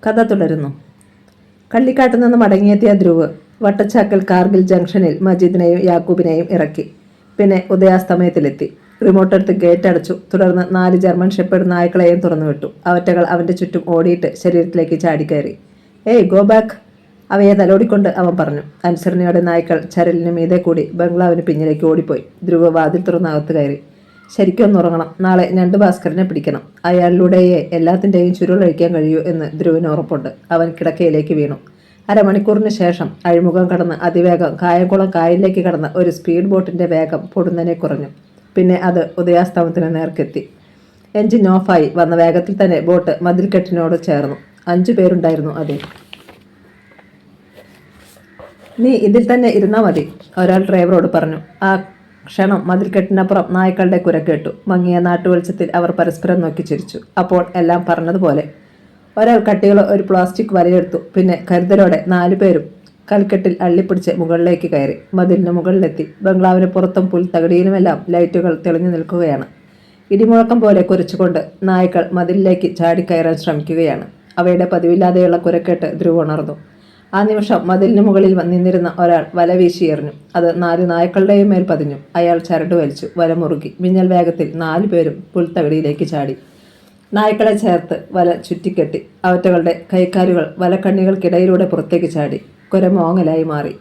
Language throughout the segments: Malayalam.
കഥ തുടരുന്നു. കള്ളിക്കാട്ടിൽ നിന്ന് മടങ്ങിയെത്തിയ ധ്രുവ് വട്ടച്ചാക്കൽ കാർഗിൽ ജംഗ്ഷനിൽ മജീദിനെയും യാക്കൂബിനെയും ഇറക്കി. പിന്നെ ഉദയാസ്തമയത്തിലെത്തി. റിമോട്ട് എടുത്ത് ഗേറ്റ് അടച്ചു. തുടർന്ന് 4 ജർമ്മൻ ഷെപ്പേർഡ് നായ്ക്കളെയും തുറന്നുവിട്ടു. അവറ്റകൾ അവൻ്റെ ചുറ്റും ഓടിയിട്ട് ശരീരത്തിലേക്ക് ചാടിക്കയറി. ഏയ് ഗോ ബാക്ക്, അവയെ തലോടിക്കൊണ്ട് അവൻ പറഞ്ഞു. അനുസരണയോടെ നായ്ക്കൾ ചരലിന് മീതെ കൂടി ബംഗ്ലാവിന് പിന്നിലേക്ക് ഓടിപ്പോയി. ധ്രുവ് വാതിൽ തുറന്ന് അകത്ത് കയറി. ശരിക്കൊന്ന് ഉറങ്ങണം. നാളെ ഞണ്ട് ഭാസ്കരനെ പിടിക്കണം. അയാളിലൂടെയേ എല്ലാത്തിൻ്റെയും ചുരുളഴിക്കാൻ കഴിയൂ എന്ന് ധ്രുവിന് ഉറപ്പുണ്ട്. അവൻ കിടക്കയിലേക്ക് വീണു. അരമണിക്കൂറിന് ശേഷം അഴിമുഖം കടന്ന് അതിവേഗം കായംകുളം കായലിലേക്ക് കടന്ന ഒരു സ്പീഡ് ബോട്ടിൻ്റെ വേഗം പൊടുന്നനെ കുറഞ്ഞു. പിന്നെ അത് ഉദയാസ്തമത്തിന് നേർക്കെത്തി. എഞ്ചിൻ ഓഫായി. വന്ന വേഗത്തിൽ തന്നെ ബോട്ട് മതിൽക്കെട്ടിനോട് ചേർന്നു. 5 പേരുണ്ടായിരുന്നു അതിൽ. നീ ഇതിൽ തന്നെ ഇരുന്നാൽ മതി, ഒരാൾ ഡ്രൈവറോട് പറഞ്ഞു. ആ ക്ഷണം മതിൽക്കെട്ടിനപ്പുറം നായ്ക്കളുടെ കുര കേട്ടു. മങ്ങിയ നാട്ടുവെളിച്ചത്തിൽ അവർ പരസ്പരം നോക്കി ചിരിച്ചു. അപ്പോൾ എല്ലാം പറഞ്ഞതുപോലെ. ഒരാൾ കട്ടിയുള്ള ഒരു പ്ലാസ്റ്റിക് വലയെടുത്തു. പിന്നെ കരുതലോടെ 4 പേരും കൽക്കെട്ടിൽ അള്ളിപ്പിടിച്ച് മുകളിലേക്ക് കയറി. മതിലിന് മുകളിലെത്തി. ബംഗ്ലാവിന് പുറത്തും പുൽത്തകടിയിലുമെല്ലാം ലൈറ്റുകൾ തെളിഞ്ഞു നിൽക്കുകയാണ്. ഇടിമുഴക്കം പോലെ കുരച്ചുകൊണ്ട് നായ്ക്കൾ മതിലിലേക്ക് ചാടിക്കയറാൻ ശ്രമിക്കുകയാണ്. അവയുടെ പതിവില്ലാതെയുള്ള കുരക്കേട്ട് ധ്രുവ് ഉണർന്നു. ആ നിമിഷം മതിലിന് മുകളിൽ നിന്നിരുന്ന ഒരാൾ വല വീശിയെറിഞ്ഞു. അത് 4 നായ്ക്കളുടെയും മേൽ പതിഞ്ഞു. അയാൾ ചരട് വലിച്ചു. വല മുറുകി. മിന്നൽ വേഗത്തിൽ 4 പേരും പുൽത്തകടിയിലേക്ക് ചാടി. നായ്ക്കളെ ചേർത്ത് വല ചുറ്റിക്കെട്ടി. അവറ്റകളുടെ കൈക്കാലുകൾ വലക്കണ്ണികൾക്കിടയിലൂടെ പുറത്തേക്ക് ചാടി. കുര മോങ്ങലായി മാറി.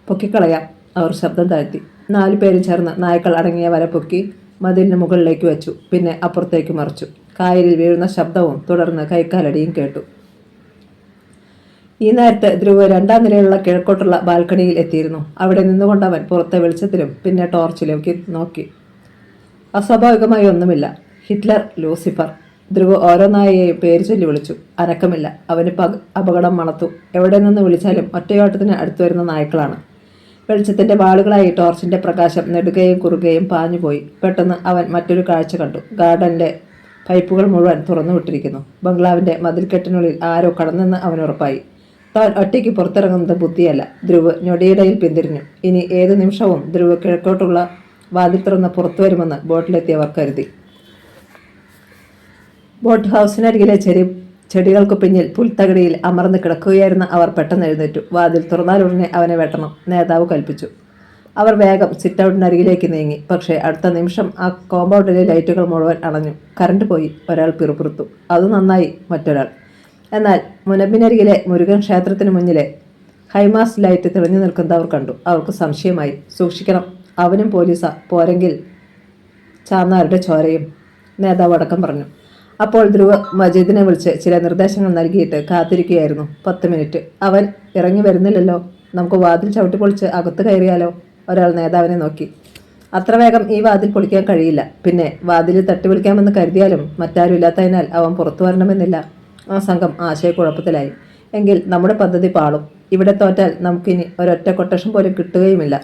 പൊക്കിക്കളയാം, അവർ ശബ്ദം താഴ്ത്തി. 4 പേരും ചേർന്ന് നായ്ക്കൾ അടങ്ങിയ വല പൊക്കി മതിലിന് മുകളിലേക്ക് വെച്ചു. പിന്നെ അപ്പുറത്തേക്ക് മറിച്ചു. കായലിൽ വീഴുന്ന ശബ്ദവും തുടർന്ന് കൈക്കാലടിയും കേട്ടു. ഈ നേരത്തെ ധ്രുവ് 2ാം നിലയിലുള്ള കിഴക്കോട്ടുള്ള ബാൽക്കണിയിൽ എത്തിയിരുന്നു. അവിടെ നിന്നുകൊണ്ടവൻ പുറത്തെ വെളിച്ചത്തിലും പിന്നെ ടോർച്ചിലേക്ക് നോക്കി. അസ്വാഭാവികമായി ഒന്നുമില്ല. Hitler, Lucifer. ധ്രുവ് ഓരോ നായയെയും പേര് ചൊല്ലി വിളിച്ചു. അനക്കമില്ല. അവന് അപകടം മണത്തു. എവിടെ നിന്ന് വിളിച്ചാലും ഒറ്റയോട്ടത്തിന് അടുത്തു വരുന്ന നായ്ക്കളാണ്. വെളിച്ചത്തിൻ്റെ വാളുകളായി ടോർച്ചിൻ്റെ പ്രകാശം നെടുകയും കുറുകയും പാഞ്ഞുപോയി. പെട്ടെന്ന് അവൻ മറ്റൊരു കാഴ്ച കണ്ടു. ഗാർഡൻ്റെ പൈപ്പുകൾ മുഴുവൻ തുറന്നു വിട്ടിരിക്കുന്നു. ബംഗ്ലാവിൻ്റെ മതിൽക്കെട്ടിനുള്ളിൽ ആരോ കടന്നെന്ന് അവൻ ഉറപ്പായി. താൻ ഒറ്റയ്ക്ക് പുറത്തിറങ്ങുന്നത് ബുദ്ധിയല്ല. ധ്രുവ് ഞൊടിയിടയിൽ പിന്തിരിഞ്ഞു. ഇനി ഏത് നിമിഷവും ധ്രുവ് കിഴക്കോട്ടുള്ള വാതിൽ തുറന്ന് പുറത്തു വരുമെന്ന് ബോട്ടിലെത്തിയവർ കരുതി. ബോട്ട് ഹൗസിനരികിലെ ചെടികൾക്ക് പിന്നിൽ പുൽത്തകടിയിൽ അമർന്ന് കിടക്കുകയായിരുന്ന അവർ പെട്ടെന്ന് എഴുന്നേറ്റു. വാതിൽ തുറന്നാലുടനെ അവനെ വെട്ടണം, നേതാവ് കൽപ്പിച്ചു. അവർ വേഗം സിറ്റൗട്ടിനരികിലേക്ക് നീങ്ങി. പക്ഷേ അടുത്ത നിമിഷം ആ കോമ്പൗണ്ടിലെ ലൈറ്റുകൾ മുഴുവൻ അണഞ്ഞു. കറണ്ട് പോയി, ഒരാൾ പിറുപിറുത്തു. അത് നന്നായി, മറ്റൊരാൾ. എന്നാൽ മുനമ്പിനരികിലെ മുരുകൻ ക്ഷേത്രത്തിന് മുന്നിലെ ഹൈമാസ് ലൈറ്റ് തെളിഞ്ഞു നിൽക്കുന്നത് അവർ കണ്ടു. അവർക്ക് സംശയമായി. സൂക്ഷിക്കണം, അവനും പോലീസാ, പോരെങ്കിൽ ചാന്നാരുടെ ചോരയും, നേതാവ് അടക്കം പറഞ്ഞു. അപ്പോൾ ധ്രുവ് മജീദിനെ വിളിച്ച് ചില നിർദ്ദേശങ്ങൾ നൽകിയിട്ട് കാത്തിരിക്കുകയായിരുന്നു. 10 മിനിറ്റ്. അവൻ ഇറങ്ങി വരുന്നില്ലല്ലോ. നമുക്ക് വാതിൽ ചവിട്ടിപ്പൊളിച്ച് അകത്ത് കയറിയാലോ? ഒരാൾ നേതാവിനെ നോക്കി. അത്ര വേഗം ഈ വാതിൽ പൊളിക്കാൻ കഴിയില്ല. പിന്നെ വാതിൽ തട്ടി വിളിക്കാമെന്ന് കരുതിയാലും മറ്റാരും ഇല്ലാത്തതിനാൽ അവൻ പുറത്തു വരണമെന്നില്ല. ആ സംഘം ആശയക്കുഴപ്പത്തിലായി. എങ്കിൽ നമ്മുടെ പദ്ധതി പാളും. ഇവിടെ തോറ്റാൽ നമുക്കിനി ഒരൊറ്റ കൊട്ടേഷൻ പോലും കിട്ടുകയുമില്ല.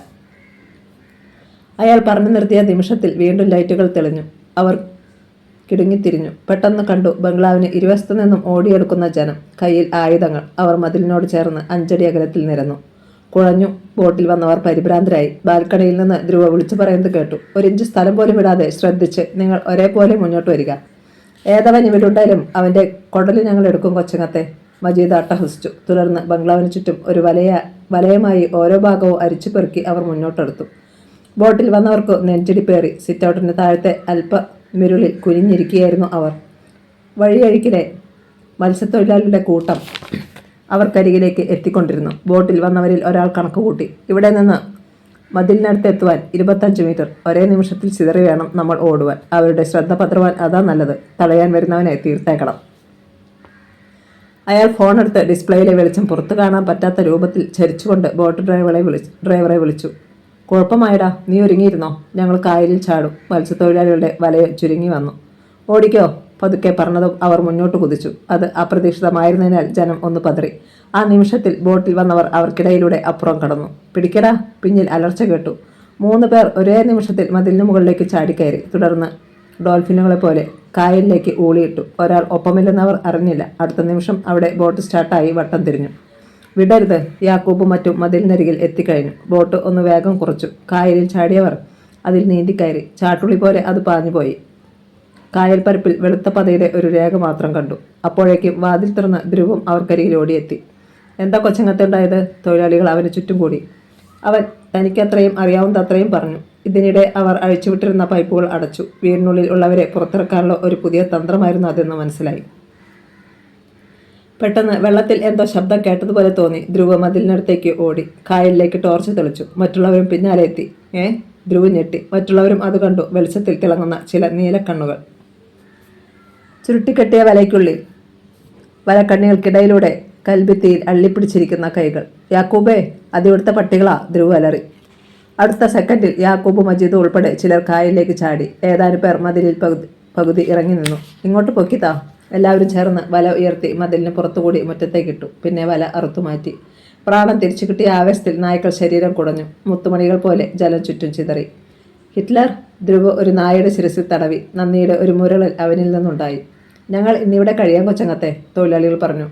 അയാൾ പറഞ്ഞു നിർത്തിയ നിമിഷത്തിൽ വീണ്ടും ലൈറ്റുകൾ തെളിഞ്ഞു. അവർ കിടുങ്ങിത്തിരിഞ്ഞു. പെട്ടെന്ന് കണ്ടു ബംഗ്ലാവിന് ഇരുവശത്തു നിന്നും ഓടിയെടുക്കുന്ന ജനം. കയ്യിൽ ആയുധങ്ങൾ. അവർ മതിലിനോട് ചേർന്ന് 5 അടി അകലത്തിൽ നിരന്നു. കുഴഞ്ഞു. ബോട്ടിൽ വന്നവർ പരിഭ്രാന്തരായി. ബാൽക്കണിയിൽ നിന്ന് ധ്രുവ വിളിച്ചു പറയുന്നത് കേട്ടു. 1 ഇഞ്ച് സ്ഥലം പോലും വിടാതെ ശ്രദ്ധിച്ച് നിങ്ങൾ ഒരേപോലെ മുന്നോട്ട് വരിക. ഏതവൻ ഇവിടുണ്ടായാലും അവൻ്റെ കൊടല് ഞങ്ങൾ എടുക്കും കൊച്ചങ്ങത്തെ. മജീദ് അട്ടഹസിച്ചു. തുടർന്ന് ബംഗ്ലാവിന് ചുറ്റും ഒരു വലയമായി ഓരോ ഭാഗവും അരിച്ചു പെറുക്കി അവർ മുന്നോട്ടെടുത്തു. ബോട്ടിൽ വന്നവർക്ക് നെഞ്ചിടിപ്പേറി. സിറ്റൗട്ടിന് താഴത്തെ മിരുളിൽ കുനിഞ്ഞിരിക്കുകയായിരുന്നു അവർ. വഴിയഴിക്കിലെ മത്സ്യത്തൊഴിലാളികളുടെ കൂട്ടം അവർക്കരികിലേക്ക് എത്തിക്കൊണ്ടിരുന്നു. ബോട്ടിൽ വന്നവരിൽ ഒരാൾ കണക്ക് കൂട്ടി. ഇവിടെ നിന്ന് മതിലിനടുത്ത് എത്തുവാൻ 25 മീറ്റർ. ഒരേ നിമിഷത്തിൽ ചിതറി വേണം നമ്മൾ ഓടുവാൻ. അവരുടെ ശ്രദ്ധ പതറുവാൻ അതാ നല്ലത്. തടയാൻ വരുന്നവനെ തീർത്തേക്കണം. അയാൾ ഫോണെടുത്ത് ഡിസ്പ്ലേയിലെ വെളിച്ചം പുറത്തു കാണാൻ പറ്റാത്ത രൂപത്തിൽ ചരിച്ചുകൊണ്ട് ബോട്ട് ഡ്രൈവറെ വിളിച്ചു. കുഴപ്പമായടാ, നീ ഒരുങ്ങിയിരുന്നോ? ഞങ്ങൾ കായലിൽ ചാടും. മത്സ്യത്തൊഴിലാളികളുടെ വലയം ചുരുങ്ങി വന്നു. ഓടിക്കോ, പതുക്കെ പറഞ്ഞതും അവർ മുന്നോട്ട് കുതിച്ചു. അത് അപ്രതീക്ഷിതമായിരുന്നതിനാൽ ജനം ഒന്ന് പതറി. ആ നിമിഷത്തിൽ ബോട്ടിൽ വന്നവർ അവർക്കിടയിലൂടെ അപ്പുറം കടന്നു. പിടിക്കടാ, പിന്നിൽ അലർച്ച കേട്ടു. 3 പേർ ഒരേ നിമിഷത്തിൽ മതിലിന് മുകളിലേക്ക് ചാടിക്കയറി. തുടർന്ന് ഡോൾഫിനുകളെ പോലെ കായലിലേക്ക് ഊളിയിട്ടു. ഒരാൾ ഒപ്പമില്ലെന്നവർ അറിഞ്ഞില്ല. അടുത്ത നിമിഷം അവിടെ ബോട്ട് സ്റ്റാർട്ടായി വട്ടം തിരിഞ്ഞു. വിടരുത്, യാക്കൂബും മറ്റും മതിലിനരികിൽ എത്തിക്കഴിഞ്ഞു. ബോട്ട് ഒന്ന് വേഗം കുറച്ചു. കായലിൽ ചാടിയവർ അതിൽ നീന്തിക്കയറി. ചാട്ടുളി പോലെ അത് പാഞ്ഞുപോയി. കായൽപ്പരപ്പിൽ വെളുത്ത പതയുടെ ഒരു രേഖ മാത്രം കണ്ടു. അപ്പോഴേക്കും വാതിൽ തുറന്ന് ധ്രുവും അവർക്കരികിൽ ഓടിയെത്തി. എന്താ കൊച്ചങ്ങത്തുണ്ടായത്? തൊഴിലാളികൾ അവന് ചുറ്റും കൂടി. അവൻ തനിക്കത്രയും അറിയാവുന്നത്രയും പറഞ്ഞു. ഇതിനിടെ അവർ അഴിച്ചുവിട്ടിരുന്ന പൈപ്പുകൾ അടച്ചു. വീടിനുള്ളിൽ ഉള്ളവരെ പുറത്തിറക്കാനുള്ള ഒരു പുതിയ തന്ത്രമായിരുന്നു അതെന്ന് മനസ്സിലായി. പെട്ടെന്ന് വെള്ളത്തിൽ എന്തോ ശബ്ദം കേട്ടതുപോലെ തോന്നി. ധ്രുവ് മതിലിനടുത്തേക്ക് ഓടി കായലിലേക്ക് ടോർച്ച് തെളിച്ചു. മറ്റുള്ളവരും പിന്നാലെ എത്തി. ധ്രുവ് ഞെട്ടി. മറ്റുള്ളവരും അത് കണ്ടു. വെളിച്ചത്തിൽ തിളങ്ങുന്ന ചില നീലക്കണ്ണുകൾ. ചുരുട്ടിക്കെട്ടിയ വലയ്ക്കുള്ളിൽ വലക്കണ്ണികൾക്കിടയിലൂടെ കൽഭിത്തിയിൽ അള്ളിപ്പിടിച്ചിരിക്കുന്ന കൈകൾ. യാക്കൂബേ, അതിവിടുത്തെ പട്ടികളാ! ധ്രുവ് അലറി. അടുത്ത സെക്കൻഡിൽ യാക്കൂബ് മജീദ് ഉൾപ്പെടെ ചിലർ കായലിലേക്ക് ചാടി. ഏതാനും പേർ മതിലിൽ പകുതി ഇറങ്ങി നിന്നു. ഇങ്ങോട്ട് പൊക്കിത്താ! എല്ലാവരും ചേർന്ന് വല ഉയർത്തി മതിലിന് പുറത്തുകൂടി മുറ്റത്തേക്കിട്ടു. പിന്നെ വല അറുത്തുമാറ്റി. പ്രാണൻ തിരിച്ചു കിട്ടിയ ആവേശത്തിൽ നായ്ക്കൾ ശരീരം കുടഞ്ഞു. മുത്തുമണികൾ പോലെ ജലം ചുറ്റും ചിതറി. ഹിറ്റ്ലർ! ധ്രുവ് ഒരു നായയുടെ ശിരസിൽ തടവി. നന്ദിയുടെ ഒരു മുരളൽ അവനിൽ നിന്നുണ്ടായി. ഞങ്ങൾ ഇന്നിവിടെ കഴിയാൻ കൊച്ചങ്ങത്തെ, തൊഴിലാളികൾ പറഞ്ഞു.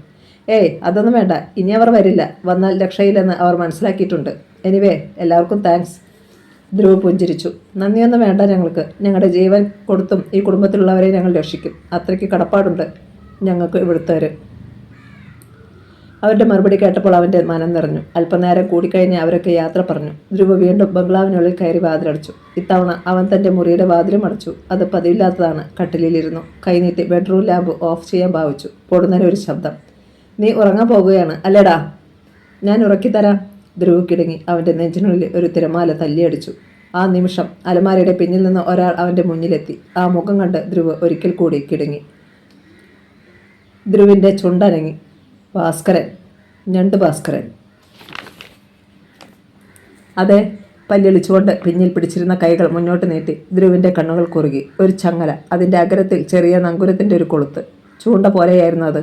അതൊന്നും വേണ്ട, ഇനി അവർ വരില്ല. വന്നാൽ രക്ഷയില്ലെന്ന് അവർ മനസ്സിലാക്കിയിട്ടുണ്ട്. എനിവേ, എല്ലാവർക്കും താങ്ക്സ്. ധ്രുവ് പുഞ്ചിരിച്ചു. നന്ദിയൊന്നും വേണ്ട, ഞങ്ങൾക്ക് ഞങ്ങളുടെ ജീവൻ കൊടുത്തും ഈ കുടുംബത്തിലുള്ളവരെ ഞങ്ങൾ രക്ഷിക്കും. അത്രയ്ക്ക് കടപ്പാടുണ്ട് ഞങ്ങൾക്ക് ഇവിടുത്തവർ. അവരുടെ മറുപടി കേട്ടപ്പോൾ അവൻ്റെ മനം നിറഞ്ഞു. അല്പനേരം കൂടിക്കഴിഞ്ഞ് അവരൊക്കെ യാത്ര പറഞ്ഞു. ധ്രുവ് വീണ്ടും ബംഗ്ലാവിനുള്ളിൽ കയറി വാതിലടച്ചു. ഇത്തവണ അവൻ തൻ്റെ മുറിയുടെ വാതിലും അടച്ചു. അത് പതിവില്ലാത്തതാണ്. കട്ടിലിരുന്നു കൈനീട്ടി ബെഡ്റൂം ലാമ്പ് ഓഫ് ചെയ്യാൻ ഭാവിച്ചു. പൊടുന്നനെ ഒരു ശബ്ദം. നീ ഉറങ്ങാൻ പോകുകയാണ് അല്ലേടാ? ഞാൻ ഉറക്കിത്തരാം. ധ്രുവ് കിടങ്ങി. അവൻ്റെ നെഞ്ചിനുള്ളിൽ ഒരു തിരമാല തല്ലിയടിച്ചു. ആ നിമിഷം അലമാരയുടെ പിന്നിൽ നിന്ന് ഒരാൾ അവൻ്റെ മുന്നിലെത്തി. ആ മുഖം കണ്ട് ധ്രുവ് ഒരിക്കൽ കൂടി കിടങ്ങി. ധ്രുവിൻ്റെ ചുണ്ടനങ്ങി. ഭാസ്കരൻ, ഞണ്ട് ഭാസ്കരൻ. അതെ. പല്ലിളിച്ചുകൊണ്ട് പിന്നിൽ പിടിച്ചിരുന്ന കൈകൾ മുന്നോട്ട് നീട്ടി. ധ്രുവിൻ്റെ കണ്ണുകൾ കുറുകി. ഒരു ചങ്ങല, അതിൻ്റെ അഗ്രത്തിൽ ചെറിയ നങ്കുരത്തിൻ്റെ ഒരു കൊളുത്ത്. ചൂണ്ട പോലെയായിരുന്നു അത്.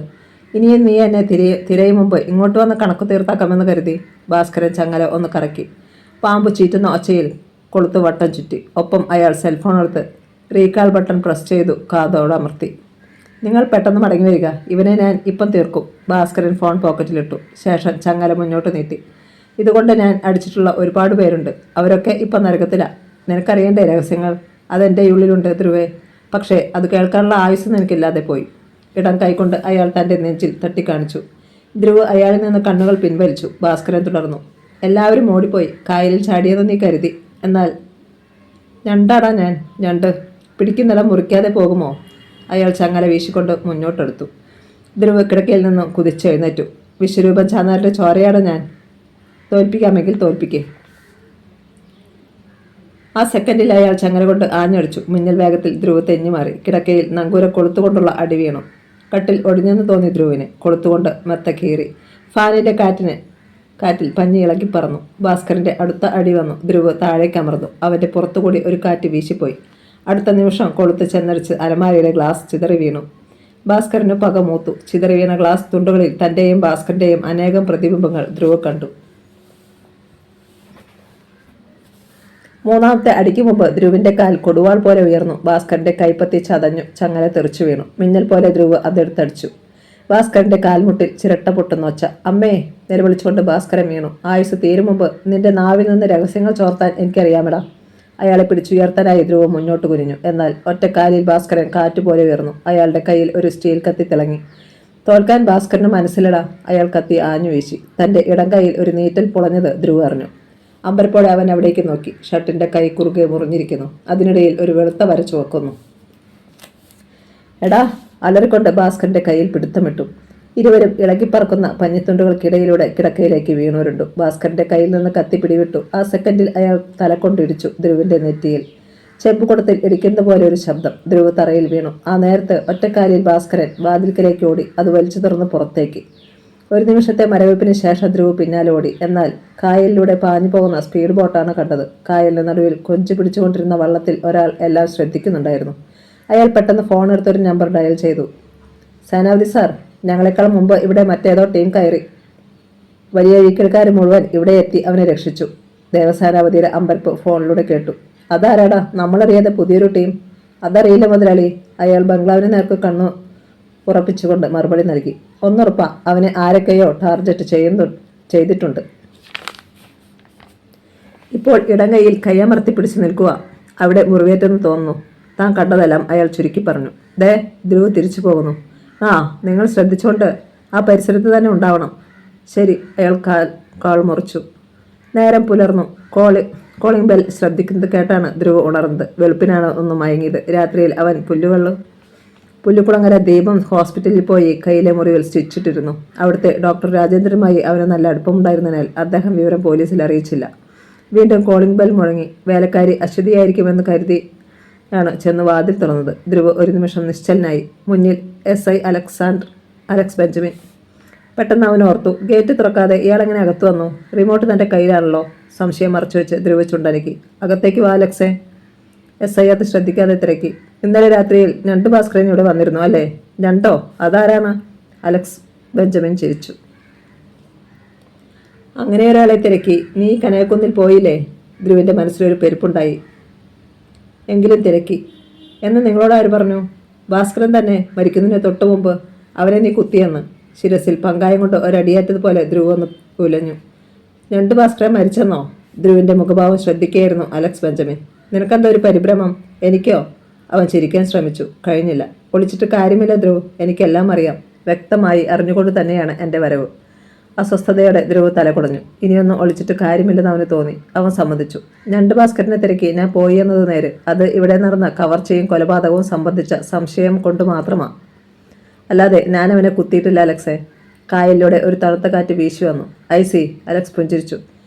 ഇനിയും നീ എന്നെ തിരയും മുമ്പ് ഇങ്ങോട്ട് വന്ന് കണക്ക് തീർത്താക്കാമെന്ന് കരുതി. ഭാസ്കരൻ ചങ്ങല ഒന്ന് കറക്കി. പാമ്പ് ചീറ്റുന്ന ഒച്ചയിൽ കൊളുത്ത് വട്ടം ചുറ്റി. ഒപ്പം അയാൾ സെൽഫോൺ എടുത്ത് റീകാൾ ബട്ടൺ പ്രസ് ചെയ്തു കാതോടമർത്തി. നിങ്ങൾ പെട്ടെന്ന് മടങ്ങി വരിക, ഇവനെ ഞാൻ ഇപ്പം തീർക്കും. ഭാസ്കരൻ ഫോൺ പോക്കറ്റിലിട്ടു. ശേഷം ചങ്ങല മുന്നോട്ട് നീട്ടി. ഇതുകൊണ്ട് ഞാൻ അടിച്ചിട്ടുള്ള ഒരുപാട് പേരുണ്ട്. അവരൊക്കെ ഇപ്പം നരകത്തിലാണ്. നിനക്കറിയേണ്ടേ രഹസ്യങ്ങൾ? അതെൻ്റെ ഉള്ളിലുണ്ട് ധ്രുവേ. പക്ഷേ അത് കേൾക്കാനുള്ള ആയുസ് നിനക്കില്ലാതെ പോയി. ഇടം കൈകൊണ്ട് അയാൾ തൻ്റെ നെഞ്ചിൽ തട്ടിക്കാണിച്ചു. ധ്രുവ് അയാളിൽ നിന്ന് കണ്ണുകൾ പിൻവലിച്ചു. ഭാസ്കരൻ തുടർന്നു. എല്ലാവരും ഓടിപ്പോയി. കായലിൽ ചാടിയെന്ന് നീ കരുതി. എന്നാൽ ഞണ്ടാടാ ഞാൻ. ഞണ്ട് പിടിക്കുന്നിടം മുറിക്കാതെ പോകുമോ? അയാൾ ചങ്ങല വീശിക്കൊണ്ട് മുന്നോട്ടെടുത്തു. ധ്രുവ് കിടക്കയിൽ നിന്നും കുതിച്ചെഴുന്നേറ്റു. വിശ്വരൂപൻ ചാന്നാരുടെ ചോരയാണ് ഞാൻ. തോൽപ്പിക്കാമെങ്കിൽ തോൽപ്പിക്കേ. ആ സെക്കൻഡിൽ അയാൾ ചങ്ങല കൊണ്ട് ആഞ്ഞടിച്ചു. മിന്നൽ വേഗത്തിൽ ധ്രുവ് തെന്നിമാറി. കിടക്കയിൽ നങ്കൂര കൊളുത്തുകൊണ്ടുള്ള അടി വീണു. കട്ടിൽ ഒടിഞ്ഞെന്ന് തോന്നി ധ്രുവിന്. കൊളുത്തുകൊണ്ട് മെത്ത കീറി. ഫാനിൻ്റെ കാറ്റിൽ പഞ്ഞി ഇളകി പറന്നു. ഭാസ്കറിൻ്റെ അടുത്ത അടി വന്നു. ധ്രുവ് താഴേക്കമർന്നു. അവൻ്റെ പുറത്തുകൂടി ഒരു കാറ്റ് വീശിപ്പോയി. അടുത്ത നിമിഷം കൊളുത്ത് ചെന്നടിച്ച് അലമാരയിലെ ഗ്ലാസ് ചിതറി വീണു. ഭാസ്കറിന് പക മൂത്തു. ചിതറി വീണ ഗ്ലാസ് തുണ്ടുകളിൽ തൻ്റെയും ഭാസ്കറിൻ്റെയും അനേകം പ്രതിബിംബങ്ങൾ ധ്രുവ് കണ്ടു. മൂന്നാമത്തെ അടിക്ക് മുമ്പ് ധ്രുവിൻ്റെ കാൽ കൊടുവാൾ പോലെ ഉയർന്നു. ഭാസ്കറിൻ്റെ കൈപ്പത്തി ചതഞ്ഞു. ചങ്ങല തെറിച്ചു വീണു. മിന്നൽ പോലെ ധ്രുവ് അതെടുത്തടിച്ചു. ഭാസ്കറിൻ്റെ കാൽമുട്ടിൽ ചിരട്ട പൊട്ടുന്നൊച്ച. അമ്മേ! നിലവിളിച്ചുകൊണ്ട് ഭാസ്കരൻ വീണു. ആയുസ് തീരും മുമ്പ് നിന്റെ നാവിൽ നിന്ന് രഹസ്യങ്ങൾ ചോർത്താൻ എനിക്കറിയാമടാ. അയാളെ പിടിച്ചുയർത്താനായി ധ്രുവ് മുന്നോട്ട് കുനിഞ്ഞു. എന്നാൽ ഒറ്റക്കാലിൽ ഭാസ്കരൻ കാറ്റുപോലെ ഉയർന്നു. അയാളുടെ കയ്യിൽ ഒരു സ്റ്റീൽ കത്തി തിളങ്ങി. തോൽക്കാൻ ഭാസ്കരന് മനസ്സിലടാ. അയാൾ കത്തി ആഞ്ഞു വീശി. തൻ്റെ ഇടം കൈയിൽ ഒരു നീറ്റൽ പൊളഞ്ഞത് ധ്രുവ് അറിഞ്ഞു. അമ്പരപ്പോടെ അവൻ അവിടേക്ക് നോക്കി. ഷർട്ടിൻ്റെ കൈ കുറുകെ മുറിഞ്ഞിരിക്കുന്നു. അതിനിടയിൽ ഒരു വെളുത്ത വര ചുവക്കുന്നു. എടാ! അലറിക്കൊണ്ട് ഭാസ്കറിൻ്റെ കയ്യിൽ പിടുത്തമിട്ടു. ഇരുവരും ഇളകിപ്പറക്കുന്ന പഞ്ഞിത്തുണ്ടുകൾക്കിടയിലൂടെ കിടക്കയിലേക്ക് വീണുരുണ്ടു. ഭാസ്കറിൻ്റെ കയ്യിൽ നിന്ന് കത്തി പിടിവിട്ടു. ആ സെക്കൻഡിൽ അയാൾ തലക്കൊണ്ടിടിച്ചു ധ്രുവിൻ്റെ നെറ്റിയിൽ. ചെമ്പുകുടത്തിൽ ഇടിക്കുന്ന പോലെ ഒരു ശബ്ദം. ധ്രുവ് തറയിൽ വീണു. ആ നേരത്ത് ഒറ്റക്കാലിൽ ഭാസ്കരൻ വാതിൽക്കലേക്ക് ഓടി. അത് വലിച്ചു തുറന്ന് പുറത്തേക്ക്. ഒരു നിമിഷത്തെ മരവിപ്പിന് ശേഷം ധ്രുവ് പിന്നാലെ ഓടി. എന്നാൽ കായലിലൂടെ പാഞ്ഞു പോകുന്ന സ്പീഡ് ബോട്ടാണ് കണ്ടത്. കായലിന് നടുവിൽ കൊഞ്ചു പിടിച്ചുകൊണ്ടിരുന്ന വള്ളത്തിൽ ഒരാൾ എല്ലാം ശ്രദ്ധിക്കുന്നുണ്ടായിരുന്നു. അയാൾ പെട്ടെന്ന് ഫോൺ എടുത്തൊരു നമ്പർ ഡയൽ ചെയ്തു. സേനാപതി സാർ, ഞങ്ങളെക്കാൾ മുമ്പ് ഇവിടെ മറ്റേതോ ടീം കയറി. വലിയ വീക്കിൽക്കാർ മുഴുവൻ ഇവിടെ എത്തി അവനെ രക്ഷിച്ചു. ദേവസേനാപതിയുടെ അമ്പരപ്പ് ഫോണിലൂടെ കേട്ടു. അതാരാടാ? നമ്മളറിയാതെ പുതിയൊരു ടീം. അതറിയില്ല മുതലാളി. അയാൾ ബംഗ്ലാവിന് നേർക്ക് കണ്ണു ഉറപ്പിച്ചുകൊണ്ട് മറുപടി നൽകി. ഒന്നുറപ്പാ, അവനെ ആരൊക്കെയോ ടാർഗറ്റ് ചെയ്തിട്ടുണ്ട്. ഇപ്പോൾ ഇടം കൈയിൽ കയ്യമർത്തി പിടിച്ചു നിൽക്കുക. അവിടെ മുറിവേറ്റെന്ന് തോന്നുന്നു. താൻ കണ്ടതെല്ലാം അയാൾ ചുരുക്കി പറഞ്ഞു. ധ്രുവ് തിരിച്ചു പോകുന്നു. ആ, നിങ്ങൾ ശ്രദ്ധിച്ചുകൊണ്ട് ആ പരിസരത്ത് തന്നെ ഉണ്ടാവണം. ശരി. അയാൾ കാൾ മുറിച്ചു. നേരം പുലർന്നു. കോളിംഗ് ബെൽ ശ്രദ്ധിക്കുന്നത് കേട്ടാണ് ധ്രുവ് ഉണർന്നത്. വെളുപ്പിനാണ് ഒന്ന് മയങ്ങിയത്. രാത്രിയിൽ അവൻ പുല്ലുകുളങ്ങര ദീപം ഹോസ്പിറ്റലിൽ പോയി കയ്യിലെ മുറിവിൽ സ്റ്റിച്ചിട്ടിരുന്നു. അവിടുത്തെ ഡോക്ടർ രാജേന്ദ്രനുമായി അവന് നല്ല അടുപ്പമുണ്ടായിരുന്നതിനാൽ അദ്ദേഹം വിവരം പോലീസിൽ അറിയിച്ചില്ല. വീണ്ടും കോളിംഗ് ബെൽ മുഴങ്ങി. വേലക്കാരി അശ്വതിയായിരിക്കുമെന്ന് കരുതിയാണ് ചെന്ന് വാതിൽ തുറന്നത്. ധ്രുവ് ഒരു നിമിഷം നിശ്ചലനായി. മുന്നിൽ SI അലക്സ് ബെഞ്ചമിൻ. പെട്ടെന്ന് അവൻ ഓർത്തു, ഗേറ്റ് തുറക്കാതെ ഇയാളെങ്ങനെ അകത്തു വന്നു? റിമോട്ട് തൻ്റെ കയ്യിലാണല്ലോ. സംശയം മറച്ചു വെച്ച് ധ്രുവ് ചുണ്ടനക്കി. അകത്തേക്ക് വാ അലക്സേ. SI അത് ശ്രദ്ധിക്കാതെ തിരക്കി. ഇന്നലെ രാത്രിയിൽ ഞണ്ട് ഭാസ്കരൻ ഇവിടെ വന്നിരുന്നു അല്ലേ? ഞണ്ടോ? അതാരാണ്? അലക്സ് ബെഞ്ചമിൻ ചിരിച്ചു. അങ്ങനെ ഒരാളെ തിരക്കി നീ കനകക്കുന്നിൽ പോയില്ലേ? ധ്രുവിൻ്റെ മനസ്സിലൊരു പെരുപ്പുണ്ടായി. എങ്കിലും തിരക്കി എന്ന് നിങ്ങളോട് ആര് പറഞ്ഞു? ഭാസ്കരൻ തന്നെ മരിക്കുന്നതിന് തൊട്ടു മുമ്പ് അവനെ നീ കുത്തിയെന്ന്. ശിരസിൽ പങ്കായം കൊണ്ട് ഒരടിയേറ്റതുപോലെ ധ്രുവ് ഒന്ന് ഉലഞ്ഞു. ഞണ്ട് ഭാസ്കരൻ മരിച്ചെന്നോ? ധ്രുവിൻ്റെ മുഖഭാവം ശ്രദ്ധിക്കുകയായിരുന്നു അലക്സ് ബെഞ്ചമിൻ. നിനക്കെന്താ ഒരു പരിഭ്രമം? എനിക്കോ? അവൻ ചിരിക്കാൻ ശ്രമിച്ചു. കഴിഞ്ഞില്ല. ഒളിച്ചിട്ട് കാര്യമില്ല ധ്രുവ്, എനിക്കെല്ലാം അറിയാം. വ്യക്തമായി അറിഞ്ഞുകൊണ്ട് തന്നെയാണ് എൻ്റെ വരവ്. അസ്വസ്ഥതയോടെ ധ്രുവ് തല കുടഞ്ഞു. ഇനിയൊന്നും ഒളിച്ചിട്ട് കാര്യമില്ലെന്ന് അവന് തോന്നി. അവൻ സമ്മതിച്ചു. ഞണ്ട് ഭാസ്കരനെ തിരക്കി ഞാൻ പോയി എന്നത് നേര്. അത് ഇവിടെ നടന്ന കവർച്ചയും കൊലപാതകവും സംബന്ധിച്ച സംശയം കൊണ്ട് മാത്രമാണ്. അല്ലാതെ ഞാനവനെ കുത്തിയിട്ടില്ല അലക്സേ. കായലിലൂടെ ഒരു തണുത്ത കാറ്റ് വീശി വന്നു. ഐസി. അലക്സ് പുഞ്ചിരിച്ചു.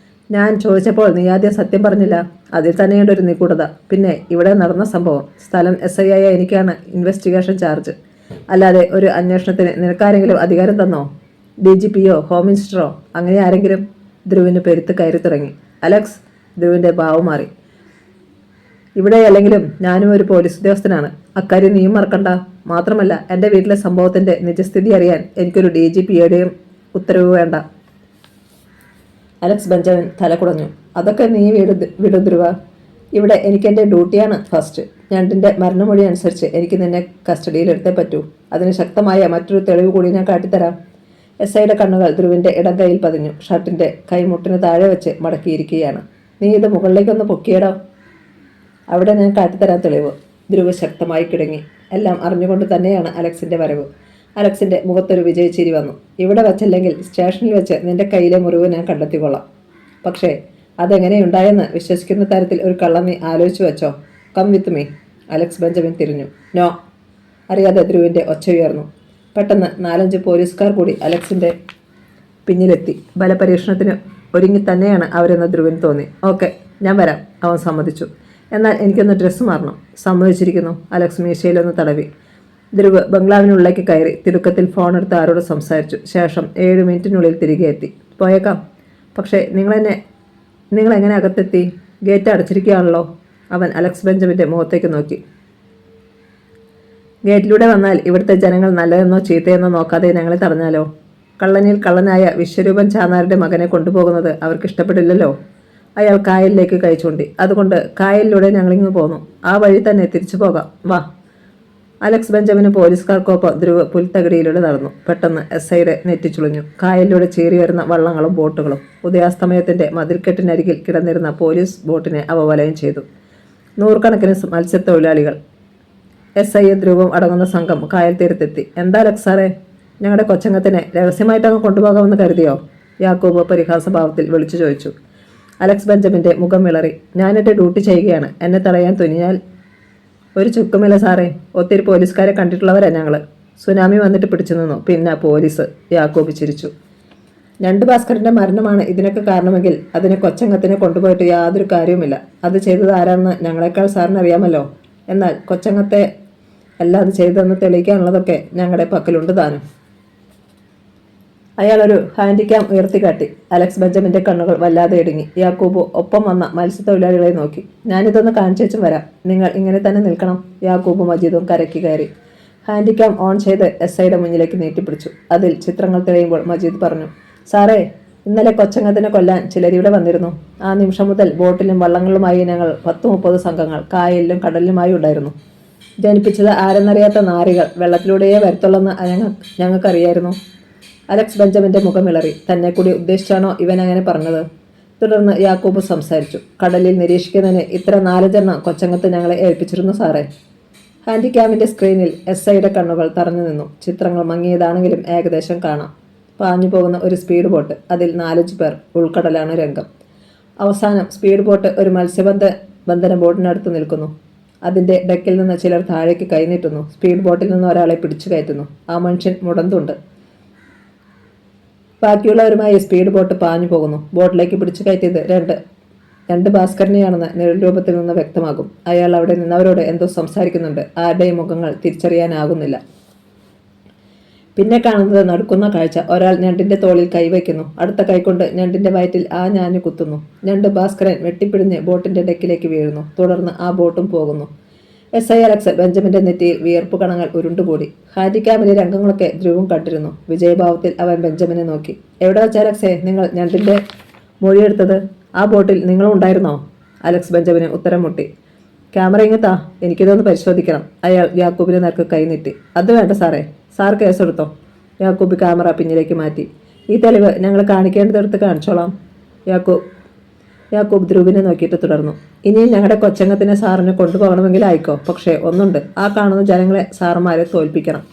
ഞാൻ ചോദിച്ചപ്പോൾ നീ ആദ്യം സത്യം പറഞ്ഞില്ല. അതിൽ തന്നെയുണ്ട് ഒരു നിഗൂഢത. പിന്നെ ഇവിടെ നടന്ന സംഭവം. സ്ഥലം SI ആയ എനിക്കാണ് ഇൻവെസ്റ്റിഗേഷൻ ചാർജ്. അല്ലാതെ ഒരു അന്വേഷണത്തിന് നിനക്കാരെങ്കിലും അധികാരം തന്നോ? DGPയോ ഹോം മിനിസ്റ്ററോ അങ്ങനെ ആരെങ്കിലും? ധ്രുവിന് പെരുത്ത് കയറി തുടങ്ങി. അലക്സ്. ധ്രുവിൻ്റെ ഭാവം മാറി. ഇവിടെ അല്ലെങ്കിലും ഞാനും ഒരു പോലീസ് ഉദ്യോഗസ്ഥനാണ്. അക്കാര്യം നീയും മറക്കണ്ട. മാത്രമല്ല എൻ്റെ വീട്ടിലെ സംഭവത്തിൻ്റെ നിജസ്ഥിതി അറിയാൻ എനിക്കൊരു DGPയുടെയും ഉത്തരവ് വേണ്ട. അലക്സ് ബെഞ്ചമിൻ തല കുടഞ്ഞു. അതൊക്കെ നീ വിടു ധ്രുവ. ഇവിടെ എനിക്കെൻ്റെ ഡ്യൂട്ടിയാണ് ഫസ്റ്റ്. ഞണ്ടിൻ്റെ മരണമൊഴി അനുസരിച്ച് എനിക്ക് നിന്നെ കസ്റ്റഡിയിലെടുത്തേ പറ്റൂ. അതിന് ശക്തമായ മറ്റൊരു തെളിവ് കൂടി ഞാൻ കാട്ടിത്തരാം. SIയുടെ കണ്ണുകൾ ധ്രുവിൻ്റെ ഇടം കൈയിൽ പതിഞ്ഞു. ഷർട്ടിൻ്റെ കൈമുട്ടിന് താഴെ വെച്ച് മടക്കിയിരിക്കുകയാണ്. നീ ഇത് മുകളിലേക്കൊന്ന് പൊക്കിയടോ. അവിടെ ഞാൻ കാട്ടിത്തരാൻ തെളിവ്. ധ്രുവ് ശക്തമായി കിടങ്ങി. എല്ലാം അറിഞ്ഞുകൊണ്ട് തന്നെയാണ് അലക്സിൻ്റെ വരവ്. അലക്സിൻ്റെ മുഖത്തൊരു വിജയച്ചിരി വന്നു. ഇവിടെ വച്ചല്ലെങ്കിൽ സ്റ്റേഷനിൽ വെച്ച് നിന്റെ കയ്യിലെ മുറിവ് ഞാൻ കണ്ടെത്തിക്കൊള്ളാം. പക്ഷേ അതെങ്ങനെയുണ്ടായെന്ന് വിശ്വസിക്കുന്ന തരത്തിൽ ഒരു കള്ളം നീ ആലോചിച്ചു വെച്ചോ? Come with me. Alex Benjamin തിരിഞ്ഞു. നോ. അറിയാതെ ധ്രുവിൻ്റെ ഒച്ച ഉയർന്നു. പെട്ടെന്ന് 4-5 പോലീസുകാർ കൂടി അലക്സിൻ്റെ പിന്നിലെത്തി. ബലപരീക്ഷണത്തിന് ഒരുങ്ങി തന്നെയാണ് അവരെന്ന് ധ്രുവിന് തോന്നി. ഓക്കെ, ഞാൻ വരാം. അവൻ സമ്മതിച്ചു. എന്നാൽ എനിക്കൊന്ന് ഡ്രസ്സ് മാറണം. സമ്മതിച്ചിരിക്കുന്നു. അലക്സ് മീശയിലൊന്ന് തടവി. ധ്രുവ് ബംഗ്ലാവിനുള്ളിലേക്ക് കയറി തിടുക്കത്തിൽ ഫോണെടുത്ത് ആരോട് സംസാരിച്ചു. ശേഷം 7 മിനിറ്റിനുള്ളിൽ തിരികെ എത്തി. പോയേക്കാം. പക്ഷേ നിങ്ങളെങ്ങനെ അകത്തെത്തി? ഗേറ്റ് അടച്ചിരിക്കുകയാണല്ലോ. അവൻ അലക്സ് ബെഞ്ചമിൻ്റെ മുഖത്തേക്ക് നോക്കി. ഗേറ്റിലൂടെ വന്നാൽ ഇവിടുത്തെ ജനങ്ങൾ നല്ലതെന്നോ ചീത്തയെന്നോ നോക്കാതെ ഞങ്ങളെ തടഞ്ഞാലോ? കള്ളനിൽ കള്ളനായ വിശ്വരൂപൻ ചാന്നാരുടെ മകനെ കൊണ്ടുപോകുന്നത് അവർക്ക് ഇഷ്ടപ്പെടില്ലല്ലോ. അയാൾ കായലിലേക്ക് കൈ ചൂണ്ടി. അതുകൊണ്ട് കായലിലൂടെ ഞങ്ങളിങ്ങ് പോന്നു. ആ വഴി തന്നെ തിരിച്ചു പോകാം. വാ. അലക്സ് ബെഞ്ചമിന് പോലീസുകാർക്കൊപ്പം ധ്രുവ് പുൽത്തകിടിയിലൂടെ നടന്നു. പെട്ടെന്ന് SIയുടെ നെറ്റിച്ചുളിഞ്ഞു. കായലിലൂടെ ചീറി വരുന്ന വള്ളങ്ങളും ബോട്ടുകളും. ഉദയാസ്തമയത്തിൻ്റെ മതിൽക്കെട്ടിനരികിൽ കിടന്നിരുന്ന പോലീസ് ബോട്ടിനെ അവ വലയം ചെയ്തു. 100 കണക്കിന് മത്സ്യത്തൊഴിലാളികൾ SIയും ധ്രുവും അടങ്ങുന്ന സംഘം കായൽ തീരത്തെത്തി. എന്താ അലക്സ് സാറേ, ഞങ്ങളുടെ കൊച്ചങ്ങത്തിനെ രഹസ്യമായിട്ടങ്ങ് കൊണ്ടുപോകാമെന്ന് കരുതിയോ? യാക്കോബ് പരിഹാസഭാവത്തിൽ വിളിച്ചു ചോദിച്ചു. അലക്സ് ബെഞ്ചമിൻ്റെ മുഖം വിളറി. ഞാനെൻ്റെ ഡ്യൂട്ടി ചെയ്യുകയാണ്. എന്നെ തടയാൻ തുനിഞ്ഞാൽ ഒരു ചുക്കുമില്ല സാറേ. ഒത്തിരി പോലീസുകാരെ കണ്ടിട്ടുള്ളവരാ ഞങ്ങൾ. സുനാമി വന്നിട്ട് പിടിച്ചു നിന്നു. പിന്നെ പോലീസ്. യാക്കോബ് ചിരിച്ചു. ഞണ്ട് ഭാസ്കരൻ്റെ മരണമാണ് ഇതിനൊക്കെ കാരണമെങ്കിൽ അതിനെ കൊച്ചങ്ങത്തിനെ കൊണ്ടുപോയിട്ട് യാതൊരു കാര്യവുമില്ല. അത് ചെയ്തത് ആരാണെന്ന് ഞങ്ങളെക്കാൾ സാറിന് അറിയാമല്ലോ. എന്നാൽ കൊച്ചങ്ങത്തെ അല്ല അത് ചെയ്തതെന്ന് തെളിയിക്കാനുള്ളതൊക്കെ ഞങ്ങളുടെ പക്കലുണ്ട് താനും. അയാളൊരു ഹാൻഡിക്യാം ഉയർത്തിക്കാട്ടി. അലക്സ് ബെഞ്ചമിൻ്റെ കണ്ണുകൾ വല്ലാതെ ഇടുങ്ങി. യാക്കൂബ് ഒപ്പം വന്ന മത്സ്യത്തൊഴിലാളികളെ നോക്കി. ഞാനിതൊന്ന് കാണിച്ചേച്ചും വരാം. നിങ്ങൾ ഇങ്ങനെ തന്നെ നിൽക്കണം. യാക്കൂബ് മജീദും കരയ്ക്ക് കയറി. ഹാൻഡിക്യാം ഓൺ ചെയ്ത് SIയുടെ മുന്നിലേക്ക് നീട്ടിപ്പിടിച്ചു. അതിൽ ചിത്രങ്ങൾ തെളിയുമ്പോൾ മജീദ് പറഞ്ഞു. സാറേ, ഇന്നലെ കൊച്ചങ്ങത്തിനെ കൊല്ലാൻ ചിലരിവിടെ വന്നിരുന്നു. ആ നിമിഷം മുതൽ ബോട്ടിലും വള്ളങ്ങളുമായി ഞങ്ങൾ 10-30 സംഘങ്ങൾ കായലിലും കടലിലുമായി ഉണ്ടായിരുന്നു. ജനിപ്പിച്ചത് ആരെന്നറിയാത്ത നാരികൾ വെള്ളത്തിലൂടെയേ വരത്തുള്ളെന്ന് ഞങ്ങൾക്കറിയായിരുന്നു. അലക്സ് ബെഞ്ചമിൻ്റെ മുഖം ഇളറി. തന്നെ കൂടി ഉദ്ദേശിച്ചാണോ ഇവൻ അങ്ങനെ പറഞ്ഞത്? തുടർന്ന് യാക്കൂബ് സംസാരിച്ചു. കടലിൽ നിരീക്ഷിക്കുന്നതിന് ഇത്ര 4 കൊച്ചങ്ങത്ത് ഞങ്ങളെ ഏൽപ്പിച്ചിരുന്നു സാറേ. ഹാൻഡിക്യാമിന്റെ സ്ക്രീനിൽ SIയുടെ കണ്ണുകൾ തറഞ്ഞു നിന്നു. ചിത്രങ്ങൾ മങ്ങിയതാണെങ്കിലും ഏകദേശം കാണാം. പാഞ്ഞു പോകുന്ന ഒരു സ്പീഡ് ബോട്ട്, അതിൽ 4-5 പേർ. ഉൾക്കടലാണ് രംഗം. അവസാനം സ്പീഡ് ബോട്ട് ഒരു ബന്ധന ബോട്ടിനടുത്ത് നിൽക്കുന്നു. അതിന്റെ ഡെക്കിൽ നിന്ന് ചിലർ താഴേക്ക് കൈനീട്ടുന്നു. സ്പീഡ് ബോട്ടിൽ നിന്ന് ഒരാളെ പിടിച്ചു കയറ്റുന്നു. ആ മനുഷ്യൻ മുടന്തുണ്ട്. ബാക്കിയുള്ളവരുമായി സ്പീഡ് ബോട്ട് പാഞ്ഞു പോകുന്നു. ബോട്ടിലേക്ക് പിടിച്ചു കയറ്റിയത് രണ്ട് ഭാസ്കരനെയാണെന്ന് നിഴൽ രൂപത്തിൽ നിന്ന് വ്യക്തമാകും. അയാൾ അവിടെ നിന്നവരോട് എന്തോ സംസാരിക്കുന്നുണ്ട്. ആരുടെയും മുഖങ്ങൾ തിരിച്ചറിയാനാകുന്നില്ല. പിന്നെ കാണുന്നത് നടുക്കുന്ന കാഴ്ച. ഒരാൾ ഞണ്ടിന്റെ തോളിൽ കൈവയ്ക്കുന്നു. അടുത്ത കൈകൊണ്ട് ഞണ്ടിന്റെ വയറ്റിൽ ആ ഞാഞ്ഞു കുത്തുന്നു. ഞണ്ട് ഭാസ്കരൻ വെട്ടിപ്പിടിഞ്ഞ് ബോട്ടിന്റെ ഡെക്കിലേക്ക് വീഴുന്നു. തുടർന്ന് ആ ബോട്ടും പോകുന്നു. SI അലക്സ് ബെഞ്ചമിന്റെ നെറ്റിയിൽ വിയർപ്പ് കണങ്ങൾ ഉരുണ്ടുകൂടി. ഹാൻഡിക്യാമിലെ രംഗങ്ങളൊക്കെ ധ്രുവും കണ്ടിരുന്നു. വിജയഭാവത്തിൽ അവൻ ബെഞ്ചമിനെ നോക്കി. എവിടെ വെച്ച അലക്സേ നിങ്ങൾ ഞണ്ടിന്റെ മൊഴിയെടുത്തത്? ആ ബോട്ടിൽ നിങ്ങളും ഉണ്ടായിരുന്നോ? അലക്സ് ബെഞ്ചമിന് ഉത്തരം മുട്ടി. ക്യാമറ ഇങ്ങത്താ, എനിക്കിതൊന്ന് പരിശോധിക്കണം. അയാൾ യാക്കൂബിന്റെ നേർക്ക് കൈനീട്ടി. അത് വേണ്ട സാറേ, സാർ കേസെടുത്തോ. യാക്കൂബ് ക്യാമറ പിന്നിലേക്ക് മാറ്റി. ഈ തെളിവ് ഞങ്ങൾ കാണിക്കേണ്ടതെടുത്ത് കാണിച്ചോളാം. യാക്കൂബ് ധ്രുവിനെ നോക്കിയിട്ട് തുടർന്നു. ഇനിയും ഞങ്ങളുടെ കൊച്ചങ്ങത്തിനെ സാറിന് കൊണ്ടുപോകണമെങ്കിൽ ആയിക്കോ. പക്ഷേ ഒന്നുണ്ട്, ആ കാണുന്ന ജനങ്ങളെ സാറുമാരെ തോൽപ്പിക്കണം.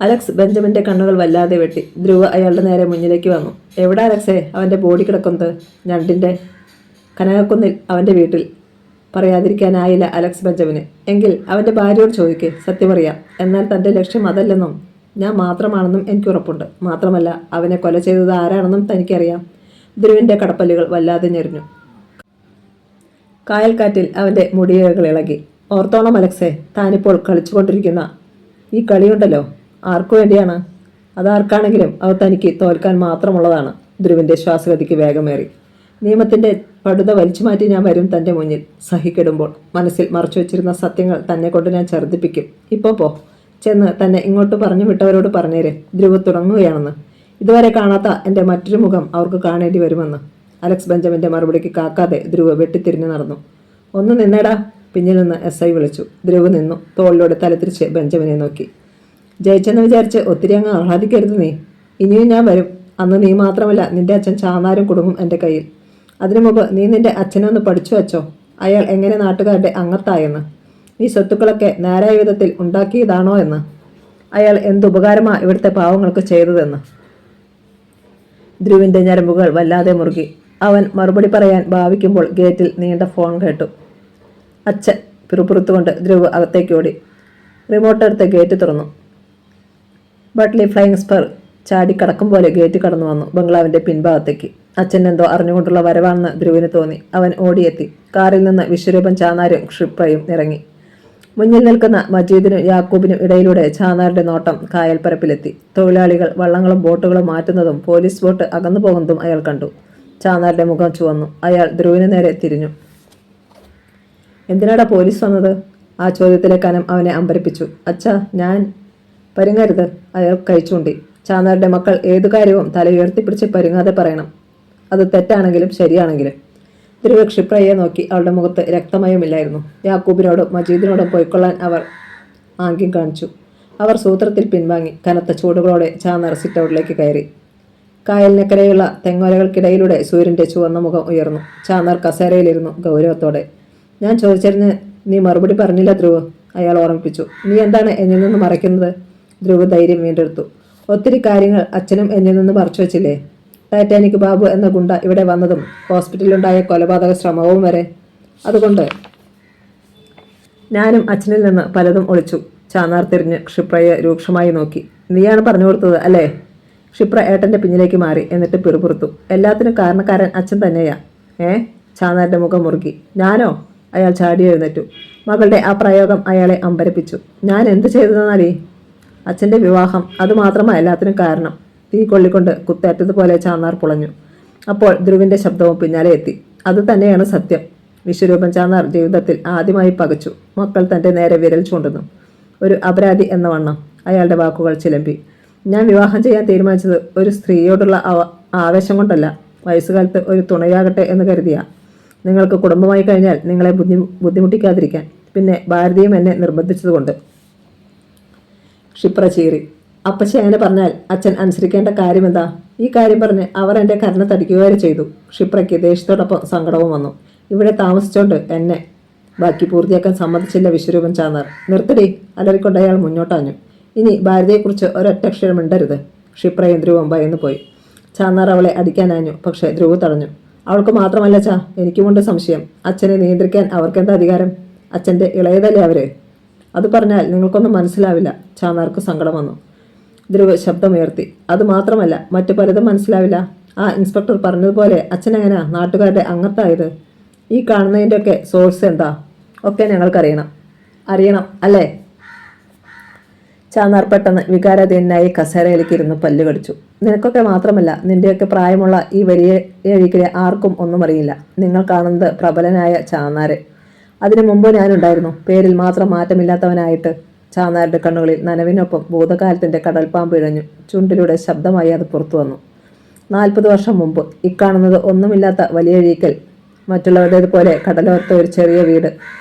അലക്സ് ബെഞ്ചമിന്റെ കണ്ണുകൾ വല്ലാതെ വെട്ടി. ധ്രുവ് അയാളുടെ നേരെ മുന്നിലേക്ക് വന്നു. എവിടെ അലക്സേ അവന്റെ ബോഡി കിടക്കുന്നത്? ഞണ്ടിന്റെ കനകക്കുന്നിൽ, അവന്റെ വീട്ടിൽ. പറയാതിരിക്കാനായില്ല അലക്സ് ബെഞ്ചമിന്. എങ്കിൽ അവന്റെ ഭാര്യയോട് ചോദിക്കേ, സത്യമറിയാം. എന്നാൽ തന്റെ ലക്ഷ്യം അതല്ലെന്നും ഞാൻ മാത്രമാണെന്നും എനിക്ക് ഉറപ്പുണ്ട്. മാത്രമല്ല അവനെ കൊല ചെയ്തത് ആരാണെന്നും തനിക്കറിയാം. ധ്രുവിന്റെ കടപ്പല്ലുകൾ വല്ലാതെ ഞെരിഞ്ഞു. കായൽക്കാറ്റിൽ അവന്റെ മുടിയിഴകൾ ഇളകി. ഓർത്തോണം അലക്സേ, താനിപ്പോൾ കളിച്ചുകൊണ്ടിരിക്കുന്ന ഈ കളിയുണ്ടല്ലോ, ആർക്കു വേണ്ടിയാണ്? അതാർക്കാണെങ്കിലും അത് തനിക്ക് തോൽക്കാൻ മാത്രമുള്ളതാണ്. ധ്രുവിന്റെ ശ്വാസഗതിക്ക് വേഗമേറി. നിയമത്തിന്റെ പടുത വലിച്ചു മാറ്റി ഞാൻ വരും തന്റെ മുന്നിൽ. സഹിക്കെടുമ്പോൾ മനസ്സിൽ മറച്ചു വെച്ചിരുന്ന സത്യങ്ങൾ തന്നെ കൊണ്ട് ഞാൻ ഛർദ്ദിപ്പിക്കും. ഇപ്പോൾ പോ, ചെന്ന് തന്നെ ഇങ്ങോട്ട് പറഞ്ഞു വിട്ടവരോട് പറഞ്ഞേരെ ധ്രുവ് തുടങ്ങുകയാണെന്ന്. ഇതുവരെ കാണാത്ത എൻ്റെ മറ്റൊരു മുഖം അവർക്ക് കാണേണ്ടി വരുമെന്ന്. അലക്സ് ബെഞ്ചമിന്റെ മറുപടിക്ക് കാക്കാതെ ധ്രുവ് വെട്ടിത്തിരിഞ്ഞു നടന്നു. ഒന്ന് നിന്നേടാ, പിന്നിൽ നിന്ന് SI വിളിച്ചു. ധ്രുവ് നിന്നു. തോളിലൂടെ തലത്തിരിച്ച് ബെഞ്ചമിനെ നോക്കി. ജയിച്ചെന്ന് വിചാരിച്ച് ഒത്തിരി അങ്ങ് ആഹ്ലാദിക്കരുത് നീ. ഇനിയും ഞാൻ വരും. അന്ന് നീ മാത്രമല്ല, നിന്റെ അച്ഛൻ ചാന്നാരും കുടുങ്ങും എൻ്റെ കയ്യിൽ. അതിനു മുമ്പ് നീ നിന്റെ അച്ഛനെ ഒന്ന് പഠിച്ചു വച്ചോ. അയാൾ എങ്ങനെ നാട്ടുകാരുടെ അംഗത്തായെന്ന്, ഈ സ്വത്തുക്കളൊക്കെ നേരായ വിധത്തിൽ ഉണ്ടാക്കിയതാണോ എന്ന്, അയാൾ എന്തുപകാരമാ ഇവിടുത്തെ പാവങ്ങൾക്ക് ചെയ്തതെന്ന്. ധ്രുവിന്റെ ഞരമ്പുകൾ വല്ലാതെ മുറുകി. അവൻ മറുപടി പറയാൻ ഭാവിക്കുമ്പോൾ ഗേറ്റിൽ നീണ്ട ഫോൺ കേട്ടു. അച്ഛൻ പിറുപിറുത്തുകൊണ്ട് ധ്രുവ് അകത്തേക്ക് ഓടി. റിമോട്ട് എടുത്ത് ഗേറ്റ് തുറന്നു. ബട്ട്ലി ഫ്ലൈയിങ് സ്പർ ചാടിക്കടക്കും പോലെ ഗേറ്റ് കടന്നു വന്നു ബംഗ്ലാവിന്റെ പിൻഭാഗത്തേക്ക്. അച്ഛൻ എന്തോ അറിഞ്ഞുകൊണ്ടുള്ള വരവാണെന്ന് ധ്രുവിന് തോന്നി. അവൻ ഓടിയെത്തി. കാറിൽ നിന്ന് വിശ്വരൂപൻ ചാന്നാരും ക്ഷിപ്രയും ഇറങ്ങി. മുന്നിൽ നിൽക്കുന്ന മജീദിനും യാക്കൂബിനും ഇടയിലൂടെ ചാന്നാരുടെ നോട്ടം കായൽപ്പരപ്പിലെത്തി. തൊഴിലാളികൾ വള്ളങ്ങളും ബോട്ടുകളും മാറ്റുന്നതും പോലീസ് ബോട്ട് അകന്നു പോകുന്നതും അയാൾ കണ്ടു. ചാന്നാരുടെ മുഖം ചുവന്നു. അയാൾ ധ്രുവിന് നേരെ തിരിഞ്ഞു. എന്തിനാടാ പോലീസ് വന്നത്? ആ ചോദ്യത്തിലെ കനം അവനെ അമ്പരപ്പിച്ചു. അച്ഛാ, ഞാൻ പരുങ്ങരുത്, അയാൾ കഴിച്ചുണ്ടി. ചാന്നാരുടെ മക്കൾ ഏതു കാര്യവും തല ഉയർത്തിപ്പിടിച്ച് പരുങ്ങാതെ പറയണം, അത് തെറ്റാണെങ്കിലും ശരിയാണെങ്കിലും. ധ്രുവ ക്ഷിപ്രയെ നോക്കി. അവളുടെ മുഖത്ത് രക്തമയമില്ലായിരുന്നു. യാക്കൂബിനോടും മജീദിനോടും പോയിക്കൊള്ളാൻ അവർ ആംഗ്യം കാണിച്ചു. അവർ സൂത്രത്തിൽ പിൻവാങ്ങി. കനത്ത ചൂടുകളോടെ ചാന്നാർ സിറ്റൗട്ടിലേക്ക് കയറി. കായലിനക്കരയുള്ള തെങ്ങോലകൾക്കിടയിലൂടെ സൂര്യന്റെ ചുവന്ന മുഖം ഉയർന്നു. ചാന്നാർ കസേരയിലിരുന്നു ഗൗരവത്തോടെ. ഞാൻ ചോദിച്ചറിഞ്ഞ് നീ മറുപടി പറഞ്ഞില്ല ധ്രുവ്, അയാൾ ഓർമ്മിപ്പിച്ചു. നീ എന്താണ് എന്നിൽ നിന്ന് മറയ്ക്കുന്നത്? ധ്രുവ് ധൈര്യം വീണ്ടെടുത്തു. ഒത്തിരി കാര്യങ്ങൾ അച്ഛനും എന്നിൽ നിന്ന് മറച്ചു വച്ചില്ലേ? ടൈറ്റാനിക് ബാബു എന്ന ഗുണ്ട ഇവിടെ വന്നതും ഹോസ്പിറ്റലിലുണ്ടായ കൊലപാതക ശ്രമവും വരെ. അതുകൊണ്ട് ഞാനും അച്ഛനിൽ നിന്ന് പലതും ഒളിച്ചു. ചാന്നാർ തിരിഞ്ഞ് ക്ഷിപ്രയെ രൂക്ഷമായി നോക്കി. നീയാണ് പറഞ്ഞു കൊടുത്തത് അല്ലേ? ക്ഷിപ്ര ഏട്ടന്റെ പിന്നിലേക്ക് മാറി. എന്നിട്ട് പിറുപിറുത്തു. എല്ലാത്തിനും കാരണക്കാരൻ അച്ഛൻ തന്നെയാ. ചാന്നാരുടെ മുഖം മുറുകി. ഞാനോ? അയാൾ ചാടി എഴുന്നേറ്റു. മകളുടെ ആ പ്രയോഗം അയാളെ അമ്പരപ്പിച്ചു. ഞാൻ എന്ത് ചെയ്തതെന്നറിയേ? അച്ഛൻ്റെ വിവാഹം, അതുമാത്രമാണ് എല്ലാത്തിനും കാരണം. തീ കൊള്ളിക്കൊണ്ട് കുത്തേറ്റതുപോലെ ചാന്നാർ പുളഞ്ഞു. അപ്പോൾ ധ്രുവിന്റെ ശബ്ദവും പിന്നാലെ എത്തി. അത് തന്നെയാണ് സത്യം. വിശ്വരൂപൻ ചാന്നാർ ജീവിതത്തിൽ ആദ്യമായി പകച്ചു. മക്കൾ തന്റെ നേരെ വിരൽ ചൂണ്ടുന്നു. ഒരു അപരാധി എന്ന വണ്ണം അയാളുടെ വാക്കുകൾ ചിലമ്പി. ഞാൻ വിവാഹം ചെയ്യാൻ തീരുമാനിച്ചത് ഒരു സ്ത്രീയോടുള്ള ആവേശം കൊണ്ടല്ല, വയസ്സുകാലത്ത് ഒരു തുണയാകട്ടെ എന്ന് കരുതിയാ. നിങ്ങൾക്ക് കുടുംബമായി കഴിഞ്ഞാൽ നിങ്ങളെ ബുദ്ധിമുട്ടിക്കാതിരിക്കാൻ. പിന്നെ ഭാരതിയും എന്നെ നിർബന്ധിച്ചതുകൊണ്ട്. ക്ഷിപ്ര ചീറി. അപ്പച്ചി അങ്ങനെ പറഞ്ഞാൽ അച്ഛൻ അനുസരിക്കേണ്ട കാര്യമെന്താ? ഈ കാര്യം പറഞ്ഞ് അവർ എൻ്റെ കരണ തടിക്കുക വരെ ചെയ്തു. ക്ഷിപ്രയ്ക്ക് ദേഷ്യത്തോടൊപ്പം സങ്കടവും വന്നു. ഇവിടെ താമസിച്ചോണ്ട് എന്നെ ബാക്കി പൂർത്തിയാക്കാൻ സമ്മതിച്ചില്ല വിശ്വരൂപൻ ചാന്നാർ. നിർത്തടി, അലറിക്കൊണ്ട് അയാൾ മുന്നോട്ടാഞ്ഞു. ഇനി ഭാരതിയെക്കുറിച്ച് ഒരൊറ്റക്ഷരം മിണ്ടരുത്. ക്ഷിപ്രയും ധ്രുവം ഭയന്നു പോയി. ചാന്നാർ അവളെ അടിക്കാനാഞ്ഞു. പക്ഷേ ധ്രുവ് തടഞ്ഞു. അവൾക്ക് മാത്രമല്ല ചാ, എനിക്കുമുണ്ട് സംശയം. അച്ഛനെ നിയന്ത്രിക്കാൻ അവർക്കെന്താ അധികാരം? അച്ഛൻ്റെ ഇളയതല്ലേ അവര്? അത് പറഞ്ഞാൽ നിങ്ങൾക്കൊന്നും മനസ്സിലാവില്ല. ചാന്നാർക്ക് സങ്കടം വന്നു. ധ്രുവ് ശബ്ദമുയർത്തി. അത് മാത്രമല്ല, മറ്റു പലതും മനസ്സിലാവില്ല. ആ ഇൻസ്പെക്ടർ പറഞ്ഞതുപോലെ അച്ഛനെങ്ങനെയാ നാട്ടുകാരുടെ അംഗത്തായത്? ഈ കാണുന്നതിൻ്റെയൊക്കെ സോഴ്സ് എന്താ? ഒക്കെ ഞങ്ങൾക്കറിയണം. അറിയണം അല്ലേ? ചാന്നാർ പെട്ടെന്ന് വികാരാധീനായി കസേരയിലേക്ക് ഇരുന്ന് പല്ല് കടിച്ചു. നിനക്കൊക്കെ മാത്രമല്ല, നിന്റെയൊക്കെ പ്രായമുള്ള ഈ വലിയ എഴുകിലെ ആർക്കും ഒന്നും അറിയില്ല. നിങ്ങൾ കാണുന്നത് പ്രബലനായ ചാന്നാരെ. അതിനു മുമ്പ് ഞാനുണ്ടായിരുന്നു, പേരിൽ മാത്രം മാറ്റമില്ലാത്തവനായിട്ട്. ചാന്നാരുടെ കണ്ണുകളിൽ നനവിനൊപ്പം ഭൂതകാലത്തിന്റെ കടൽപ്പാമ്പ് ഇഴഞ്ഞു. ചുണ്ടിലൂടെ ശബ്ദമായി അത് പുറത്തു വന്നു. 40 വർഷം മുമ്പ് ഇക്കാണുന്നത് ഒന്നുമില്ലാത്ത വലിയ എഴുകൽ. മറ്റുള്ളവരുടേതുപോലെ കടലോരത്തെ ഒരു ചെറിയ വീട്,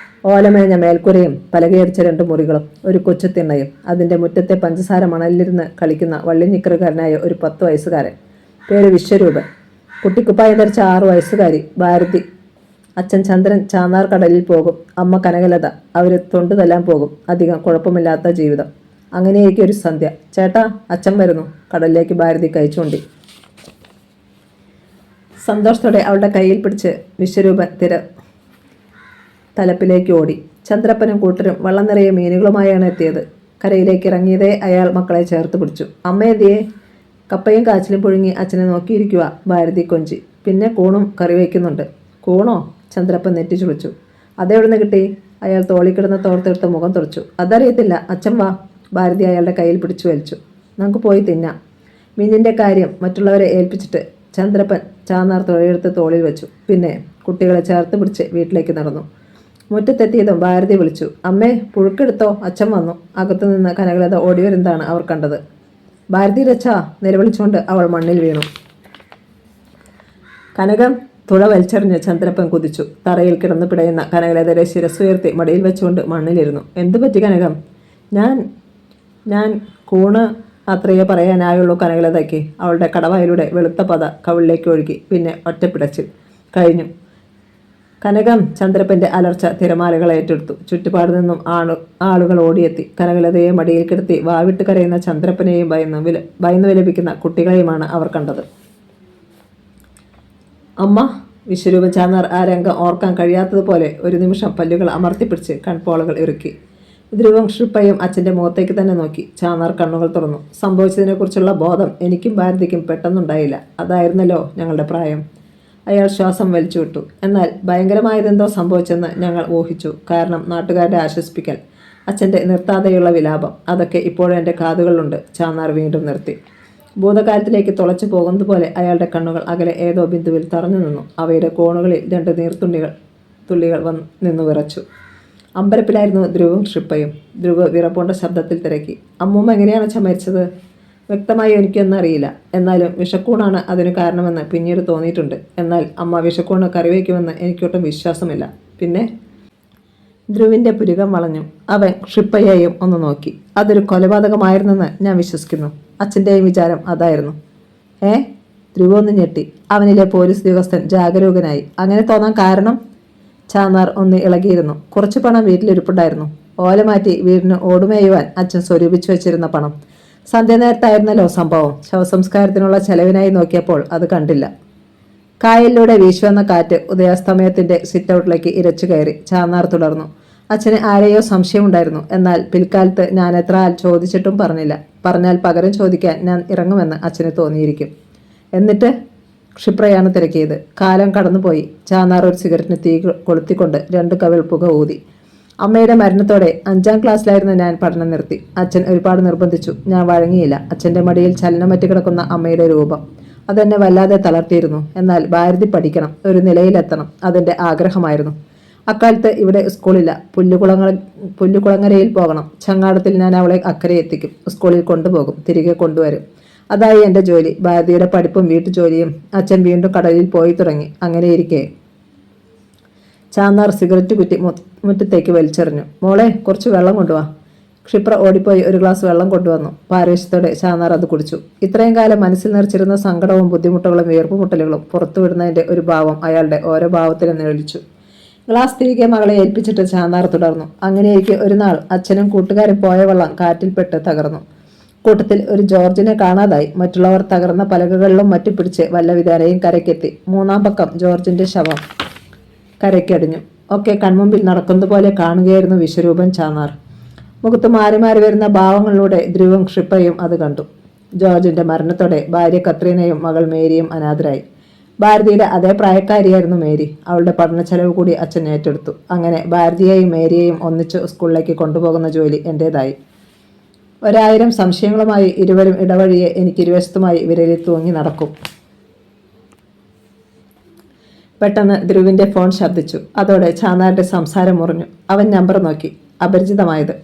ഓലമേഞ്ഞ മേൽക്കുരയും പലകയടിച്ച 2 മുറികളും, ഒരു കൊച്ചു തിണ്ണയും. അതിൻ്റെ മുറ്റത്തെ പഞ്ചസാര മണലിലിരുന്ന് കളിക്കുന്ന വള്ളിനിക്കറുകാരനായ ഒരു 10 വയസ്സുകാരൻ. പേര് വിശ്വരൂപൻ. കുട്ടിക്കുപ്പായം ധരിച്ച 6 വയസ്സുകാരി ഭാരതി. അച്ഛൻ ചന്ദ്രൻ ചാന്നാർ കടലിൽ പോകും, അമ്മ കനകലത. അവർ തൊണ്ടു തല്ലാൻ പോകും. അധികം കുഴപ്പമില്ലാത്ത ജീവിതം. അങ്ങനെയൊക്കെ ഒരു സന്ധ്യ. ചേട്ടാ, അച്ഛൻ വരുന്നു. കടലിലേക്ക് ഭാരതി കൈ ചൂണ്ടി. സന്തോഷത്തോടെ അവളുടെ കയ്യിൽ പിടിച്ച് വിശ്വരൂപൻ തലപ്പിലേക്ക് ഓടി. ചന്ദ്രപ്പനും കൂട്ടരും വള്ളം നിറയെ മീനുകളുമായാണ് എത്തിയത്. കരയിലേക്ക് ഇറങ്ങിയതേ അയാൾ മക്കളെ ചേർത്ത് പിടിച്ചു. അമ്മയെന്തിയെ? കപ്പയും കാച്ചിലും പുഴുങ്ങി അച്ഛനെ നോക്കിയിരിക്കുക. ഭാരതി കൊഞ്ചി. പിന്നെ കൂണും കറി വയ്ക്കുന്നുണ്ട്. കൂണോ? ചന്ദ്രപ്പൻ നെറ്റി ചുളിച്ചു. അതെവിടുന്ന് കിട്ടി? അയാൾ തോളിക്കിടന്ന തോർത്തെടുത്ത് മുഖം തുറച്ചു. അതറിയത്തില്ല, അച്ഛൻ വാ. ഭാരതി അയാളുടെ കയ്യിൽ പിടിച്ചു വലിച്ചു. നമുക്ക് പോയി തിന്നാം. മീനിൻ്റെ കാര്യം മറ്റുള്ളവരെ ഏൽപ്പിച്ചിട്ട് ചന്ദ്രപ്പൻ ചാന്നാർ തുഴയെടുത്ത് തോളിൽ വെച്ചു. പിന്നെ കുട്ടികളെ ചേർത്ത് പിടിച്ച് വീട്ടിലേക്ക് നടന്നു. മുറ്റത്തെത്തിയതും ഭാരതി വിളിച്ചു. അമ്മേ, പുഴുക്കെടുത്തോ, അച്ഛൻ വന്നു. അകത്തുനിന്ന് കനകലത ഓടിവരുന്നതാണ് അവർ കണ്ടത്. ഭാരതി രച്ചാ, നിലവിളിച്ചുകൊണ്ട് അവൾ മണ്ണിൽ വീണു. കനകം! തുഴ വലിച്ചെറിഞ്ഞ് ചന്ദ്രപ്പൻ കുതിച്ചു. തറയിൽ കിടന്നു പിടയുന്ന കനകലതയുടെ ശിരസ്സുയർത്തി മടിയിൽ വെച്ചുകൊണ്ട് മണ്ണിലിരുന്നു. എന്തു പറ്റി കനകം? ഞാൻ കൂണ് അത്രയേ പറയാനായുള്ളൂ കനകലതയ്ക്ക്. അവളുടെ കടവായിലൂടെ വെളുത്ത പത കവിളിലേക്ക് ഒഴുകി. പിന്നെ ഒറ്റപ്പിടച്ചിൽ. കഴിഞ്ഞു. കനകം! ചന്ദ്രപ്പന്റെ അലർച്ച തിരമാലകൾ ഏറ്റെടുത്തു. ചുറ്റുപാട് നിന്നും ആളുകൾ ഓടിയെത്തി. കനകലതയെ മടിയിൽ കിടത്തി വാവിട്ട് കരയുന്ന ചന്ദ്രപ്പനെയും ഭയന്നു വിലപിക്കുന്ന കുട്ടികളെയുമാണ് അവർ കണ്ടത്. അമ്മ! വിശ്വരൂപൻ ചാന്നാർ ആ രംഗം ഓർക്കാൻ കഴിയാത്തതുപോലെ ഒരു നിമിഷം പല്ലുകൾ അമർത്തിപ്പിടിച്ച് കൺപോളകൾ ഇറുക്കി. ധ്രുവം ക്ഷിപ്രയും അച്ഛൻ്റെ മുഖത്തേക്ക് തന്നെ നോക്കി. ചാന്നാർ കണ്ണുകൾ തുറന്നു. സംഭവിച്ചതിനെക്കുറിച്ചുള്ള ബോധം എനിക്കും ഭാരതിക്കും പെട്ടെന്നുണ്ടായില്ല. അതായിരുന്നല്ലോ ഞങ്ങളുടെ പ്രായം. അയാൾ ശ്വാസം വലിച്ചുവിട്ടു. എന്നാൽ ഭയങ്കരമായതെന്തോ സംഭവിച്ചെന്ന് ഞങ്ങൾ ഊഹിച്ചു. കാരണം നാട്ടുകാരുടെ ആശ്വസിപ്പിക്കൽ, അച്ഛൻ്റെ നിർത്താതെയുള്ള വിലാപം, അതൊക്കെ ഇപ്പോഴും എൻ്റെ കാതുകളിലുണ്ട്. ചാന്നാർ വീണ്ടും നിർത്തി. ഭൂതകാലത്തിലേക്ക് തുളച്ചു പോകുന്നത് പോലെ അയാളുടെ കണ്ണുകൾ അകലെ ഏതോ ബിന്ദുവിൽ തറഞ്ഞു നിന്നു. അവയുടെ കോണുകളിൽ 2 നീർത്തുള്ളികൾ നിന്നു വിറച്ചു. അമ്പരപ്പിലായിരുന്നു ധ്രുവും ക്ഷിപ്രയും. ധ്രുവ് വിറപ്പുണ്ട ശബ്ദത്തിൽ തിരക്കി. അമ്മൂമ്മ എങ്ങനെയാണ് അച്ഛൻ മരിച്ചത്? വ്യക്തമായി എനിക്കൊന്നും അറിയില്ല. എന്നാലും വിഷക്കൂണാണ് അതിന് കാരണമെന്ന് പിന്നീട് തോന്നിയിട്ടുണ്ട്. എന്നാൽ അമ്മ വിഷക്കൂണ് കറിവയ്ക്കുമെന്ന് എനിക്കൊട്ടും വിശ്വാസമില്ല. പിന്നെ? ധ്രുവിൻ്റെ പുരുകം വളഞ്ഞു. അവൻ ക്ഷിപ്രയെയും ഒന്ന് നോക്കി. അതൊരു കൊലപാതകമായിരുന്നെന്ന് ഞാൻ വിശ്വസിക്കുന്നു. അച്ഛൻ്റെയും വിചാരം അതായിരുന്നു. ധ്രുവ ഒന്ന് ഞെട്ടി. അവനിലെ പോലീസ് ഉദ്യോഗസ്ഥൻ ജാഗരൂകനായി. അങ്ങനെ തോന്നാൻ കാരണം? ചാന്നാർ ഒന്ന് ഇളകിയിരുന്നു. കുറച്ച് പണം വീട്ടിലിരിപ്പുണ്ടായിരുന്നു. ഓല മാറ്റി വീടിന് ഓടുമേയുവാൻ അച്ഛൻ സ്വരൂപിച്ചു വെച്ചിരുന്ന പണം. സന്ധ്യാനേരത്തായിരുന്നല്ലോ സംഭവം. ശവസംസ്കാരത്തിനുള്ള ചെലവിനായി നോക്കിയപ്പോൾ അത് കണ്ടില്ല. കായലിലൂടെ വീശുവന്ന കാറ്റ് ഉദയാസ്തമയത്തിന്റെ സിറ്റൗട്ടിലേക്ക് ഇരച്ചു കയറി. ചാന്നാർ തുടർന്നു. അച്ഛന് ആരെയോ സംശയമുണ്ടായിരുന്നു. എന്നാൽ പിൽക്കാലത്ത് ഞാൻ എത്ര ചോദിച്ചിട്ടും പറഞ്ഞില്ല. പറഞ്ഞാൽ പകരം ചോദിക്കാൻ ഞാൻ ഇറങ്ങുമെന്ന് അച്ഛന് തോന്നിയിരിക്കും. എന്നിട്ട്? ക്ഷിപ്രയാണ് തിരക്കിയത്. കാലം കടന്നുപോയി. ചാന്നാർ ഒരു സിഗരറ്റിന് തീ കൊളുത്തിക്കൊണ്ട് 2 കവിൾ പുക ഊതി. അമ്മയുടെ മരണത്തോടെ 5ാം ക്ലാസ്സിലായിരുന്ന ഞാൻ പഠനം നിർത്തി. അച്ഛൻ ഒരുപാട് നിർബന്ധിച്ചു. ഞാൻ വഴങ്ങിയില്ല. അച്ഛൻ്റെ മടിയിൽ ചലനമറ്റ് കിടക്കുന്ന അമ്മയുടെ രൂപം അതെന്നെ വല്ലാതെ തളർത്തിയിരുന്നു. എന്നാൽ ഭാരതി പഠിക്കണം, ഒരു നിലയിലെത്തണം, അതെൻ്റെ ആഗ്രഹമായിരുന്നു. അക്കാലത്ത് ഇവിടെ സ്കൂളില്ല. പുല്ലുകുളങ്ങരയിൽ പോകണം. ചങ്ങാടത്തിൽ ഞാൻ അവളെ അക്കരെ എത്തിക്കും. സ്കൂളിൽ കൊണ്ടുപോകും, തിരികെ കൊണ്ടുവരും. അതായി എൻ്റെ ജോലി. ഭാരതിയുടെ പഠിപ്പും വീട്ടുജോലിയും. അച്ഛൻ വീണ്ടും കടലിൽ പോയി തുടങ്ങി. അങ്ങനെയിരിക്കെ ചാന്നാർ സിഗരറ്റ് കുറ്റി മുറ്റത്തേക്ക് വലിച്ചെറിഞ്ഞു. മോളെ, കുറച്ച് വെള്ളം കൊണ്ടുവാ. ക്ഷിപ്ര ഓടിപ്പോയി ഒരു ഗ്ലാസ് വെള്ളം കൊണ്ടുവന്നു. പാരവശ്യത്തോടെ ചാന്നാർ അത് കുടിച്ചു. ഇത്രയും കാലം മനസ്സിൽ നിറച്ചിരുന്ന സങ്കടവും ബുദ്ധിമുട്ടുകളും വീർപ്പുമുട്ടലുകളും പുറത്തുവിടുന്നതിൻ്റെ ഒരു ഭാവം അയാളുടെ ഓരോ ഭാവത്തിലും നിഴലിച്ചു. ഗ്ലാസ് തിരികെ മകളെ ഏൽപ്പിച്ചിട്ട് ചാന്നാർ തുടർന്നു. അങ്ങനെയിരിക്കെ ഒരു നാൾ അച്ഛനും കൂട്ടുകാരും പോയ വള്ളം കാറ്റിൽപ്പെട്ട് തകർന്നു. കൂട്ടത്തിൽ ഒരു ജോർജിനെ കാണാതായി. മറ്റുള്ളവർ തകർന്ന പലകകളിലും മറ്റു പിടിച്ച് വല്ല വിധാനയും കരയ്ക്കെത്തി. മൂന്നാം പക്കം ജോർജിന്റെ ശവം കരയ്ക്കടിഞ്ഞു. ഒക്കെ കൺമുമ്പിൽ നടക്കുന്നത് പോലെ കാണുകയായിരുന്നു വിശ്വരൂപൻ ചാന്നാർ. മുഖത്ത് മാറി മാറി വരുന്ന ഭാവങ്ങളിലൂടെ ധ്രുവും ക്ഷിപ്പയും അത് കണ്ടു. ജോർജിന്റെ മരണത്തോടെ ഭാര്യ കത്രീനയും മകൾ മേരിയും അനാഥരായി. ഭാരതിയുടെ അതേ പ്രായക്കാരിയായിരുന്നു മേരി. അവളുടെ പഠന ചെലവ് കൂടി അച്ഛൻ ഏറ്റെടുത്തു. അങ്ങനെ ഭാരതിയെയും മേരിയെയും ഒന്നിച്ച് സ്കൂളിലേക്ക് കൊണ്ടുപോകുന്ന ജോലി എൻ്റേതായി. 1000 സംശയങ്ങളുമായി ഇരുവരും ഇടവഴിയെ എനിക്ക് ഇരുവശത്തുമായി വിരലിൽ തൂങ്ങി നടക്കും. പെട്ടെന്ന് ധ്രുവിന്റെ ഫോൺ ശബ്ദിച്ചു. അതോടെ ചാന്നാരുടെ സംസാരം മുറിഞ്ഞു. അവൻ നമ്പർ നോക്കി. അപരിചിതമായത്.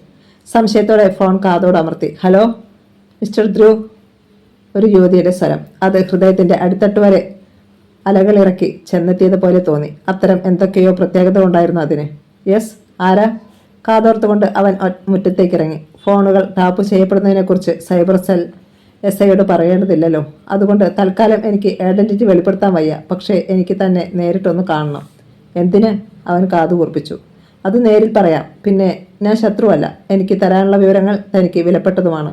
സംശയത്തോടെ ഫോൺ കാതോട് അമർത്തി. Hello mister Dhruv. ഒരു യുവതിയുടെ സ്വരം. അത് ഹൃദയത്തിന്റെ അടിത്തട്ട് വരെ അലകളിറക്കി ചെന്നെത്തിയതുപോലെ തോന്നി. അത്തരം എന്തൊക്കെയോ പ്രത്യേകത ഉണ്ടായിരുന്നു അതിന്. യെസ്, ആരാ? കാതോർത്തുകൊണ്ട് അവൻ മുറ്റത്തേക്കിറങ്ങി. ഫോണുകൾ ടാപ്പ് ചെയ്യപ്പെടുന്നതിനെക്കുറിച്ച് സൈബർ സെൽ SIയോട് പറയേണ്ടതില്ലല്ലോ. അതുകൊണ്ട് തൽക്കാലം എനിക്ക് ഐഡന്റിറ്റി വെളിപ്പെടുത്താൻ വയ്യ. പക്ഷേ എനിക്ക് തന്നെ നേരിട്ടൊന്ന് കാണണം. എന്തിന്? അവൻ കാതു കൂർപ്പിച്ചു. അത് നേരിൽ പറയാം. പിന്നെ ഞാൻ ശത്രുവല്ല. എനിക്ക് തരാനുള്ള വിവരങ്ങൾ തനിക്ക് വിലപ്പെട്ടതുമാണ്.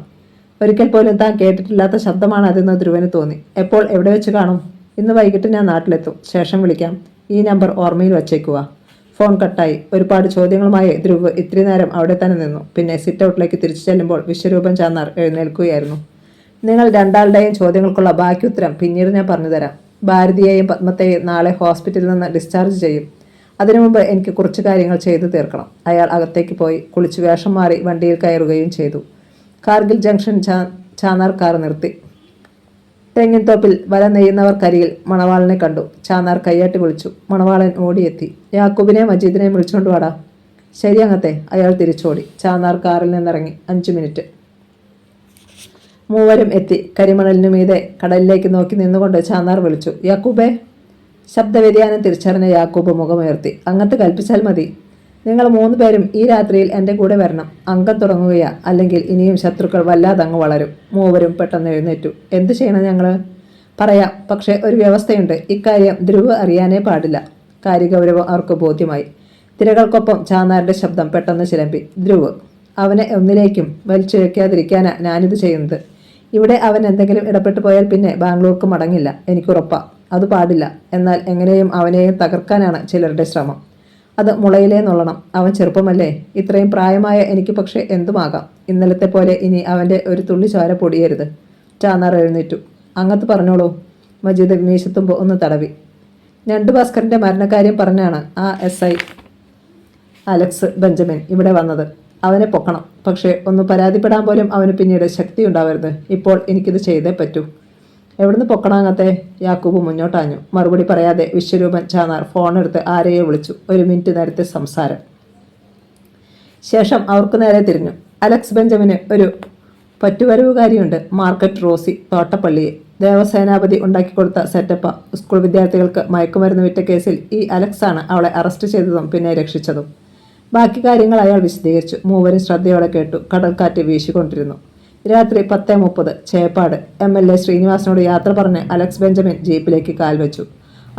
ഒരിക്കൽ പോലും താൻ കേട്ടിട്ടില്ലാത്ത ശബ്ദമാണ് അതെന്ന് ധ്രുവന് തോന്നി. എപ്പോൾ എവിടെ വെച്ച് കാണും? ഇന്ന് വൈകിട്ട് ഞാൻ നാട്ടിലെത്തും. ശേഷം വിളിക്കാം. ഈ നമ്പർ ഓർമ്മയിൽ വച്ചേക്കുക. ഫോൺ കട്ടായി. ഒരുപാട് ചോദ്യങ്ങളുമായി ധ്രുവ് ഇത്തിരി നേരം അവിടെ തന്നെ നിന്നു. പിന്നെ സിറ്റ് ഔട്ടിലേക്ക് തിരിച്ചു ചെല്ലുമ്പോൾ വിശ്വരൂപൻ ചാന്നാർ എഴുന്നേൽക്കുകയായിരുന്നു. നിങ്ങൾ രണ്ടാളുടെയും ചോദ്യങ്ങൾക്കുള്ള ബാക്കി ഉത്തരം പിന്നീട് ഞാൻ പറഞ്ഞുതരാം. ഭാരതിയെയും പത്മത്തെയും നാളെ ഹോസ്പിറ്റലിൽ നിന്ന് ഡിസ്ചാർജ് ചെയ്യും. അതിനു മുമ്പ് എനിക്ക് കുറച്ച് കാര്യങ്ങൾ ചെയ്തു തീർക്കണം. അയാൾ അകത്തേക്ക് പോയി കുളിച്ച് വേഷം മാറി വണ്ടിയിൽ കയറുകയും ചെയ്തു. കാർഗിൽ ജംഗ്ഷൻ ചാന്നാർ കാർ നിർത്തി. തെങ്ങിൻതോപ്പിൽ വല നെയ്യുന്നവർക്കരികിൽ മണവാളനെ കണ്ടു. ചാന്നാർ കയ്യാട്ടി വിളിച്ചു. മണവാളൻ ഓടിയെത്തി. യാക്കൂബിനെ മജീദിനെയും വിളിച്ചുകൊണ്ട് വാടാ. ശരി അങ്ങത്തെ. അയാൾ തിരിച്ചോടി. ചാന്നാർ കാറിൽ നിന്നിറങ്ങി. 5 മിനിറ്റ്. മൂവരും എത്തി. കരിമണലിനു മീതെ കടലിലേക്ക് നോക്കി നിന്നുകൊണ്ട് ചാന്നാർ വിളിച്ചു. യാക്കൂബേ. ശബ്ദവ്യതിയാനം തിരിച്ചറിഞ്ഞ യാക്കൂബ് മുഖമുയർത്തി. അങ്ങത്ത് കൽപ്പിച്ചാൽ മതി. നിങ്ങൾ 3 പേരും ഈ രാത്രിയിൽ എൻ്റെ കൂടെ വരണം. അംഗം തുടങ്ങുകയാ. അല്ലെങ്കിൽ ഇനിയും ശത്രുക്കൾ വല്ലാതങ്ങ് വളരും. മൂവരും പെട്ടെന്ന് എഴുന്നേറ്റു. എന്ത് ചെയ്യണം ഞങ്ങൾ? പറയാം. പക്ഷേ ഒരു വ്യവസ്ഥയുണ്ട്. ഇക്കാര്യം ധ്രുവ് അറിയാനേ പാടില്ല. കാര്യഗൗരവം അവർക്ക് ബോധ്യമായി. തിരകൾക്കൊപ്പം ചാന്നാരുടെ ശബ്ദം പെട്ടെന്ന് ചിലമ്പി. ധ്രുവ്. അവനെ ഒന്നിലേക്കും വലിച്ചിഴക്കാതിരിക്കാനാ ഞാനിത് ചെയ്യുന്നത്. ഇവിടെ അവൻ എന്തെങ്കിലും ഇടപെട്ടു പോയാൽ പിന്നെ ബാംഗ്ലൂർക്ക് മടങ്ങില്ല. എനിക്കുറപ്പാ. അത് പാടില്ല. എന്നാൽ എങ്ങനെയും അവനെയും തകർക്കാനാണ് ചിലരുടെ ശ്രമം. അത് മുളയിലേ നുള്ളണം. അവൻ ചെറുപ്പമല്ലേ. ഇത്രയും പ്രായമായ എനിക്ക് പക്ഷേ എന്തുമാകാം. ഇന്നലത്തെ പോലെ ഇനി അവൻ്റെ ഒരു തുള്ളി ചോര പൊടിയരുത്. ചാന്നാർ എഴുന്നേറ്റു. അങ്ങത്ത് പറഞ്ഞോളൂ. മജീദ് മീശത്തുമ്പോൾ ഒന്ന് തടവി. ഞണ്ടു ഭാസ്കറിൻ്റെ മരണകാര്യം പറഞ്ഞാണ് ആ SI അലക്സ് ബെഞ്ചമിൻ ഇവിടെ വന്നത്. അവനെ പൊക്കണം. പക്ഷേ ഒന്ന് പരാതിപ്പെടാൻ പോലും അവന് പിന്നീട് ശക്തി ഉണ്ടാവരുത്. ഇപ്പോൾ എനിക്കിത് ചെയ്തേ പറ്റൂ. എവിടുന്ന് പൊക്കണാങ്ങത്തെ? യാക്കൂബ് മുന്നോട്ടാഞ്ഞു. മറുപടി പറയാതെ വിശ്വരൂപൻ ചാന്നാർ ഫോണെടുത്ത് ആരെയോ വിളിച്ചു. 1 മിനിറ്റ് നേരത്തെ സംസാരം. ശേഷം അവർക്ക് നേരെ തിരിഞ്ഞു. അലക്സ് ബെഞ്ചമിന് ഒരു പറ്റുവരവുകാരിയുണ്ട്. മാർക്കറ്റ് റോസി തോട്ടപ്പള്ളിയെ. ദേവസേനാപതി ഉണ്ടാക്കിക്കൊടുത്ത സെറ്റപ്പ. സ്കൂൾ വിദ്യാർത്ഥികൾക്ക് മയക്കുമരുന്ന് വിറ്റ കേസിൽ ഈ അലക്സാണ് അവളെ അറസ്റ്റ് ചെയ്തതും പിന്നെ രക്ഷിച്ചതും. ബാക്കി കാര്യങ്ങൾ അയാൾ വിശദീകരിച്ചു. മൂവരും ശ്രദ്ധയോടെ കേട്ടു. കടൽക്കാറ്റ് വീശിക്കൊണ്ടിരുന്നു. രാത്രി 10:30. ചേപ്പാട്. MLA ശ്രീനിവാസനോട് യാത്ര പറഞ്ഞ് അലക്സ് ബെഞ്ചമിൻ ജീപ്പിലേക്ക് കാൽവെച്ചു.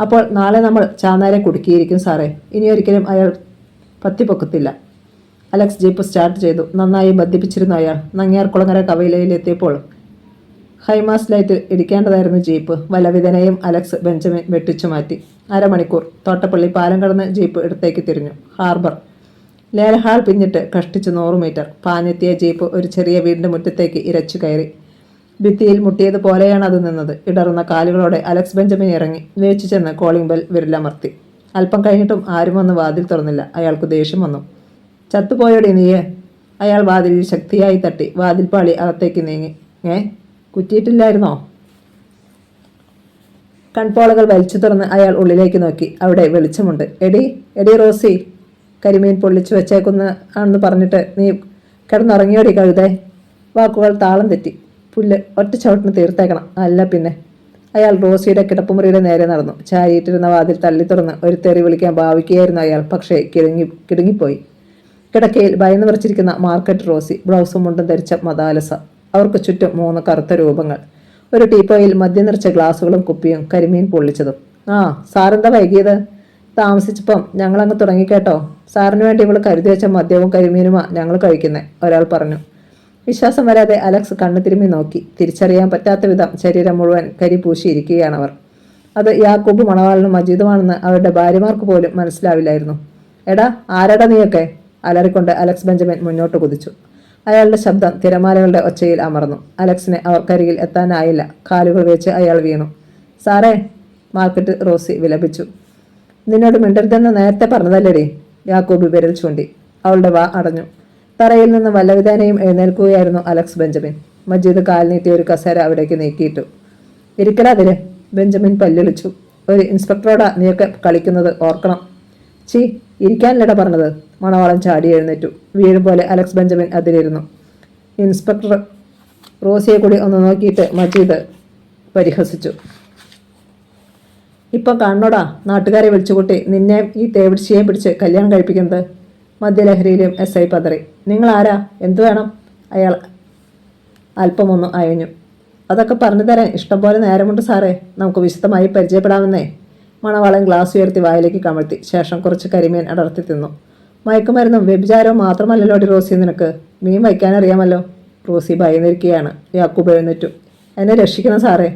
അപ്പോൾ നാളെ നമ്മൾ ചാന്നാരെ കുടുക്കിയിരിക്കും സാറേ. ഇനിയൊരിക്കലും അയാൾ പത്തിപ്പൊക്കത്തില്ല. അലക്സ് ജീപ്പ് സ്റ്റാർട്ട് ചെയ്തു. നന്നായി ബന്ധിപ്പിച്ചിരുന്നു അയാൾ. നങ്ങ്യാർകുളങ്ങര കവയിലയിലെത്തിയപ്പോൾ ഹൈമാസ് ലൈറ്റിൽ ഇടിക്കേണ്ടതായിരുന്നു ജീപ്പ്. വലവിധനയും അലക്സ് ബെഞ്ചമിൻ വെട്ടിച്ചു മാറ്റി. 1/2 മണിക്കൂർ. തോട്ടപ്പള്ളി പാലം കടന്ന് ജീപ്പ് ഇടത്തേക്ക് തിരിഞ്ഞു. ഹാർബർ. ലേലഹാൾ പിന്നിട്ട് കഷ്ടിച്ച് 100 മീറ്റർ. പാഞ്ഞെത്തിയ ജീപ്പ് ഒരു ചെറിയ വീടിൻ്റെ മുറ്റത്തേക്ക് ഇരച്ചു കയറി. ഭിത്തിയിൽ മുട്ടിയത് പോലെയാണ് അത് നിന്നത്. ഇടറുന്ന കാലുകളോടെ അലക്സ് ബെഞ്ചമിൻ ഇറങ്ങി. വേച്ചു ചെന്ന് കോളിംഗ് ബെൽ വിരലമർത്തി. അല്പം കഴിഞ്ഞിട്ടും ആരും വന്ന് വാതിൽ തുറന്നില്ല. അയാൾക്ക് ദേഷ്യം വന്നു. ചത്തുപോയോടെ നീയെ. അയാൾ വാതിലിൽ ശക്തിയായി തട്ടി. വാതിൽപ്പാളി അകത്തേക്ക് നീങ്ങി. കുറ്റിയിട്ടില്ലായിരുന്നോ? കൺപോളകൾ വലിച്ചു തുറന്ന് അയാൾ ഉള്ളിലേക്ക് നോക്കി. അവിടെ വെളിച്ചമുണ്ട്. എടി റോസി. കരിമീൻ പൊള്ളിച്ചു വെച്ചേക്കുന്ന ആണെന്ന് പറഞ്ഞിട്ട് നീ കിടന്നുറങ്ങിയോടി കഴുതേ. വാക്കുകൾ താളം തെറ്റി. പുല്ല് ഒറ്റ ചവിട്ടിന് തീർത്തേക്കണം. അല്ല പിന്നെ. അയാൾ റോസിയുടെ കിടപ്പുമുറിയുടെ നേരെ നടന്നു. ചാരിയിട്ടിരുന്ന വാതിൽ തള്ളി തുറന്ന് ഒരു തെറി വിളിക്കാൻ ഭാവിക്കുകയായിരുന്നു അയാൾ. പക്ഷേ കിടുങ്ങിപ്പോയി. കിടക്കയിൽ ഭയന്ന് വിറച്ചിരിക്കുന്ന മാർക്കറ്റ് റോസി. ബ്ലൗസും മുണ്ടും ധരിച്ച മദാലസ. അവർക്ക് ചുറ്റും 3 കറുത്ത രൂപങ്ങൾ. ഒരു ടീപ്പോയിൽ മദ്യം നിറച്ച ഗ്ലാസുകളും കുപ്പിയും കരിമീൻ പൊള്ളിച്ചതും. സാറെന്താ വൈകിയത്? താമസിച്ചപ്പം ഞങ്ങളങ്ങ് തുടങ്ങിക്കേട്ടോ. സാറിന് വേണ്ടി ഇവൾ കരുതി വെച്ച മദ്യവും കരിമീനുമാ ഞങ്ങൾ കഴിക്കുന്നത്, ഒരാൾ പറഞ്ഞു. വിശ്വാസം വരാതെ അലക്സ് കണ്ണു തിരുമ്മി നോക്കി. തിരിച്ചറിയാൻ പറ്റാത്ത വിധം ശരീരം മുഴുവൻ കരി പൂശിയിരിക്കുകയാണവർ. അത് യാക്കൂബ് മണവാളനും മജീദുമാണെന്ന് അവരുടെ ഭാര്യമാർക്ക് പോലും മനസ്സിലാവില്ലായിരുന്നു. എടാ, ആരടാ നീയൊക്കെ? അലറിക്കൊണ്ട് അലക്സ് ബെഞ്ചമിൻ മുന്നോട്ട് കുതിച്ചു. അയാളുടെ ശബ്ദം തിരമാലകളുടെ ഒച്ചയിൽ അമർന്നു. അലക്സിന് അവർക്കരികിൽ എത്താനായില്ല. കാലുകൾ വെച്ച് അയാൾ വീണു. സാറേ, മാർക്കറ്റ് റോസി വിലപിച്ചു. നിന്നോട് മിണ്ടരുതെന്ന് നേരത്തെ പറഞ്ഞതല്ലേടി? യാക്കൂബ് വിരൽ ചൂണ്ടി. അവളുടെ വാ അടഞ്ഞു. തറയിൽ നിന്ന് വല്ലവിധാനയും എഴുന്നേൽക്കുകയായിരുന്നു അലക്സ് ബെഞ്ചമിൻ. മജീദ് കാൽ നീട്ടി ഒരു കസേര അവിടേക്ക് നീക്കിയിട്ടു. ഇരിക്കലാതിര്, ബെഞ്ചമിൻ പല്ലിളിച്ചു. ഒരു ഇൻസ്പെക്ടറോടാ നീയൊക്കെ കളിക്കുന്നത്, ഓർക്കണം. ചീ, ഇരിക്കാനില്ലട പറഞ്ഞത്. മണവാളൻ ചാടി എഴുന്നേറ്റു. വീഴും പോലെ അലക്സ് ബെഞ്ചമിൻ അതിലിരുന്നു. ഇൻസ്പെക്ടർ റോസിയെ കൂടി ഒന്ന് നോക്കിയിട്ട് മജീദ് പരിഹസിച്ചു. ഇപ്പം കാണണോടാ നാട്ടുകാരെ വിളിച്ചുകൂട്ടി നിന്നെ ഈ തേവിടിച്ചിയെയും പിടിച്ച് കല്യാണം കഴിപ്പിക്കുന്നത്. മദ്യലഹരിയിലും SI പതറി. നിങ്ങൾ ആരാ? എന്തു വേണം? അയാൾ അല്പമൊന്ന് അയഞ്ഞു. അതൊക്കെ പറഞ്ഞു തരാൻ ഇഷ്ടംപോലെ നേരമുണ്ട് സാറേ, നമുക്ക് വിശദമായി പരിചയപ്പെടാമെന്നേ. മണവാളൻ ഗ്ലാസ് ഉയർത്തി വായിലേക്ക് കമഴ്ത്തി. ശേഷം കുറച്ച് കരിമീൻ അടർത്തി തിന്നു. മയക്കുമരുന്നും വ്യഭിചാരവും മാത്രമല്ലല്ലോടി റോസി നിനക്ക്, മീൻ വയ്ക്കാനറിയാമല്ലോ. റോസി ഭയന്നിരിക്കുകയാണ്. യാക്കൂബ് എഴുന്നേറ്റു. എന്നെ രക്ഷിക്കണം സാറേ.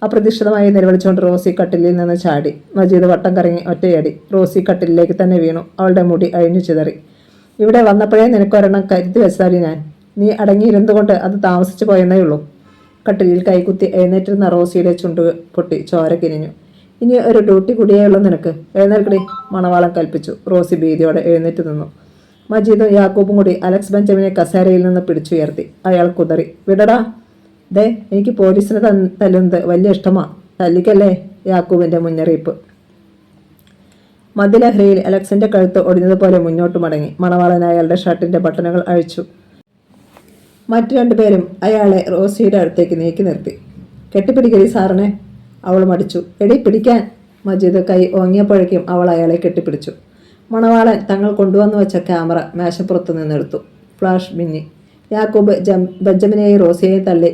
അപ്രതീക്ഷിതമായി നിലവിളിച്ചുകൊണ്ട് റോസി കട്ടിലിൽ നിന്ന് ചാടി. മജീദ് വട്ടം കറങ്ങി ഒറ്റയടി. റോസി കട്ടിലിലേക്ക് തന്നെ വീണു. അവളുടെ മുടി അഴിഞ്ഞു ചിതറി. ഇവിടെ വന്നപ്പോഴേ നിനക്കൊരെണ്ണം കരുതി വെച്ചാലി ഞാൻ. നീ അടങ്ങിയിരുന്നുകൊണ്ട് അത് താമസിച്ചു പോയെന്നേ ഉള്ളൂ. കട്ടിലിൽ കൈകുത്തി എഴുന്നേറ്റിരുന്ന റോസിയുടെ ചുണ്ടു പൊട്ടി ചോര കിനിഞ്ഞു. ഇനി ഒരു ഡ്യൂട്ടി കൂടിയേ ഉള്ളൂ നിനക്ക്. എഴുന്നേൽക്കടി, മണവാളൻ കൽപ്പിച്ചു. റോസി ഭീതിയോടെ എഴുന്നേറ്റ് നിന്നു. മജീദും യാക്കൂബും കൂടി അലക്സ് ബെഞ്ചമിനെ കസേരയിൽ നിന്ന് പിടിച്ചുയർത്തി. അയാൾ കുതറി. വിടടാ. ദേ, എനിക്ക് പോലീസിനെ തല്ലുന്നത് വലിയ ഇഷ്ടമാ, തല്ലിക്കല്ലേ. യാക്കൂബിന്റെ മുന്നറിയിപ്പ്. മദ്യലഹരിയിൽ അലക്സിന്റെ കഴുത്ത് ഒടിഞ്ഞതുപോലെ മുന്നോട്ട് മടങ്ങി. മണവാളൻ അയാളുടെ ഷർട്ടിന്റെ ബട്ടണുകൾ അഴിച്ചു. മറ്റു രണ്ടുപേരും അയാളെ റോസിയുടെ അടുത്തേക്ക് നീക്കി നിർത്തി. കെട്ടിപ്പിടിക്കരി സാറിനെ. അവൾ മടിച്ചു. എടി പിടിക്കാൻ. മജീദ് കൈ ഓങ്ങിയപ്പോഴേക്കും അവൾ അയാളെ കെട്ടിപ്പിടിച്ചു. മണവാളൻ തങ്ങൾ കൊണ്ടുവന്നു വെച്ച ക്യാമറ മേശപ്പുറത്ത് നിന്നെടുത്തു. ഫ്ലാഷ് മിന്നി. യാക്കൂബ് ബെഞ്ചമിനെയും റോസിയെയും തള്ളി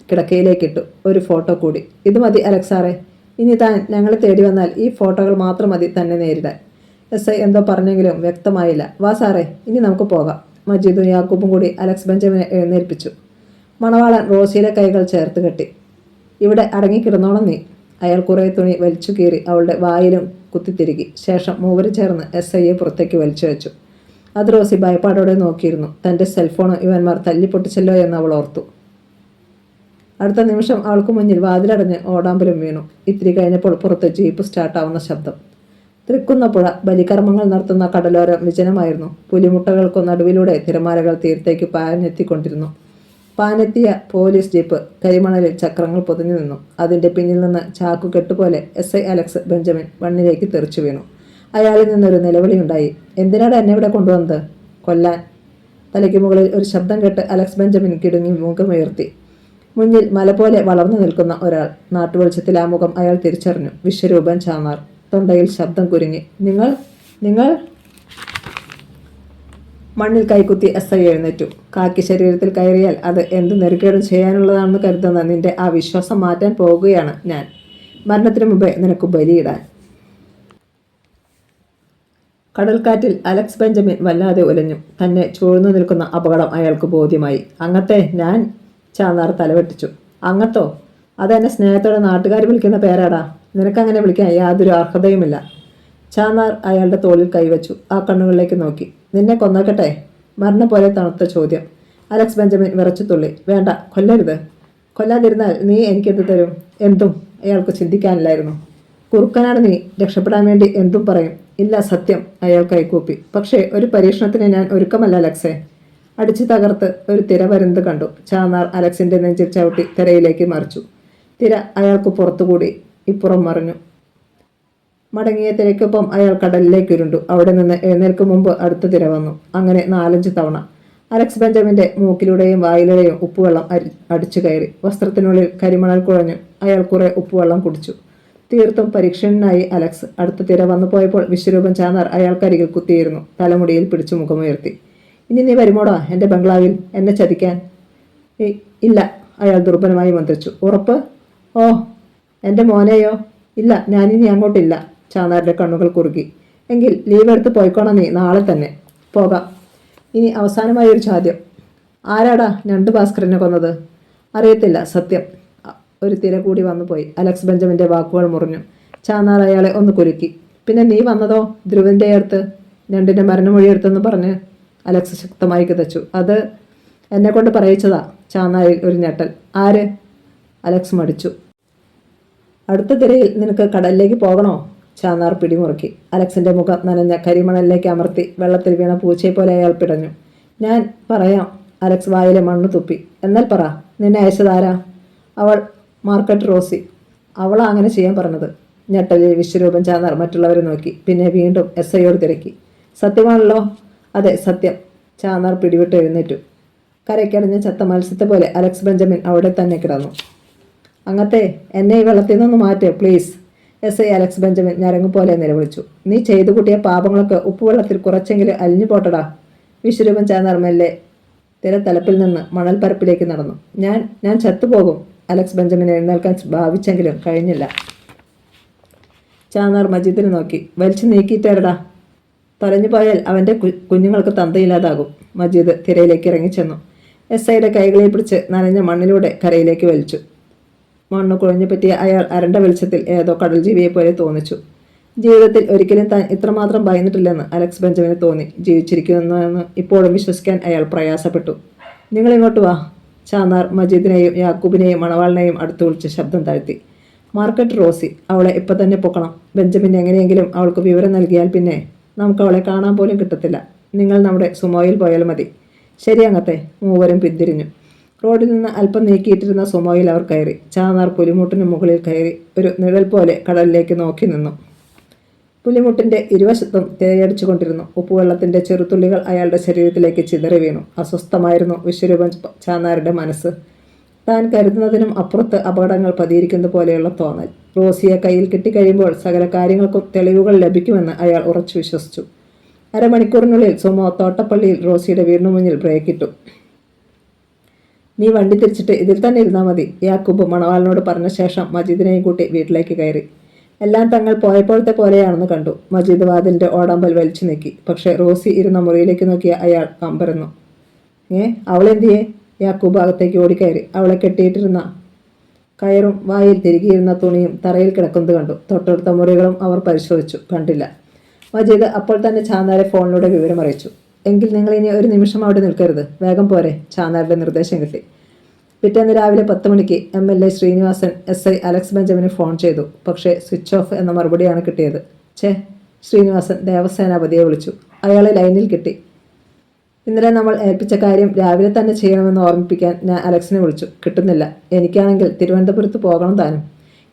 കിടക്കയിലേക്കിട്ടു. ഒരു ഫോട്ടോ കൂടി. ഇത് മതി അലക്സാറെ. ഇനി താൻ ഞങ്ങളെ തേടി വന്നാൽ ഈ ഫോട്ടോകൾ മാത്രം മതി തന്നെ നേരിടാൻ. SI എന്തോ പറഞ്ഞെങ്കിലും വ്യക്തമായില്ല. വാ സാറേ, ഇനി നമുക്ക് പോകാം. മജീദും യാക്കൂബും കൂടി അലക്സ് ബെഞ്ചമിനെ എഴുന്നേൽപ്പിച്ചു. മണവാളൻ റോസിയുടെ കൈകൾ ചേർത്ത് കെട്ടി. ഇവിടെ അടങ്ങിക്കിടന്നോണം നീ. അയാൾ കുറേ തുണി വലിച്ചു കീറി അവളുടെ വായിലും കുത്തിത്തിരുകി. ശേഷം മൂവര് ചേർന്ന് SIയെ പുറത്തേക്ക് വലിച്ചു വെച്ചു. അത് റോസി ഭയപ്പാടോടെ നോക്കിയിരുന്നു. തൻ്റെ സെൽഫോണ് ഇവന്മാർ തല്ലിപ്പൊട്ടിച്ചല്ലോ എന്ന് അവൾ ഓർത്തു. അടുത്ത നിമിഷം അവൾക്ക് മുന്നിൽ വാതിലടഞ്ഞ് ഓടാമ്പലും വീണു. ഇത്തിരി കഴിഞ്ഞപ്പോൾ പുറത്ത് ജീപ്പ് സ്റ്റാർട്ടാവുന്ന ശബ്ദം. തൃക്കുന്നപ്പുഴ ബലികർമ്മങ്ങൾ നടത്തുന്ന കടലോരം വിജനമായിരുന്നു. പുലിമുട്ടകൾക്കു നടുവിലൂടെ തിരമാലകൾ തീരത്തേക്ക് പാഞ്ഞെത്തിക്കൊണ്ടിരുന്നു. പാഞ്ഞെത്തിയ പോലീസ് ജീപ്പ് കരിമണലിൽ ചക്രങ്ങൾ പൊതിഞ്ഞു നിന്നു. അതിൻ്റെ പിന്നിൽ നിന്ന് ചാക്കുകെട്ടുപോലെ SI അലക്സ് ബെഞ്ചമിൻ മണ്ണിലേക്ക് തെറിച്ചു വീണു. അയാളിൽ നിന്നൊരു നിലവിളിയുണ്ടായി. എന്തിനാണ് എന്നെ ഇവിടെ കൊണ്ടുവന്നത്? കൊല്ലാൻ. തലയ്ക്ക് മുകളിൽ ഒരു ശബ്ദം കേട്ട് അലക്സ് ബെഞ്ചമിൻ കിടുങ്ങി മുഖമുയർത്തി. മുന്നിൽ മല പോലെ വളർന്നു നിൽക്കുന്ന ഒരാൾ. നാട്ടുവെളിച്ചത്തിൽ ആ മുഖം അയാൾ തിരിച്ചറിഞ്ഞു. വിശ്വരൂപൻ ചാന്നാർ. തൊണ്ടയിൽ ശബ്ദം കുരുങ്ങി. നിങ്ങൾ നിങ്ങൾ മണ്ണിൽ കൈക്കുത്തി SI എഴുന്നേറ്റു. കാക്കി ശരീരത്തിൽ കയറിയാൽ അത് എന്ത് നെറുകേടും ചെയ്യാനുള്ളതാണെന്ന് കരുതുന്ന നിന്റെ ആ വിശ്വാസം മാറ്റാൻ പോകുകയാണ് ഞാൻ. മരണത്തിന് മുമ്പേ നിനക്ക് ബലിയിടാൻ. കടൽക്കാറ്റിൽ അലക്സ് ബെഞ്ചമിൻ വല്ലാതെ ഉലഞ്ഞു. തന്നെ ചൂഴ്ന്നു നിൽക്കുന്ന അപകടം അയാൾക്ക് ബോധ്യമായി. അങ്ങത്തെ ഞാൻ. ചാന്നാർ തലവെട്ടിച്ചു. അങ്ങത്തോ? അതെന്നെ സ്നേഹത്തോടെ നാട്ടുകാർ വിളിക്കുന്ന പേരാടാ. നിനക്കങ്ങനെ വിളിക്കാൻ യാതൊരു അർഹതയുമില്ല. ചാന്നാർ അയാളുടെ തോളിൽ കൈവച്ചു. ആ കണ്ണുകളിലേക്ക് നോക്കി. നിന്നെ കൊന്നോക്കട്ടെ? മരണം പോലെ തണുത്ത ചോദ്യം. അലക്സ് ബെഞ്ചമിൻ വിറച്ചു തുള്ളി. വേണ്ട, കൊല്ലരുത്. കൊല്ലാതിരുന്നാൽ നീ എനിക്കെന്ത് തരും? എന്തും. അയാൾക്ക് ചിന്തിക്കാനില്ലായിരുന്നു. കുറുക്കനാണ് നീ. രക്ഷപ്പെടാൻ വേണ്ടി എന്തും പറയും. ഇല്ല, സത്യം. അയാൾ കൈകൂപ്പി. പക്ഷേ ഒരു പരീക്ഷണത്തിന് ഞാൻ ഒരുക്കമല്ല അലക്സേ. അടിച്ചു തകർത്ത് ഒരു തിര വരുന്നത് കണ്ടു. ചാന്നാർ അലക്സിന്റെ നെഞ്ചിൽ ചവിട്ടി തിരയിലേക്ക് മറിച്ചു. തിര അയാൾക്ക് പുറത്തുകൂടി ഇപ്പുറം മറിഞ്ഞു. മടങ്ങിയ തിരയ്ക്കൊപ്പം അയാൾ കടലിലേക്ക് ഉരുണ്ടു. അവിടെ നിന്ന് എഴുന്നേൽക്കും മുമ്പ് അടുത്ത തിര വന്നു. അങ്ങനെ 4-5 തവണ. അലക്സ് ബെഞ്ചമിന്റെ മൂക്കിലൂടെയും വായിലൂടെയും ഉപ്പുവെള്ളം അടിച്ചു കയറി. വസ്ത്രത്തിനുള്ളിൽ കരിമണൽ കുഴഞ്ഞു. അയാൾ കുറെ ഉപ്പുവെള്ളം കുടിച്ചു. തീർത്തും പരീക്ഷണനായി അലക്സ്. അടുത്ത തിര വന്നു പോയപ്പോൾ വിശ്വരൂപൻ ചാന്നാർ അയാൾക്കരികിൽ കുത്തിയിരുന്നു. തലമുടിയിൽ പിടിച്ചു മുഖമുയർത്തി. ഇനി നീ വരുമോടാ എൻ്റെ ബംഗ്ലാവിൽ എന്നെ ചതിക്കാൻ? ഇല്ല. അയാൾ ദുർബലമായി മന്ത്രിച്ചു. ഉറപ്പ്? ഓ, എൻ്റെ മോനെയോ? ഇല്ല, ഞാനിനി അങ്ങോട്ടില്ല. ചാന്നാരുടെ കണ്ണുകൾ കുറുകി. എങ്കിൽ ലീവ് എടുത്ത് പോയിക്കോണം നീ, നാളെ തന്നെ. പോകാം. ഇനി അവസാനമായ ഒരു ചോദ്യം. ആരാടാ ഞണ്ട് ഭാസ്കരനെ കൊന്നത്? അറിയത്തില്ല, സത്യം. ഒരു തിര കൂടി വന്നുപോയി. അലക്സ് ബെഞ്ചമിൻ്റെ വാക്കുകൾ മുറിഞ്ഞു. ചാന്നാർ അയാളെ ഒന്ന് കുലുക്കി. പിന്നെ നീ വന്നതോ ധ്രുവൻ്റെ അടുത്ത്? ഞണ്ടിൻ്റെ മരണമൊഴിയെടുത്തെന്ന് പറഞ്ഞ് അലക്സ് ശക്തമായി കിതച്ചു. അത് എന്നെ കൊണ്ട് പറയിച്ചതാ. ചാന്നാരിൽ ഒരു ഞെട്ടൽ. ആര്? അലക്സ് മടിച്ചു. അടുത്ത തിരയിൽ നിനക്ക് കടലിലേക്ക് പോകണോ? ചാന്നാർ പിടിമുറുക്കി. അലക്സിന്റെ മുഖം നനഞ്ഞ കരിമണലിലേക്ക് അമർത്തി വെള്ളത്തിൽ വീണ പൂച്ചയെ പോലെ അയാൾ പിടഞ്ഞു. ഞാൻ പറയാം. അലക്സ് വായിലെ മണ്ണ് തുപ്പി. എന്നാൽ പറ, നിന്നെ അയച്ചതാരാ? അവൾ മാർക്കറ്റ് റോസി. അവളാ അങ്ങനെ ചെയ്യാൻ പറഞ്ഞത്. ഞെട്ടലിൽ വിശ്വരൂപം ചാന്നാർ മറ്റുള്ളവരെ നോക്കി. പിന്നെ വീണ്ടും SIയോട് തിരക്കി. സത്യമാണല്ലോ? അതെ, സത്യം. ചാന്നാർ പിടിവിട്ട് എഴുന്നേറ്റു. കരയ്ക്കടഞ്ഞ ചത്ത മത്സ്യത്തെ പോലെ അലക്സ് ബെഞ്ചമിൻ അവിടെ തന്നെ കിടന്നു. അങ്ങത്തെ എന്നെ ഈ വെള്ളത്തിൽ നിന്ന് മാറ്റ് പ്ലീസ്. SI അലക്സ് ബെഞ്ചമിൻ ഞരങ്ങുപോലെ നിലവിളിച്ചു. നീ ചെയ്തു കൂട്ടിയ പാപങ്ങളൊക്കെ ഉപ്പുവെള്ളത്തിൽ കുറച്ചെങ്കിലും അലിഞ്ഞു പോട്ടടാ. വിശ്വരൂപൻ ചാന്നാർ മെല്ലെ തിരത്തലപ്പിൽ നിന്ന് മണൽപ്പരപ്പിലേക്ക് നടന്നു. ഞാൻ ചത്തുപോകും. അലക്സ് ബെഞ്ചമിൻ എഴുന്നേൽക്കാൻ ഭാവിച്ചെങ്കിലും കഴിഞ്ഞില്ല. ചാന്നാർ മജീദിനെ നോക്കി. വലിച്ചു നീക്കിയിട്ടേരടാ. തൊലഞ്ഞു പോയാൽ അവൻ്റെ കുഞ്ഞുങ്ങൾക്ക് തന്തയില്ലാതാകും. മജീദ് തിരയിലേക്ക് ഇറങ്ങിച്ചെന്നു. SIയുടെ കൈകളിൽ പിടിച്ച് നനഞ്ഞ മണ്ണിലൂടെ കരയിലേക്ക് വലിച്ചു. മണ്ണ് കുഴഞ്ഞു പറ്റിയ അയാൾ അരണ്ട വെളിച്ചത്തിൽ ഏതോ കടൽ ജീവിയെ പോലെ തോന്നിച്ചു. ജീവിതത്തിൽ ഒരിക്കലും താൻ ഇത്രമാത്രം ഭയന്നിട്ടില്ലെന്ന് അലക്സ് ബെഞ്ചമിന് തോന്നി. ജീവിച്ചിരിക്കുന്നുവെന്ന് ഇപ്പോഴും വിശ്വസിക്കാൻ അയാൾ പ്രയാസപ്പെട്ടു. നിങ്ങളിങ്ങോട്ട് വാ. ചാന്നാർ മജീദിനെയും യാക്കൂബിനെയും മണവാളിനെയും അടുത്ത് വിളിച്ച് ശബ്ദം താഴ്ത്തി. Market Rosie. അവളെ ഇപ്പം തന്നെ പൊക്കണം. ബെഞ്ചമിൻ എങ്ങനെയെങ്കിലും അവൾക്ക് വിവരം നൽകിയാൽ പിന്നെ നമുക്ക് അവളെ കാണാൻ പോലും കിട്ടത്തില്ല. നിങ്ങൾ നമ്മുടെ സുമോയിൽ പോയാൽ മതി. ശരി അങ്ങത്തെ. മൂവരും പിന്തിരിഞ്ഞു. റോഡിൽ നിന്ന് അല്പം നീക്കിയിട്ടിരുന്ന സുമോയിൽ അവർ കയറി. ചാന്നാർ പുലിമുട്ടിന് മുകളിൽ കയറി ഒരു നിഴൽ പോലെ കടലിലേക്ക് നോക്കി നിന്നു. പുലിമുട്ടിൻ്റെ ഇരുവശത്തും തിരയടിച്ചുകൊണ്ടിരുന്നു. ഉപ്പുവെള്ളത്തിൻ്റെ ചെറുതുള്ളികൾ അയാളുടെ ശരീരത്തിലേക്ക് ചിതറി വീണു. അസ്വസ്ഥമായിരുന്നു വിശ്വരൂപൻ ചാന്നാരുടെ മനസ്സ്. താൻ കരുതുന്നതിനും അപ്പുറത്ത് അപകടങ്ങൾ പതിയിരിക്കുന്ന പോലെയുള്ള തോന്നൽ. റോസിയെ കയ്യിൽ കിട്ടിക്കഴിയുമ്പോൾ സകല കാര്യങ്ങൾക്കും തെളിവുകൾ ലഭിക്കുമെന്ന് അയാൾ ഉറച്ചു വിശ്വസിച്ചു. അരമണിക്കൂറിനുള്ളിൽ സുമോ തോട്ടപ്പള്ളിയിൽ റോസിയുടെ വീടിനു മുന്നിൽ ബ്രേക്കിട്ടു. നീ വണ്ടി തിരിച്ചിട്ട് ഇതിൽ തന്നെ ഇരുന്നാൽ മതി. യാക്കൂബ് മണവാളിനോട് പറഞ്ഞ ശേഷം മജീദിനെയും കൂട്ടി വീട്ടിലേക്ക് കയറി. എല്ലാം തങ്ങൾ പോയപ്പോഴത്തെ പോലെയാണെന്ന് കണ്ടു. മജീദ് വാതിലിൻ്റെ ഓടാമ്പൽ വലിച്ചു നീക്കി. പക്ഷേ റോസി ഇരുന്ന മുറിയിലേക്ക് നോക്കിയ അയാൾ അമ്പരന്നു. അവളെന്തിയെ? യാക്കൂബ് അകത്തേക്ക് ഓടിക്കയറി. അവളെ കെട്ടിയിട്ടിരുന്ന കയറും വായിൽ തിരികിയിരുന്ന തുണിയും തറയിൽ കിടക്കുന്നത് കണ്ടു. തൊട്ടടുത്ത മുറികളും അവർ പരിശോധിച്ചു. കണ്ടില്ല. മജീദ് അപ്പോൾ തന്നെ ചാന്നാരെ ഫോണിലൂടെ വിവരം അറിയിച്ചു. എങ്കിൽ നിങ്ങൾ ഇനി ഒരു നിമിഷം അവിടെ നിൽക്കരുത്, വേഗം പോരെ. ചാന്നാരുടെ നിർദ്ദേശം കിട്ടി. പിറ്റേന്ന് രാവിലെ 10 മണിക്ക് MLA ശ്രീനിവാസൻ SI അലക്സ് ബെഞ്ചമിന് ഫോൺ ചെയ്തു. പക്ഷേ സ്വിച്ച് ഓഫ് എന്ന മറുപടിയാണ് കിട്ടിയത്. ശ്രീനിവാസൻ ദേവസേനാപതിയെ വിളിച്ചു. അയാളെ ലൈനിൽ കിട്ടി. ഇന്നലെ നമ്മൾ ഏൽപ്പിച്ച കാര്യം രാവിലെ തന്നെ ചെയ്യണമെന്ന് ഓർമ്മിപ്പിക്കാൻ ഞാൻ അലക്സിനെ വിളിച്ചു. കിട്ടുന്നില്ല. എനിക്കാണെങ്കിൽ തിരുവനന്തപുരത്ത് പോകണം താനും.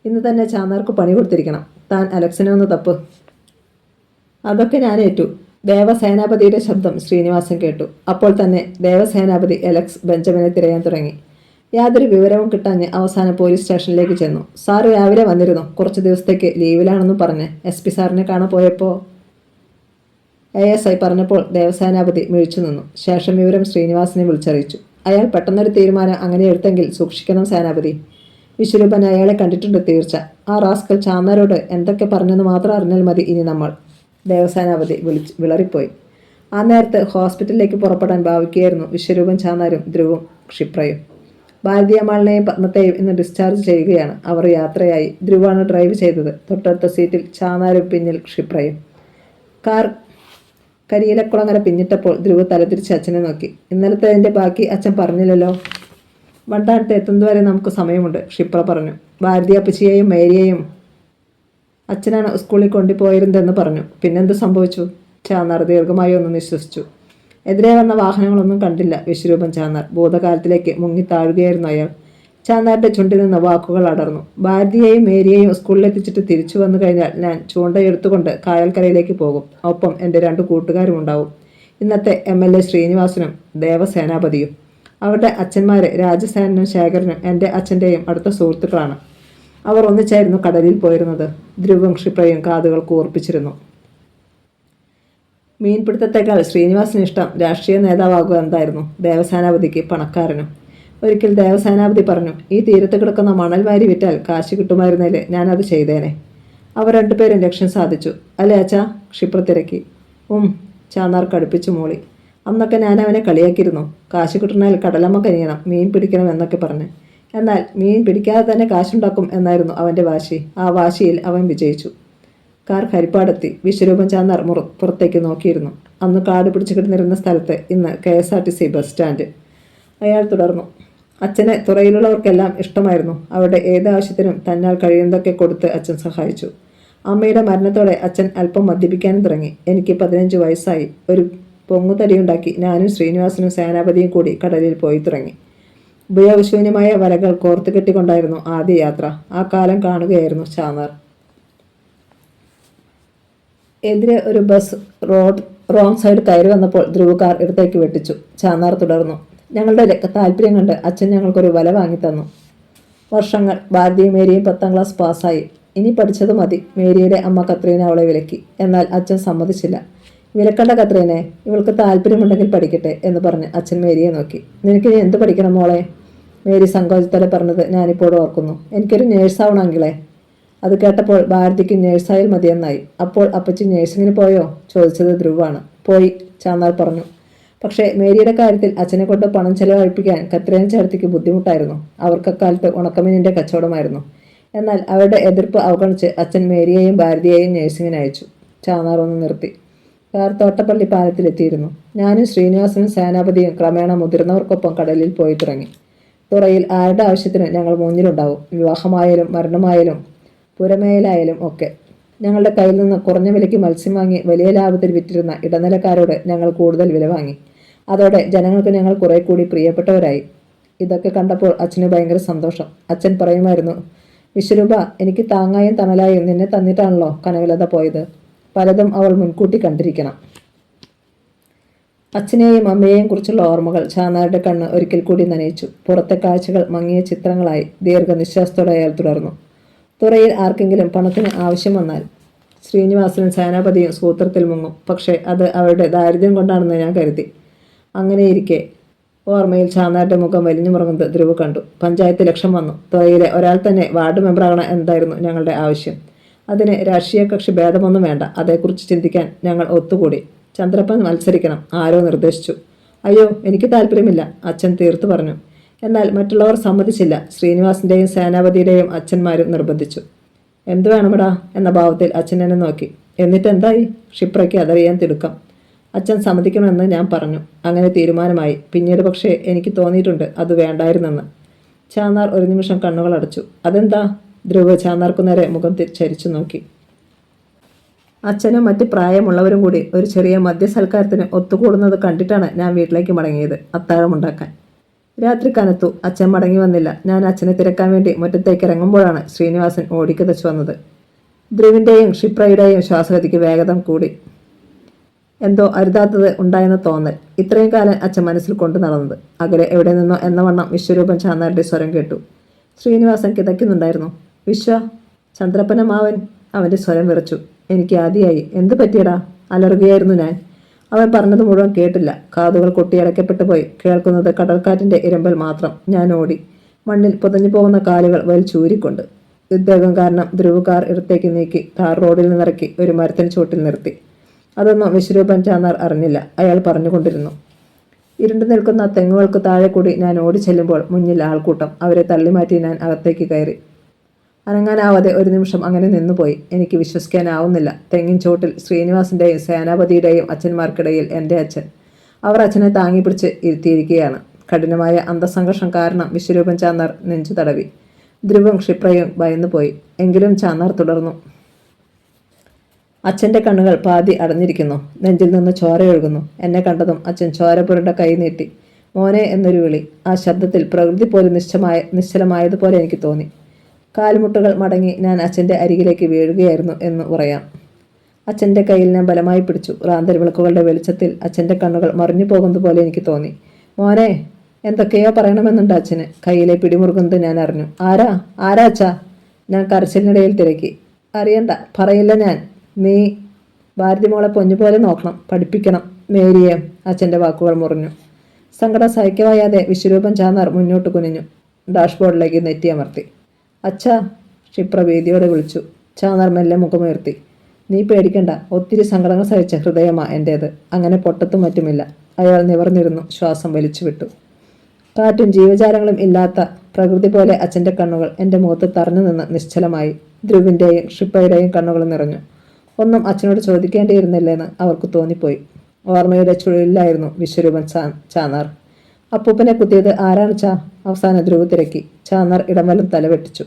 ഇന്ന് തന്നെ ചാന്നാർക്ക് പണി കൊടുത്തിരിക്കണം. താൻ അലക്സിനെ ഒന്ന് തപ്പ്. അതൊക്കെ ഞാൻ ഏറ്റു. ദേവസേനാപതിയുടെ ശബ്ദം ശ്രീനിവാസൻ കേട്ടു. അപ്പോൾ തന്നെ ദേവസേനാപതി അലക്സ് ബെഞ്ചമിനെ തിരയാൻ തുടങ്ങി. യാതൊരു വിവരവും കിട്ടാഞ്ഞ് അവസാനം പോലീസ് സ്റ്റേഷനിലേക്ക് ചെന്നു. സാറ് രാവിലെ വന്നിരുന്നു. കുറച്ച് ദിവസത്തേക്ക് ലീവിലാണെന്നും പറഞ്ഞ് SP സാറിനെ കാണാൻ പോയപ്പോൾ ASI പറഞ്ഞപ്പോൾ ദേവസേനാപതി മിഴിച്ചു നിന്നു. ശേഷം വിവരം ശ്രീനിവാസനെ വിളിച്ചറിയിച്ചു. അയാൾ പെട്ടെന്നൊരു തീരുമാനം അങ്ങനെ എടുത്തെങ്കിൽ സൂക്ഷിക്കണം സേനാപതി. വിശ്വരൂപൻ അയാളെ കണ്ടിട്ടുണ്ട് തീർച്ച. ആ റാസ്കൽ ചാന്നാരോട് എന്തൊക്കെ പറഞ്ഞെന്ന് മാത്രം അറിഞ്ഞാൽ മതി ഇനി നമ്മൾ. ദേവസേനാപതി വിളറിപ്പോയി. ആ നേരത്ത് ഹോസ്പിറ്റലിലേക്ക് പുറപ്പെടാൻ ഭാവിക്കുകയായിരുന്നു വിശ്വരൂപൻ ചാന്നാരും ധ്രുവും ക്ഷിപ്രയും. ഭാരതീയമ്മാളിനെയും പത്മത്തെയും ഇന്ന് ഡിസ്ചാർജ് ചെയ്യുകയാണ്. അവർ യാത്രയായി. ധ്രുവാണ് ഡ്രൈവ് ചെയ്തത്. തൊട്ടടുത്ത സീറ്റിൽ ചാന്നാരും പിന്നിൽ ക്ഷിപ്രയും. കാർ കരിയിലക്കുളങ്ങര പിന്നിട്ടപ്പോൾ ധ്രുവ് തലതിരിച്ച് അച്ഛനെ നോക്കി. ഇന്നലത്തെ ബാക്കി അച്ഛൻ പറഞ്ഞില്ലല്ലോ. വണ്ടാനത്ത് എത്തുന്നതുവരെ നമുക്ക് സമയമുണ്ട്, ക്ഷിപ്ര പറഞ്ഞു. ഭാരതീയ അപ്പച്ചിയെയും മേരിയെയും അച്ഛനാണ് സ്കൂളിൽ കൊണ്ടുപോയിരുന്നതെന്ന് പറഞ്ഞു. പിന്നെന്ത് സംഭവിച്ചു? ചാന്നാർ ദീർഘമായി ഒന്ന് നിശ്വസിച്ചു. എതിരെ വന്ന വാഹനങ്ങളൊന്നും കണ്ടില്ല. വിശ്വരൂപൻ ചാന്നാർ ഭൂതകാലത്തിലേക്ക് മുങ്ങി താഴുകയായിരുന്നു അയാൾ. ചാന്നാരുടെ ചുണ്ടിൽ നിന്ന് വാക്കുകൾ അടർന്നു. ഭാരതിയെയും മേരിയെയും സ്കൂളിലെത്തിച്ചിട്ട് തിരിച്ചു വന്നു കഴിഞ്ഞാൽ ഞാൻ ചൂണ്ടയെടുത്തുകൊണ്ട് കായൽക്കരയിലേക്ക് പോകും. ഒപ്പം എൻ്റെ 2 കൂട്ടുകാരും ഉണ്ടാവും. ഇന്നത്തെ MLA ശ്രീനിവാസനും ദേവസേനാപതിയും. അവരുടെ അച്ഛന്മാർ രാജസേനനും ശേഖരനും എൻ്റെ അച്ഛൻ്റെയും അടുത്ത സുഹൃത്തുക്കളാണ്. അവർ ഒന്നിച്ചായിരുന്നു കടലിൽ പോയിരുന്നത്. ധ്രുവും ക്ഷിപ്രയും കാതുകൾ കൂർപ്പിച്ചിരുന്നു. മീൻപിടുത്തത്തേക്കാൾ ശ്രീനിവാസന് ഇഷ്ടം രാഷ്ട്രീയ നേതാവാകുക എന്തായിരുന്നു. ദേവസേനാപതിക്ക് പണക്കാരനും. ഒരിക്കൽ ദേവസേനാപതി പറഞ്ഞു, ഈ തീരത്ത് കിടക്കുന്ന മണൽ വാരി വിറ്റാൽ കാശ് കിട്ടുമായിരുന്നേല് ഞാനത് ചെയ്തേനെ. അവർ രണ്ടുപേരും ലക്ഷ്യം സാധിച്ചു. അല്ലേ അച്ഛാ? ക്ഷിപ്ര തിരക്കി. ചാന്നാർ കടുപ്പിച്ചു മൂളി. അന്നൊക്കെ ഞാൻ അവനെ കളിയാക്കിയിരുന്നു. കാശ് കിട്ടണേൽ കടലമ്മ കനിയണം, മീൻ പിടിക്കണം എന്നൊക്കെ പറഞ്ഞ്. എന്നാൽ മീൻ പിടിക്കാതെ തന്നെ കാശുണ്ടാക്കും എന്നായിരുന്നു അവൻ്റെ വാശി. ആ വാശിയിൽ അവൻ വിജയിച്ചു. കാർ ഹരിപ്പാടെത്തി. വിശ്വരൂപൻ ചാന്നാർ പുറത്തേക്ക് നോക്കിയിരുന്നു. അന്ന് കാട് പിടിച്ചു കിടന്നിരുന്ന സ്ഥലത്ത് ഇന്ന് KSRTC ബസ് സ്റ്റാൻഡ്. അയാൾ തുടർന്നു. അച്ഛനെ തുറയിലുള്ളവർക്കെല്ലാം ഇഷ്ടമായിരുന്നു. അവരുടെ ഏതാവശ്യത്തിനും തന്നാൽ കഴിയുന്നതൊക്കെ കൊടുത്ത് അച്ഛൻ സഹായിച്ചു. അമ്മയുടെ മരണത്തോടെ അച്ഛൻ അല്പം മദ്യപിക്കാനും തുടങ്ങി. എനിക്ക് 15 വയസ്സായി. ഒരു പൊങ്ങുതടിയുണ്ടാക്കി ഞാനും ശ്രീനിവാസനും സേനാപതിയും കൂടി കടലിൽ പോയി തുടങ്ങി. ഉപയോഗശൂന്യമായ വലകൾ കോർത്തുകെട്ടിക്കൊണ്ടായിരുന്നു ആദ്യ യാത്ര. ആ കാലം കാണുകയായിരുന്നു ചാന്നാർ. എതിരെ ഒരു ബസ് റോങ് സൈഡ് കയറി വന്നപ്പോൾ ധ്രുവ് കാർ ഇടത്തേക്ക് വെട്ടിച്ചു. ചാന്നാർ തുടർന്നു. ഞങ്ങളുടെ താല്പര്യം കണ്ട് അച്ഛൻ ഞങ്ങൾക്കൊരു വല വാങ്ങിത്തന്നു. വർഷങ്ങൾ. ഭാരതിയും മേരിയും 10ാം ക്ലാസ് പാസ്സായി. ഇനി പഠിച്ചത് മതി. മേരിയുടെ അമ്മ കത്രീന അവളെ വിലക്കി. എന്നാൽ അച്ഛൻ സമ്മതിച്ചില്ല. വിലക്കണ്ട കത്രീനെ, ഇവൾക്ക് താല്പര്യമുണ്ടെങ്കിൽ പഠിക്കട്ടെ എന്ന് പറഞ്ഞ് അച്ഛൻ മേരിയെ നോക്കി. നിനക്ക് എന്ത് പഠിക്കണം മോളെ? മേരി സങ്കോചത്തോടെ പറഞ്ഞത് ഞാനിപ്പോഴും ഓർക്കുന്നു. എനിക്കൊരു നേഴ്സാവണമെങ്കിലേ. അത് കേട്ടപ്പോൾ ഭാരതിക്ക് നേഴ്സായാൽ മതിയെന്നായി. അപ്പോൾ അപ്പച്ചി നേഴ്സിങ്ങിന് പോയോ? ചോദിച്ചത് ധ്രുവാണ്. പോയി, ചാന്നാർ പറഞ്ഞു. പക്ഷേ മേരിയുടെ കാര്യത്തിൽ അച്ഛനെ കൊണ്ട് പണം ചെലവഴിപ്പിക്കാൻ കത്രീന ചേർത്തിക്ക് ബുദ്ധിമുട്ടായിരുന്നു. അവർക്കക്കാലത്ത് ഉണക്കമീനിൻ്റെ കച്ചവടമായിരുന്നു. എന്നാൽ അവരുടെ എതിർപ്പ് അവഗണിച്ച് അച്ഛൻ മേരിയെയും ഭാരതിയെയും നേഴ്സിങ്ങിന് അയച്ചു. ചാന്നാർ ഒന്ന് നിർത്തി. കാർ തോട്ടപ്പള്ളി പാലത്തിലെത്തിയിരുന്നു. ഞാനും ശ്രീനിവാസനും സേനാപതിയും ക്രമേണ മുതിർന്നവർക്കൊപ്പം കടലിൽ പോയി തുടങ്ങി. തുറയിൽ ആരുടെ ആവശ്യത്തിന് ഞങ്ങൾ മുന്നിലുണ്ടാവും. വിവാഹമായാലും മരണമായാലും പുരമേലായാലും ഒക്കെ. ഞങ്ങളുടെ കയ്യിൽ നിന്ന് കുറഞ്ഞ വിലയ്ക്ക് മത്സ്യം വാങ്ങി വലിയ ലാഭത്തിൽ വിറ്റിരുന്ന ഇടനിലക്കാരോട് ഞങ്ങൾ കൂടുതൽ വില വാങ്ങി. അതോടെ ജനങ്ങൾക്ക് ഞങ്ങൾ കുറെ കൂടി പ്രിയപ്പെട്ടവരായി. ഇതൊക്കെ കണ്ടപ്പോൾ അച്ഛന് ഭയങ്കര സന്തോഷം. അച്ഛൻ പറയുമായിരുന്നു, വിശ്വരൂപ, എനിക്ക് താങ്ങായും തണലായും നിന്നെ തന്നിട്ടാണല്ലോ കനകലത പോയത്. പലതും അവൾ മുൻകൂട്ടി കണ്ടിരിക്കണം. അച്ഛനെയും അമ്മയെയും കുറിച്ചുള്ള ഓർമ്മകൾ ചാന്നാരുടെ കണ്ണ് ഒരിക്കൽ കൂടി നനയിച്ചു. പുറത്തെ കാഴ്ചകൾ മങ്ങിയ ചിത്രങ്ങളായി. ദീർഘനിശ്വാസത്തോടെ അയാൾ തുടർന്നു. തുറയിൽ ആർക്കെങ്കിലും പണത്തിന് ആവശ്യം വന്നാൽ ശ്രീനിവാസനും സേനാപതിയും സൂത്രത്തിൽ മുങ്ങും. പക്ഷേ അത് അവരുടെ ദാരിദ്ര്യം കൊണ്ടാണെന്ന് ഞാൻ കരുതി. അങ്ങനെയിരിക്കെ ഓർമ്മയിൽ ചാന്നാരുടെ മുഖം വലിഞ്ഞു മുറങ്ങുന്നത് ധ്രുവ് കണ്ടു. പഞ്ചായത്ത് ഇലക്ഷൻ വന്നു. തുറയിലെ ഒരാൾ തന്നെ വാർഡ് മെമ്പറാകണം എന്തായിരുന്നു ഞങ്ങളുടെ ആവശ്യം. അതിന് രാഷ്ട്രീയ കക്ഷി ഭേദമൊന്നും വേണ്ട. അതേക്കുറിച്ച് ചിന്തിക്കാൻ ഞങ്ങൾ ഒത്തുകൂടി. ചന്ദ്രപ്പൻ മത്സരിക്കണം ആരോ നിർദ്ദേശിച്ചു. അയ്യോ, എനിക്ക് താല്പര്യമില്ല, അച്ഛൻ തീർത്തു പറഞ്ഞു. എന്നാൽ മറ്റുള്ളവർ സമ്മതിച്ചില്ല. ശ്രീനിവാസിൻ്റെയും സേനാപതിയുടെയും അച്ഛന്മാരും നിർബന്ധിച്ചു. എന്തു വേണമെടാ എന്ന ഭാവത്തിൽ അച്ഛൻ എന്നെ നോക്കി. എന്നിട്ടെന്തായി? ക്ഷിപ്രയ്ക്ക് അതറിയാൻ തിടുക്കം. അച്ഛൻ സമ്മതിക്കുമെന്ന് ഞാൻ പറഞ്ഞു. അങ്ങനെ തീരുമാനമായി. പിന്നീട് പക്ഷേ എനിക്ക് തോന്നിയിട്ടുണ്ട് അത് വേണ്ടായിരുന്നെന്ന്. ചാന്നാർ ഒരു നിമിഷം കണ്ണുകൾ അടച്ചു. അതെന്താ? ധ്രുവ് ചാന്നാർക്കു നേരെ മുഖം ചരിച്ചു നോക്കി. അച്ഛനും മറ്റ് പ്രായമുള്ളവരും കൂടി ഒരു ചെറിയ മദ്യസൽക്കാരത്തിന് ഒത്തുകൂടുന്നത് കണ്ടിട്ടാണ് ഞാൻ വീട്ടിലേക്ക് മടങ്ങിയത് അത്താഴമുണ്ടാക്കാൻ. രാത്രി കനത്തു. അച്ഛൻ മടങ്ങി വന്നില്ല. ഞാൻ അച്ഛനെ തിരക്കാൻ വേണ്ടി മുറ്റത്തേക്ക് ഇറങ്ങുമ്പോഴാണ് ശ്രീനിവാസൻ ഓടിക്കതച്ചു വന്നത്. ധ്രുവിൻ്റെയും ക്ഷിപ്രയുടെയും ശ്വാസഗതിക്ക് വേഗത കൂടി. എന്തോ അരുതാത്തത് ഉണ്ടായെന്ന തോന്നൽ. ഇത്രയും കാലം അച്ഛൻ മനസ്സിൽ കൊണ്ടു നടന്നത്. അകലെ എവിടെ നിന്നോ എന്ന വണ്ണം വിശ്വരൂപൻ ചാന്നാരുടെ സ്വരം കേട്ടു. ശ്രീനിവാസൻ കിതയ്ക്കുന്നുണ്ടായിരുന്നു. വിശ്വ, ചന്ദ്രപ്പനമാവൻ. അവൻ്റെ സ്വരം വിറച്ചു. എനിക്ക് ആദ്യമായി. എന്ത് പറ്റിയടാ? അലറുകയായിരുന്നു ഞാൻ. അവൻ പറഞ്ഞത് മുഴുവൻ കേട്ടില്ല. കാതുകൾ കൊട്ടിയടക്കപ്പെട്ടു പോയി. കേൾക്കുന്നത് കടൽക്കാറ്റിൻ്റെ ഇരമ്പൽ മാത്രം. ഞാൻ ഓടി. മണ്ണിൽ പുതഞ്ഞു പോകുന്ന കാലുകൾ വലിച്ചൂരിക്കൊണ്ട്. ഉദ്വേഗം കാരണം ധ്രുവ് കാർ ഇടത്തേക്ക് നീക്കി താർ റോഡിൽ നിന്നിറക്കി ഒരു മരത്തിന് ചുവട്ടിൽ നിർത്തി. അതൊന്നും വിശ്വരൂപൻ ചാന്നാർ അറിഞ്ഞില്ല. അയാൾ പറഞ്ഞുകൊണ്ടിരുന്നു. ഇരുണ്ടു നിൽക്കുന്ന തെങ്ങുകൾക്ക് താഴെ കൂടി ഞാൻ ഓടി ചെല്ലുമ്പോൾ മുന്നിൽ ആൾക്കൂട്ടം. അവരെ തള്ളിമാറ്റി ഞാൻ അകത്തേക്ക് കയറി. അനങ്ങാനാവാതെ ഒരു നിമിഷം അങ്ങനെ നിന്നുപോയി. എനിക്ക് വിശ്വസിക്കാനാവുന്നില്ല. തെങ്ങിൻ ചോട്ടിൽ ശ്രീനിവാസിൻ്റെയും സേനാപതിയുടെയും അച്ഛന്മാർക്കിടയിൽ എൻ്റെ അച്ഛൻ. അവർ അച്ഛനെ താങ്ങി പിടിച്ച് ഇരുത്തിയിരിക്കുകയാണ്. കഠിനമായ അന്തസംഘർഷം കാരണം വിശ്വരൂപൻ ചാന്നാർ നെഞ്ചു തടവി. ധ്രുവും ക്ഷിപ്രയും ഭയന്നുപോയി. എങ്കിലും ചാന്നാർ തുടർന്നു. അച്ഛൻ്റെ കണ്ണുകൾ പാതി അടഞ്ഞിരിക്കുന്നു. നെഞ്ചിൽ നിന്ന് ചോര ഒഴുകുന്നു. എന്നെ കണ്ടതും അച്ഛൻ ചോരപുരണ്ട കൈ നീട്ടി. മോനെ എന്നൊരു വിളി. ആ ശബ്ദത്തിൽ പ്രകൃതി പോലും നിശ്ചലമായതുപോലെ എനിക്ക് തോന്നി. കാൽമുട്ടുകൾ മടങ്ങി ഞാൻ അച്ഛൻ്റെ അരികിലേക്ക് വീഴുകയായിരുന്നു എന്ന് പറയാം. അച്ഛൻ്റെ കയ്യിൽ ഞാൻ ബലമായി പിടിച്ചു. റാന്തൽ വിളക്കുകളുടെ വെളിച്ചത്തിൽ അച്ഛൻ്റെ കണ്ണുകൾ മറിഞ്ഞു പോകുന്നത് പോലെ എനിക്ക് തോന്നി. മോനെ, എന്തൊക്കെയോ പറയണമെന്നുണ്ട് അച്ഛന്. കയ്യിലെ പിടിമുറുകുന്നത് ഞാൻ അറിഞ്ഞു. ആരാ അച്ഛാ? ഞാൻ കരച്ചിലിനിടയിൽ തിരക്കി. അറിയണ്ട, പറയില്ല ഞാൻ. നീ ഭാരതി മോളെ പൊഞ്ഞുപോലെ നോക്കണം, പഠിപ്പിക്കണം. മേരിയെ. അച്ഛൻ്റെ വാക്കുകൾ മുറിഞ്ഞു. സങ്കടം സഹിക്കവയ്യാതെ വിശ്വരൂപൻ ചാന്നാർ മുന്നോട്ട് കുനിഞ്ഞു. ഡാഷ്ബോർഡിലേക്ക് നെറ്റിയമർത്തി. അച്ഛാ, ക്ഷിപ്ര ഭീതിയോടെ വിളിച്ചു. ചാന്നാർ മെല്ലെ മുഖമുയർത്തി. നീ പേടിക്കണ്ട, ഒത്തിരി സങ്കടങ്ങൾ സഹിച്ച ഹൃദയമാ എൻ്റേത്. അങ്ങനെ പൊട്ടത്തും മറ്റുമില്ല. അയാൾ നിവർന്നിരുന്നു ശ്വാസം വലിച്ചുവിട്ടു. കാറ്റും ജീവജാലങ്ങളും ഇല്ലാത്ത പ്രകൃതി പോലെ അച്ഛൻ്റെ കണ്ണുകൾ എൻ്റെ മുഖത്ത് തറഞ്ഞു നിന്ന് നിശ്ചലമായി. ധ്രുവിൻ്റെയും ഷിപ്പയുടെയും കണ്ണുകൾ നിറഞ്ഞു. ഒന്നും അച്ഛനോട് ചോദിക്കേണ്ടിയിരുന്നില്ലെന്ന് അവർക്ക് തോന്നിപ്പോയി. ഓർമ്മയുടെ ചുഴലിലായിരുന്നു വിശ്വരൂപൻ ചാന്നാർ. അപ്പൂപ്പനെ കുത്തിയത് ആരാണ് ചാ? അവസാനം ധ്രുവ് തിരക്കി. ചാന്നാർ ഇടമലും തലവെട്ടിച്ചു.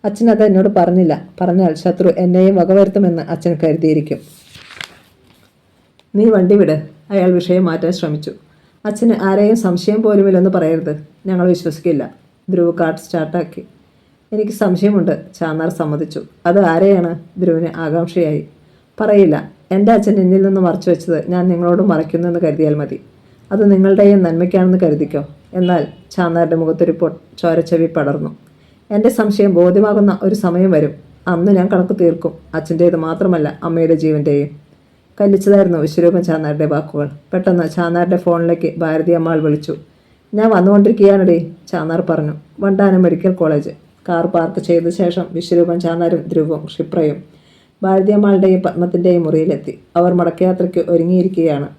അച്ഛൻ അത് എന്നോട് പറഞ്ഞില്ല. പറഞ്ഞാൽ ശത്രു എന്നെയും വകവരുത്തുമെന്ന് അച്ഛൻ കരുതിയിരിക്കും. നീ വണ്ടി വിട്. അയാൾ വിഷയം മാറ്റാൻ ശ്രമിച്ചു. അച്ഛന് ആരെയും സംശയം പോലുമില്ലെന്ന് പറയരുത്. ഞങ്ങൾ വിശ്വസിക്കില്ല. ധ്രുവ് കാർ സ്റ്റാർട്ടാക്കി. എനിക്ക് സംശയമുണ്ട്. ചാന്നാർ സമ്മതിച്ചു. അത് ആരെയാണ്? ധ്രുവിന് ആകാംക്ഷയായി. പറയില്ല. എൻ്റെ അച്ഛൻ എന്നിൽ നിന്ന് മറച്ചു വെച്ചത് ഞാൻ നിങ്ങളോട് മറയ്ക്കുന്നെന്ന് കരുതിയാൽ മതി. അത് നിങ്ങളുടെയും നന്മയ്ക്കാണെന്ന് കരുതിക്കോ. എന്നാൽ ചാന്നാരുടെ മുഖത്തൊരു ചോരച്ചവി പടർന്നു. എൻ്റെ സംശയം ബോധ്യമാകുന്ന ഒരു സമയം വരും. അന്ന് ഞാൻ കണക്ക് തീർക്കും. അച്ഛൻ്റേത് മാത്രമല്ല, അമ്മയുടെ ജീവൻ്റെയും. കല്ലിച്ചതായിരുന്നു വിശ്വരൂപൻ ചാന്നാരുടെ വാക്കുകൾ. പെട്ടെന്ന് ചാന്നാരുടെ ഫോണിലേക്ക് ഭാരതി അമ്മാൾ വിളിച്ചു. ഞാൻ വന്നുകൊണ്ടിരിക്കുകയാണടി, ചാന്നാർ പറഞ്ഞു. Vandanam medical college. Car park ചെയ്ത ശേഷം വിശ്വരൂപൻ ചാന്നാരും ധ്രുവും ക്ഷിപ്രയും ഭാരതി അമ്മാളുടെയും പത്മത്തിൻ്റെയും മുറിയിലെത്തി. അവർ മടക്കയാത്രയ്ക്ക് ഒരുങ്ങിയിരിക്കുകയാണ്.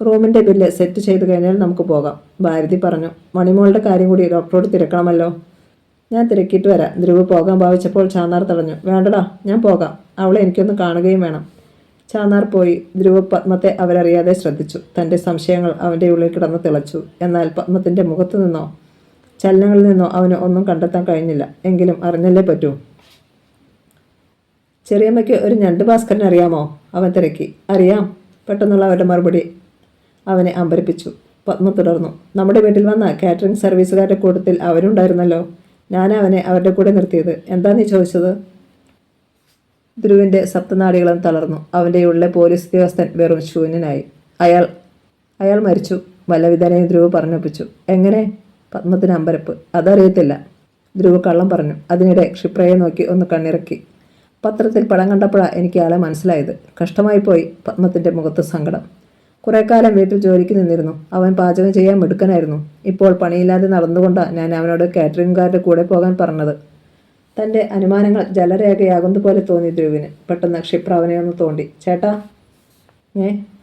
റൂമിൻ്റെ ബില്ല് സെറ്റ് ചെയ്ത് കഴിഞ്ഞാൽ നമുക്ക് പോകാം, ഭാരതി പറഞ്ഞു. മണിമോളുടെ കാര്യം കൂടി ഡോക്ടറോട് തിരക്കണമല്ലോ. ഞാൻ തിരക്കിയിട്ട് വരാം. ധ്രുവ് പോകാൻ ഭാവിച്ചപ്പോൾ ചാന്നാർ തടഞ്ഞു. വേണ്ടടാ, ഞാൻ പോകാം. അവളെ എനിക്കൊന്ന് കാണുകയും വേണം. ചാന്നാർ പോയി. ധ്രുവ് പത്മത്തെ അവരറിയാതെ ശ്രദ്ധിച്ചു. തൻ്റെ സംശയങ്ങൾ അവൻ്റെ ഉള്ളിൽ കിടന്ന് തിളച്ചു. എന്നാൽ പത്മത്തിൻ്റെ മുഖത്തു നിന്നോ ചലനങ്ങളിൽ നിന്നോ അവന് ഒന്നും കണ്ടെത്താൻ കഴിഞ്ഞില്ല. എങ്കിലും അറിഞ്ഞല്ലേ പറ്റൂ. ചെറിയമ്മയ്ക്ക് ഒരു ഞണ്ട് ഭാസ്കരനെ അറിയാമോ? അവൻ തിരക്കി. അറിയാം. പെട്ടെന്നുള്ള അവരുടെ മറുപടി അവനെ അമ്പരപ്പിച്ചു. പത്മ തുടർന്നു. നമ്മുടെ വീട്ടിൽ വന്ന കാറ്ററിംഗ് സർവീസുകാരുടെ കൂട്ടത്തിൽ അവരുണ്ടായിരുന്നല്ലോ. ഞാൻ അവനെ അവരുടെ കൂടെ നിർത്തിയത്. എന്താ നീ ചോദിച്ചത്? ധ്രുവിൻ്റെ സപ്തനാടികളും തളർന്നു. അവൻ്റെ ഉള്ളിലെ പോലീസ് ഉദ്യോഗസ്ഥൻ വെറും ശൂന്യനായി. അയാൾ മരിച്ചു. വല്ലവിധനയും ധ്രുവ് പറഞ്ഞൊപ്പിച്ചു. എങ്ങനെ? പത്മത്തിന് അമ്പരപ്പ്. അതറിയത്തില്ല. ധ്രുവ് കള്ളം പറഞ്ഞു. അതിനിടെ ക്ഷിപ്രയെ നോക്കി ഒന്ന് കണ്ണിറക്കി. പത്രത്തിൽ പടം കണ്ടപ്പോഴാണ് എനിക്ക് ആളെ മനസ്സിലായത്. കഷ്ടമായി പോയി. പത്മത്തിൻ്റെ മുഖത്ത് സങ്കടം. കുറേ കാലം വീട്ടിൽ ജോലിക്ക് നിന്നിരുന്നു. അവൻ പാചകം ചെയ്യാൻ മിടുക്കനായിരുന്നു. ഇപ്പോൾ പണിയില്ലാതെ നടന്നുകൊണ്ടാണ് ഞാൻ അവനോട് കാറ്ററിംഗുകാരുടെ കൂടെ പോകാൻ പറഞ്ഞത്. തൻ്റെ അനുമാനങ്ങൾ ജലരേഖയാകുന്നതുപോലെ തോന്നി ധ്രുവിന്. പെട്ടെന്ന് ക്ഷിപ്ര അവനെ ഒന്ന് തോണ്ടി. ചേട്ടാ.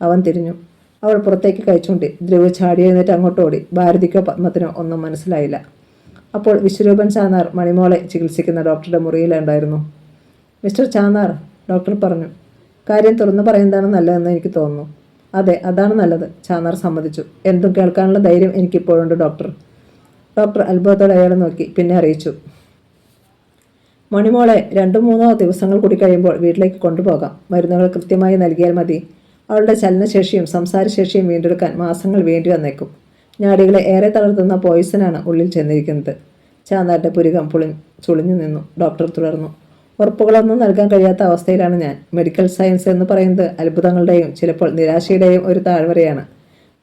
അവൻ തിരിഞ്ഞു. അവൾ പുറത്തേക്ക് കഴിച്ചുകൊണ്ടി. ധ്രുവ് ചാടി എഴുന്നേറ്റ് അങ്ങോട്ട് ഓടി. ഭാരതിക്കോ പത്മത്തിനോ ഒന്നും മനസ്സിലായില്ല. അപ്പോൾ വിശ്വരൂപൻ ചാന്നാർ മണിമോളെ ചികിത്സിക്കുന്ന ഡോക്ടറുടെ മുറിയിലുണ്ടായിരുന്നു. മിസ്റ്റർ ചാന്നാർ, ഡോക്ടർ പറഞ്ഞു. കാര്യം തുറന്നു പറയുന്നതാണ് നല്ലതെന്ന് എനിക്ക് തോന്നുന്നു. അതെ, അതാണ് നല്ലത്, ചാന്നാർ സമ്മതിച്ചു. എന്തും കേൾക്കാനുള്ള ധൈര്യം എനിക്കിപ്പോഴുണ്ട് ഡോക്ടർ. ഡോക്ടർ അത്ഭുതത്തോടെ അയാളെ നോക്കി. പിന്നെ അറിയിച്ചു. മണിമോളെ 2-3 ദിവസങ്ങൾ കൂടി കഴിയുമ്പോൾ വീട്ടിലേക്ക് കൊണ്ടുപോകാം. മരുന്നുകൾ കൃത്യമായി നൽകിയാൽ മതി. അവളുടെ ചലനശേഷിയും സംസാരശേഷിയും വീണ്ടെടുക്കാൻ മാസങ്ങൾ വേണ്ടി വന്നേക്കും. ഞാടികളെ ഏറെ തളർത്തുന്ന പോയിസനാണ് ഉള്ളിൽ ചെന്നിരിക്കുന്നത്. ചാന്നാരുടെ പുരികം ചുളിഞ്ഞു നിന്നു. ഡോക്ടർ തുടർന്നു. ഉറപ്പുകളൊന്നും നൽകാൻ കഴിയാത്ത അവസ്ഥയിലാണ് ഞാൻ. മെഡിക്കൽ സയൻസ് എന്ന് പറയുന്നത് അത്ഭുതങ്ങളുടെയും ചിലപ്പോൾ നിരാശയുടെയും ഒരു താഴ്വരയാണ്.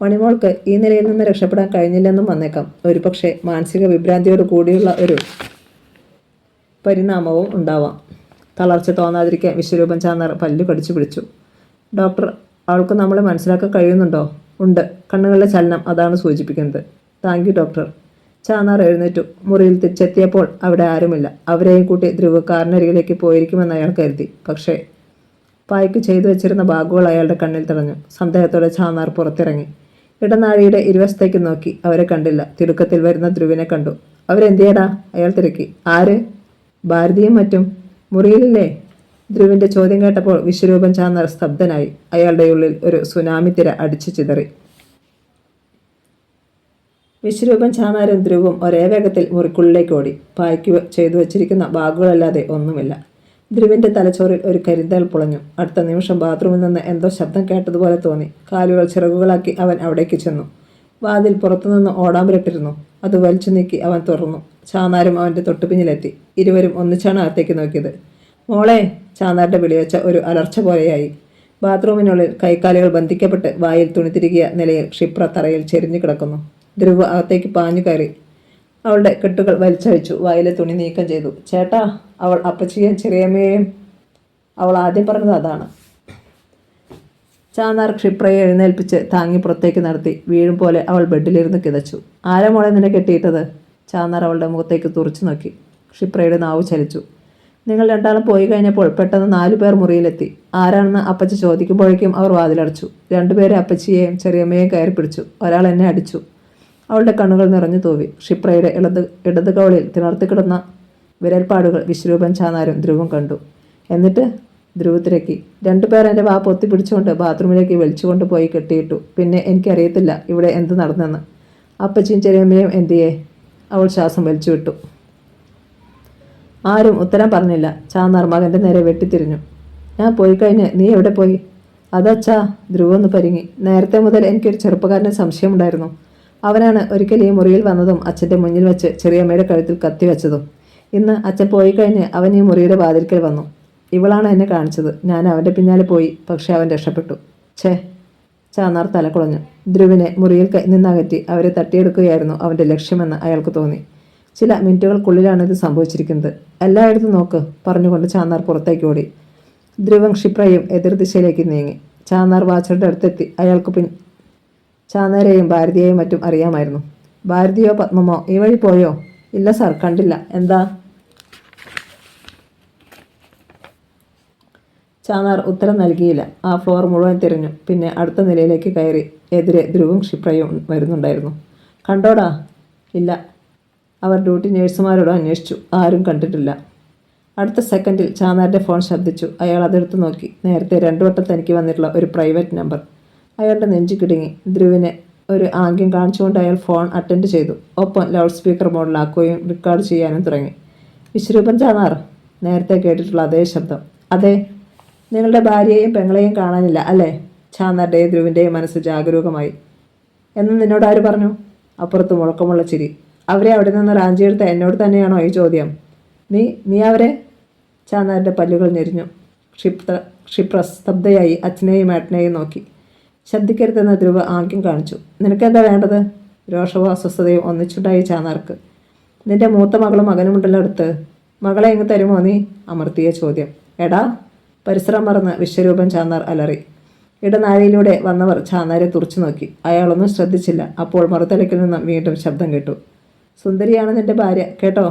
മണിമോൾക്ക് ഈ നിലയിൽ നിന്ന് രക്ഷപ്പെടാൻ കഴിഞ്ഞില്ലെന്നും വന്നേക്കാം. ഒരുപക്ഷെ മാനസിക വിഭ്രാന്തിയോട് കൂടിയുള്ള ഒരു പരിണാമവും ഉണ്ടാവാം. തളർച്ച തോന്നാതിരിക്കാൻ വിശ്വരൂപൻ ചാന്നാർ പല്ലു കടിച്ചു പിടിച്ചു. ഡോക്ടർ, അവൾക്ക് നമ്മളെ മനസ്സിലാക്കാൻ കഴിയുന്നുണ്ടോ? ഉണ്ട്. കണ്ണുകളുടെ ചലനം അതാണ് സൂചിപ്പിക്കുന്നത്. Thank you doctor. ചാന്നാർ എഴുന്നേറ്റു. മുറിയിൽ തിരിച്ചെത്തിയപ്പോൾ അവിടെ ആരുമില്ല. അവരെയും കൂട്ടി ധ്രുവ് കാറിനരികിലേക്ക് പോയിരിക്കുമെന്ന് അയാൾ കരുതി. പക്ഷേ പായ്ക്ക് ചെയ്തു വെച്ചിരുന്ന ബാഗുകൾ അയാളുടെ കണ്ണിൽ തടഞ്ഞു. സന്ദേഹത്തോടെ ചാന്നാർ പുറത്തിറങ്ങി. ഇടനാഴിയുടെ ഇരുവശത്തേക്ക് നോക്കി. അവരെ കണ്ടില്ല. തിടുക്കത്തിൽ വരുന്ന ധ്രുവിനെ കണ്ടു. അവരെന്തിയടാ? അയാൾ തിരക്കി. ആര്? ഭാരതിയും മറ്റും മുറിയിലില്ലേ? ധ്രുവിൻ്റെ ചോദ്യം കേട്ടപ്പോൾ വിശ്വരൂപൻ ചാന്നാർ സ്തബ്ധനായി. അയാളുടെ ഉള്ളിൽ ഒരു സുനാമി തിര അടിച്ചു ചിതറി. വിശ്വരൂപൻ ചാന്നാരും ധ്രുവും ഒരേ വേഗത്തിൽ മുറിക്കുള്ളിലേക്ക് ഓടി. പായ്ക്ക് ചെയ്തു വച്ചിരിക്കുന്ന ബാഗുകളല്ലാതെ ഒന്നുമില്ല. ധ്രുവിൻ്റെ തലച്ചോറിൽ ഒരു കരിന്തൽ പുളഞ്ഞു. അടുത്ത നിമിഷം ബാത്റൂമിൽ നിന്ന് എന്തോ ശബ്ദം കേട്ടതുപോലെ തോന്നി. കാലുകൾ ചിറകുകളാക്കി അവൻ അവിടേക്ക് ചെന്നു. വാതിൽ പുറത്തുനിന്ന് ഓടാമ്പലിട്ടിരുന്നു. അത് വലിച്ചു നീക്കി അവൻ തുറന്നു. ചാന്നാരും അവൻ്റെ തൊട്ടുപിന്നിലെത്തി. ഇരുവരും ഒന്നിച്ചാണ് അകത്തേക്ക് നോക്കിയത്. മോളെ, ചാന്നാരുടെ വിളിവെച്ച ഒരു അലർച്ച പോലെയായി. ബാത്റൂമിനുള്ളിൽ കൈക്കാലുകൾ ബന്ധിക്കപ്പെട്ട് വായിൽ തുണി തിരികിയ നിലയിൽ ക്ഷിപ്ര തറയിൽ ചെരിഞ്ഞു കിടക്കുന്നു. ധ്രുവ് അകത്തേക്ക് പാഞ്ഞു കയറി അവളുടെ കെട്ടുകൾ വലിച്ചഴിച്ചു. വായിലെ തുണി നീക്കം ചെയ്തു. ചേട്ടാ, അവൾ അപ്പച്ചിയും ചെറിയമ്മയെയും അവൾ ആദ്യം പറഞ്ഞത് അതാണ്. ചാന്നാർ ക്ഷിപ്രയെ എഴുന്നേൽപ്പിച്ച് താങ്ങി പുറത്തേക്ക് നടത്തി. വീഴും പോലെ അവൾ ബെഡിലിരുന്ന് കിതച്ചു. ആരാ മോളെ നിന്നെ കെട്ടിയിട്ടത്? ചാന്നാർ അവളുടെ മുഖത്തേക്ക് തുറച്ചു നോക്കി. ക്ഷിപ്രയുടെ നാവ് ചലിച്ചു. നിങ്ങൾ രണ്ടാളും പോയി കഴിഞ്ഞപ്പോൾ പെട്ടെന്ന് 4 പേർ മുറിയിലെത്തി. ആരാണെന്ന് അപ്പച്ചി ചോദിക്കുമ്പോഴേക്കും അവർ വാതിലടച്ചു. 2 പേരെ അപ്പച്ചിയെയും ചെറിയമ്മയെയും കയറി പിടിച്ചു. ഒരാൾ എന്നെ അടിച്ചു. അവളുടെ കണ്ണുകൾ നിറഞ്ഞു തൂവി. ക്ഷിപ്രയുടെ ഇടത് കവളിൽ തിണർത്തിക്കിടന്ന വിരൽപ്പാടുകൾ വിശ്വരൂപൻ ചാന്നാരും ധ്രുവും കണ്ടു. എന്നിട്ട് ധ്രുവ് തിരക്കി. 2 പേർ എൻ്റെ വാ പൊത്തി പിടിച്ചുകൊണ്ട് ബാത്റൂമിലേക്ക് വലിച്ചുകൊണ്ട് പോയി കെട്ടിയിട്ടു. പിന്നെ എനിക്കറിയത്തില്ല ഇവിടെ എന്ത് നടന്നെന്ന്. അപ്പച്ചിയും ചെറിയമ്മയും എന്തിയേ? അവൾ ശ്വാസം വലിച്ചു വിട്ടു. ആരും ഉത്തരം പറഞ്ഞില്ല. ചാന്നാർ മകൻ്റെ നേരെ വെട്ടിത്തിരിഞ്ഞു. ഞാൻ പോയി കഴിഞ്ഞ് നീ എവിടെ പോയി? അതച്ചാ, ധ്രുവ് ഒന്ന് പരിങ്ങി. നേരത്തെ മുതൽ എനിക്കൊരു ചെറുപ്പക്കാരന് സംശയമുണ്ടായിരുന്നു. അവനാണ് ഒരിക്കൽ ഈ മുറിയിൽ വന്നതും അച്ഛൻ്റെ മുന്നിൽ വെച്ച് ചെറിയമ്മയുടെ കഴുത്തിൽ കത്തി വെച്ചതും. ഇന്ന് അച്ഛൻ പോയി കഴിഞ്ഞ് അവൻ ഈ മുറിയുടെ വാതിൽക്കൽ വന്നു. ഇവളാണ് എന്നെ കാണിച്ചത്. ഞാൻ അവൻ്റെ പിന്നാലെ പോയി. പക്ഷേ അവൻ രക്ഷപ്പെട്ടു. ഛേ! ചാന്നാർ തലക്കുളഞ്ഞു. ധ്രുവിനെ മുറിയിൽ നിന്നകറ്റി അവരെ തട്ടിയെടുക്കുകയായിരുന്നു അവൻ്റെ ലക്ഷ്യമെന്ന് അയാൾക്ക് തോന്നി. ചില മിനിറ്റുകൾക്കുള്ളിലാണ് ഇത് സംഭവിച്ചിരിക്കുന്നത്. എല്ലായിടത്തും നോക്ക് പറഞ്ഞുകൊണ്ട് ചാന്നാർ പുറത്തേക്ക് ഓടി. ധ്രുവം ക്ഷിപ്രയും എതിർദിശയിലേക്ക് നീങ്ങി. ചാന്നാർ വാച്ചറുടെ അടുത്തെത്തി. അയാൾക്ക് ചാന്നാരെയും ഭാരതിയെയും മറ്റും അറിയാമായിരുന്നു. ഭാരതിയോ പത്മമോ ഈ വഴി പോയോ? ഇല്ല സാർ, കണ്ടില്ല. എന്താ? ചാന്നാർ ഉത്തരം നൽകിയില്ല. ആ ഫ്ലോർ മുഴുവൻ തിരഞ്ഞു. പിന്നെ അടുത്ത നിലയിലേക്ക് കയറി. എതിരെ ധ്രുവും ക്ഷിപ്രയും വരുന്നുണ്ടായിരുന്നു. കണ്ടോടാ? ഇല്ല. അവർ ഡ്യൂട്ടി നേഴ്സുമാരോട് അന്വേഷിച്ചു. ആരും കണ്ടിട്ടില്ല. അടുത്ത സെക്കൻഡിൽ ചാന്നാരുടെ ഫോൺ ശബ്ദിച്ചു. അയാൾ അതെടുത്ത് നോക്കി. നേരത്തെ 2 വട്ടം തനിക്ക് വന്നിട്ടുള്ള ഒരു പ്രൈവറ്റ് നമ്പർ. അയാളുടെ നെഞ്ചു കിടുങ്ങി. ധ്രുവിനെ ഒരു ആംഗ്യം കാണിച്ചുകൊണ്ട് അയാൾ ഫോൺ അറ്റൻഡ് ചെയ്തു. ഒപ്പം ലൗഡ് സ്പീക്കർ മോഡിലാക്കുകയും റെക്കോർഡ് ചെയ്യാനും തുടങ്ങി. വിശ്വരൂപൻ ചാന്നാർ? നേരത്തെ കേട്ടിട്ടുള്ള അതേ ശബ്ദം. അതെ. നിങ്ങളുടെ ഭാര്യയെയും പെങ്ങളെയും കാണാനില്ല അല്ലേ? ചാന്നാരുടെയും ധ്രുവിൻ്റെയും മനസ്സ് ജാഗരൂകമായി. എന്ന് നിന്നോട് ആര് പറഞ്ഞു? അപ്പുറത്ത് മുഴക്കമുള്ള ചിരി. അവരെ അവിടെ നിന്ന് റാഞ്ചിയെടുത്ത എന്നോട് തന്നെയാണോ ഈ ചോദ്യം? നീ അവരെ? ചാന്നാരുടെ പല്ലുകൾ ഞെരിഞ്ഞു. ക്ഷിപ്ര സ്തബ്ധയായി അച്ഛനെയും ഏട്ടനെയും നോക്കി. ശബ്ദിക്കരുതെന്ന് ധ്രുവ ആംഗ്യം കാണിച്ചു. നിനക്കെന്താ വേണ്ടത്? രോഷവും അസ്വസ്ഥതയും ഒന്നിച്ചുണ്ടായി ചാന്നാർക്ക്. നിന്റെ മൂത്ത മകളും മകനുമുണ്ടല്ലോ അടുത്ത്. മകളെ എങ്ങ് തരുമോ നീ? അമർത്തിയ ചോദ്യം. എടാ! പരിസരം മറന്ന് വിശ്വരൂപൻ ചാന്നാർ അലറി. ഇടനാഴിയിലൂടെ വന്നവർ ചാന്നാരെ തുറച്ചു നോക്കി. അയാളൊന്നും ശ്രദ്ധിച്ചില്ല. അപ്പോൾ മറുതലയ്ക്കിൽ നിന്ന് വീണ്ടും ശബ്ദം കേട്ടു. സുന്ദരിയാണ് നിന്റെ ഭാര്യ കേട്ടോ?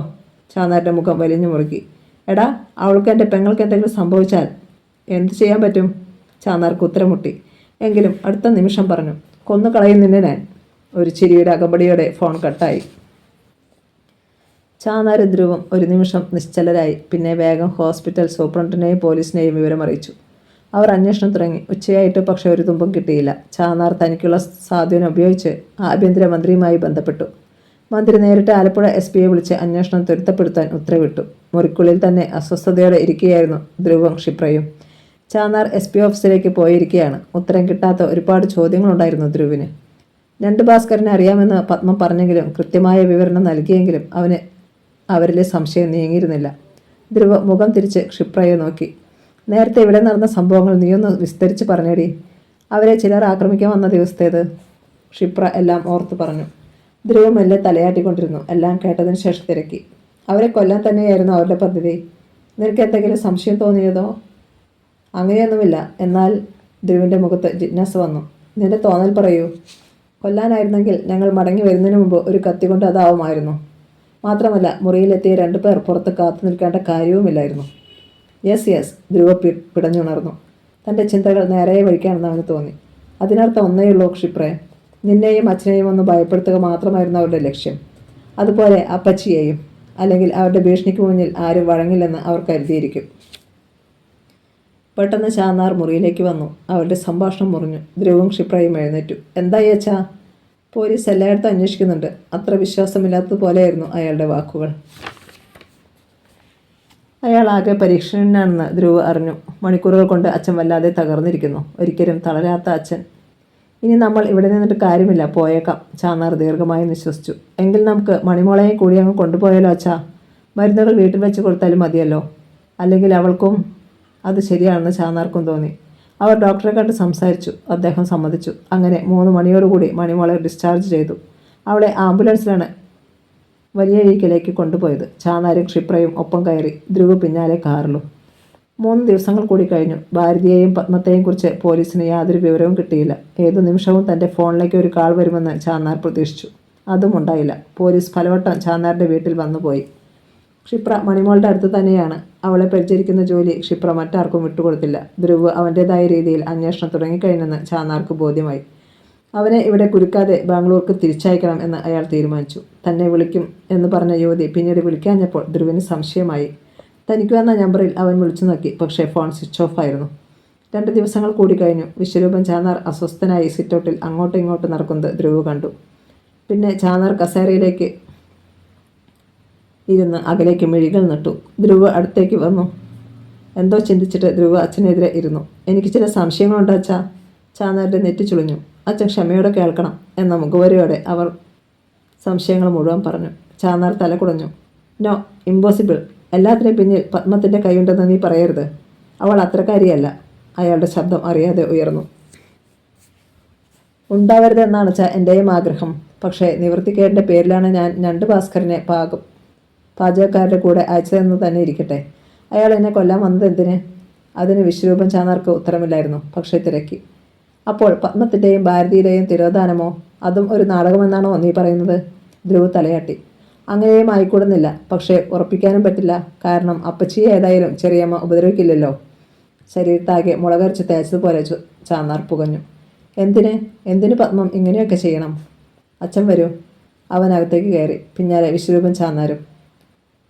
ചാന്നാരുടെ മുഖം വലിഞ്ഞു മുറുക്കി. എടാ, അവൾക്ക് എൻ്റെ പെങ്ങൾക്ക് എന്തെങ്കിലും സംഭവിച്ചാൽ എന്തു ചെയ്യാൻ പറ്റും? ചാന്നാർക്ക് ഉത്തരമുട്ടി. എങ്കിലും അടുത്ത നിമിഷം പറഞ്ഞു. കൊന്നു കളയും നിന്നെ ഞാൻ. ഒരു ചിരിയുടെ അകമ്പടിയോടെ ഫോൺ കട്ടായി. ചാന്നാരും ധ്രുവും ഒരു നിമിഷം നിശ്ചലരായി. പിന്നെ വേഗം ഹോസ്പിറ്റൽ സൂപ്രണ്ടിനെയും പോലീസിനെയും വിവരമറിയിച്ചു. അവർ അന്വേഷണം തുടങ്ങി. ഉച്ചയായിട്ട് പക്ഷേ ഒരു തുമ്പും കിട്ടിയില്ല. ചാന്നാർ തനിക്കുള്ള സ്വാധീനം ഉപയോഗിച്ച് ആഭ്യന്തരമന്ത്രിയുമായി ബന്ധപ്പെട്ടു. മന്ത്രി നേരിട്ട് ആലപ്പുഴ SP യെ വിളിച്ച് അന്വേഷണം ത്വരിതപ്പെടുത്താൻ ഉത്തരവിട്ടു. മുറിക്കുള്ളിൽ തന്നെ അസ്വസ്ഥതയോടെ ഇരിക്കുകയായിരുന്നു ധ്രുവും ക്ഷിപ്രയും. ചാന്നാർ SP ഓഫീസിലേക്ക് പോയിരിക്കുകയാണ്. ഉത്തരം കിട്ടാത്ത ഒരുപാട് ചോദ്യങ്ങളുണ്ടായിരുന്നു ധ്രുവിന്. 2 ഭാസ്കരനെ അറിയാമെന്ന് പത്മ പറഞ്ഞെങ്കിലും കൃത്യമായ വിവരണം നൽകിയെങ്കിലും അവരിലെ സംശയം നീങ്ങിയിരുന്നില്ല. ധ്രുവ മുഖം തിരിച്ച് ക്ഷിപ്രയെ നോക്കി. നേരത്തെ ഇവിടെ നടന്ന സംഭവങ്ങൾ നീയൊന്ന് വിസ്തരിച്ച് പറഞ്ഞേടി. അവരെ ചിലർ ആക്രമിക്കാൻ വന്ന ദിവസത്തേത്? ക്ഷിപ്ര എല്ലാം ഓർത്തു പറഞ്ഞു. ധ്രുവം മെല്ലെ തലയാട്ടിക്കൊണ്ടിരുന്നു. എല്ലാം കേട്ടതിന് ശേഷം തിരക്കി. അവരെ കൊല്ലാൻ തന്നെയായിരുന്നു അവരുടെ പദ്ധതി. നിനക്ക് എന്തെങ്കിലും സംശയം തോന്നിയതോ? അങ്ങനെയൊന്നുമില്ല. എന്നാൽ ധ്രുവിൻ്റെ മുഖത്ത് ജിജ്ഞാസ വന്നു. നിന്റെ തോന്നൽ പറയൂ. കൊല്ലാനായിരുന്നെങ്കിൽ ഞങ്ങൾ മടങ്ങി വരുന്നതിന് മുമ്പ് ഒരു കത്തി കൊണ്ട് അതാവുമായിരുന്നു. മാത്രമല്ല മുറിയിലെത്തിയ 2 പേർ പുറത്ത് കാത്തു നിൽക്കേണ്ട കാര്യവുമില്ലായിരുന്നു. യെസ് ധ്രുവ പിടഞ്ഞുണർന്നു. തൻ്റെ ചിന്തകൾ നേരെ വഴിക്കാണെന്ന് അവന് തോന്നി. അതിനർത്ഥം ഒന്നേയുള്ളൂ ക്ഷിപ്രേ. നിന്നെയും അച്ഛനെയും ഒന്ന് ഭയപ്പെടുത്തുക മാത്രമായിരുന്നു അവരുടെ ലക്ഷ്യം. അതുപോലെ അപ്പച്ചിയെയും. അല്ലെങ്കിൽ അവരുടെ ഭീഷണിക്ക് മുന്നിൽ ആരും വഴങ്ങില്ലെന്ന് അവർ കരുതിയിരിക്കും. പെട്ടെന്ന് ചാന്നാർ മുറിയിലേക്ക് വന്നു. അവരുടെ സംഭാഷണം മുറിഞ്ഞു. ധ്രുവും ക്ഷിപ്രയും എഴുന്നേറ്റു. എന്തായി അച്ഛാ? പോലീസ് എല്ലായിടത്തും അന്വേഷിക്കുന്നുണ്ട്. അത്ര വിശ്വാസമില്ലാത്തതുപോലെയായിരുന്നു അയാളുടെ വാക്കുകൾ. അയാൾ ആകെ പരീക്ഷണനാണെന്ന് ധ്രുവ് അറിഞ്ഞു. മണിക്കൂറുകൾ കൊണ്ട് അച്ഛൻ വല്ലാതെ തകർന്നിരിക്കുന്നു. ഒരിക്കലും തളരാത്ത അച്ഛൻ. ഇനി നമ്മൾ ഇവിടെ നിന്നിട്ട് കാര്യമില്ല, പോയേക്കാം. ചാന്നാർ ദീർഘമായി നിശ്വസിച്ചു. എങ്കിൽ നമുക്ക് മണിമോളെയും കൂടി അങ്ങ് കൊണ്ടുപോയാലോ അച്ഛാ? മരുന്നുകൾ വീട്ടിൽ വെച്ച് കൊടുത്താലും മതിയല്ലോ. അല്ലെങ്കിൽ അവൾക്കും അത് ശരിയാണെന്ന് ചാന്നാർക്കും തോന്നി. അവർ ഡോക്ടറെ കണ്ട് സംസാരിച്ചു. അദ്ദേഹം സമ്മതിച്ചു. അങ്ങനെ 3 മണിയോടുകൂടി മണിമോളെ ഡിസ്ചാർജ് ചെയ്തു. അവളെ ആംബുലൻസിലാണ് വലിയഴീക്കലേക്ക് കൊണ്ടുപോയത്. ചാന്നാരും ക്ഷിപ്രയും ഒപ്പം കയറി. ധ്രുവ് പിന്നാലെ കാറിലും. 3 ദിവസങ്ങൾ കൂടി കഴിഞ്ഞു. ഭാരതിയെയും പത്മത്തെയും കുറിച്ച് പോലീസിന് യാതൊരു വിവരവും കിട്ടിയില്ല. ഏതു നിമിഷവും തൻ്റെ ഫോണിലേക്ക് ഒരു കാൾ വരുമെന്ന് ചാന്നാർ പ്രതീക്ഷിച്ചു. അതും ഉണ്ടായില്ല. പോലീസ് പലവട്ടം ചാന്നാരുടെ വീട്ടിൽ വന്നുപോയി. ക്ഷിപ്ര മണിമോളുടെ അടുത്ത് തന്നെയാണ്. അവളെ പരിചരിക്കുന്ന ജോലി ക്ഷിപ്ര മറ്റാർക്കും വിട്ടുകൊടുത്തില്ല. ധ്രുവ് അവൻ്റേതായ രീതിയിൽ അന്വേഷണം തുടങ്ങിക്കഴിഞ്ഞെന്ന് ചാന്നാർക്ക് ബോധ്യമായി. അവനെ ഇവിടെ കുരുക്കാതെ ബാംഗ്ലൂർക്ക് തിരിച്ചയക്കണം എന്ന് അയാൾ തീരുമാനിച്ചു. തന്നെ വിളിക്കും എന്ന് പറഞ്ഞ യുവതി പിന്നീട് വിളിക്കാഞ്ഞപ്പോൾ ധ്രുവിന് സംശയമായി. തനിക്ക് വന്ന നമ്പറിൽ അവൻ വിളിച്ചു നോക്കി. പക്ഷേ ഫോൺ സ്വിച്ച് ഓഫ് ആയിരുന്നു. 2 ദിവസങ്ങൾ കൂടി കഴിഞ്ഞു. വിശ്വരൂപൻ ചാന്നാർ അസ്വസ്ഥനായി സിറ്റൗട്ടിൽ അങ്ങോട്ടും ഇങ്ങോട്ടും നടക്കുന്നത് ധ്രുവ് കണ്ടു. പിന്നെ ചാന്നാർ കസേരയിലേക്ക് ഇരുന്ന് അകലേക്ക് മിഴികൾ നട്ടു. ധ്രുവ് അടുത്തേക്ക് വന്നു. എന്തോ ചിന്തിച്ചിട്ട് ധ്രുവ് അച്ഛനെതിരെ ഇരുന്നു. എനിക്ക് ചില സംശയങ്ങളുണ്ട് അച്ഛാ. ചാന്നാരുടെ നെറ്റി ചുളിഞ്ഞു. അച്ഛൻ ക്ഷമയോടെ കേൾക്കണം എന്ന മുഖവരിയോടെ അവർ സംശയങ്ങൾ മുഴുവൻ പറഞ്ഞു. ചാന്നാർ തല കുടഞ്ഞു. No, impossible. എല്ലാത്തിനും പിന്നിൽ പത്മത്തിൻ്റെ കൈയുണ്ടെന്ന് നീ പറയരുത്. അവൾ അത്രക്കാരിയല്ല. അയാളുടെ ശബ്ദം അറിയാതെ ഉയർന്നു. ഉണ്ടാവരുതെന്നാണ് എൻ്റെയും ആഗ്രഹം. പക്ഷേ നിവൃത്തിക്കേടിൻ്റെ പേരിലാണ് ഞാൻ ഞണ്ട് ഭാസ്കരനെ പാചകക്കാരുടെ കൂടെ അയച്ചതെന്ന് തന്നെ ഇരിക്കട്ടെ. അയാൾ എന്നെ കൊല്ലാൻ വന്നത് എന്തിന്? അതിന് വിശ്വരൂപൻ ചാന്നാർക്ക് ഉത്തരമില്ലായിരുന്നു. പക്ഷേ തിരക്കി. അപ്പോൾ പത്മത്തിൻ്റെയും ഭാരതിയുടെയും തിരോധാനമോ? അതും ഒരു നാടകമെന്നാണോ നീ പറയുന്നത്? ധ്രുവ് തലയാട്ടി. അങ്ങനെയും ആയിക്കൂടുന്നില്ല. പക്ഷേ ഉറപ്പിക്കാനും പറ്റില്ല. കാരണം അപ്പച്ചിയെ ഏതായാലും ചെറിയമ്മ ഉപദ്രവിക്കില്ലല്ലോ. ശരീരത്താകെ മുളകരച്ച് തേച്ചതുപോലെ ചാന്നാർ പുകഞ്ഞു. എന്തിന് പത്മം ഇങ്ങനെയൊക്കെ ചെയ്യണം? അച്ഛൻ വരൂ. അവനകത്തേക്ക് കയറി. പിന്നാലെ വിശ്വരൂപൻ ചാന്നാരും.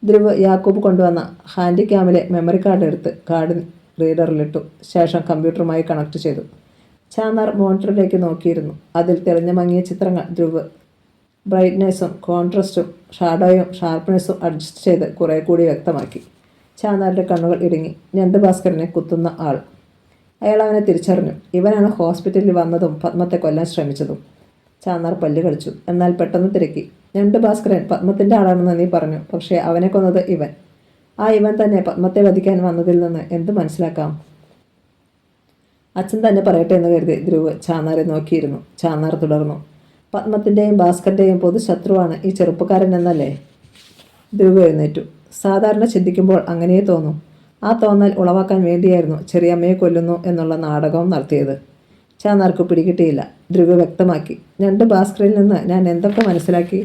ധ്രുവ് യാക്കൂബ് കൊണ്ടുവന്ന ഹാൻഡി ക്യാമിലെ മെമ്മറി കാർഡ് എടുത്ത് കാർഡ് റീഡറിലിട്ടു. ശേഷം കമ്പ്യൂട്ടറുമായി കണക്ട് ചെയ്തു. ചാന്നാർ മോണിറ്ററിലേക്ക് നോക്കിയിരുന്നു. അതിൽ തെളിഞ്ഞ മങ്ങിയ ചിത്രങ്ങൾ ധ്രുവ് ബ്രൈറ്റ്നെസ്സും കോൺട്രസ്റ്റും ഷാഡോയും ഷാർപ്പ്നെസ്സും അഡ്ജസ്റ്റ് ചെയ്ത് കുറേ കൂടി വ്യക്തമാക്കി. ചാന്നാരുടെ കണ്ണുകൾ ഇടുങ്ങി. ഞണ്ട് ഭാസ്കരനെ കുത്തുന്ന ആൾ. അയാൾ അവനെ തിരിച്ചറിഞ്ഞു. ഇവനാണ് ഹോസ്പിറ്റലിൽ വന്നതും പത്മത്തെ കൊല്ലാൻ ശ്രമിച്ചതും. ചാന്നാർ പല്ല് കളിച്ചു. എന്നാൽ പെട്ടെന്ന് തിരക്കി. ഞണ്ട് ഭാസ്കരൻ പത്മത്തിൻ്റെ ആളാണെന്ന് നീ പറഞ്ഞു. പക്ഷേ അവനെ കൊന്നത് ഇവൻ. ആ ഇവൻ തന്നെ പത്മത്തെ വധിക്കാൻ വന്നതിൽ നിന്ന് എന്ത് മനസ്സിലാക്കാം? അച്ഛൻ തന്നെ പറയട്ടെ എന്ന് കരുതി ധ്രുവ് ചാന്നാരെ നോക്കിയിരുന്നു. ചാന്നാർ തുടർന്നു. പത്മത്തിൻ്റെയും ഭാസ്കറിൻ്റെയും പൊതുശത്രുവാണ് ഈ ചെറുപ്പക്കാരൻ എന്നല്ലേ? ധ്രുവ് എഴുന്നേറ്റു. സാധാരണ ചിന്തിക്കുമ്പോൾ അങ്ങനെയേ തോന്നും. ആ തോന്നൽ ഉളവാക്കാൻ വേണ്ടിയായിരുന്നു ചെറിയമ്മയെ കൊല്ലുന്നു എന്നുള്ള നാടകവും നടത്തിയത്. ചാന്നാർക്ക് പിടികിട്ടിയില്ല. ധ്രുവ് വ്യക്തമാക്കി. ഞണ്ട് ഭാസ്കറിൽ നിന്ന് ഞാൻ എന്തൊക്കെ മനസ്സിലാക്കി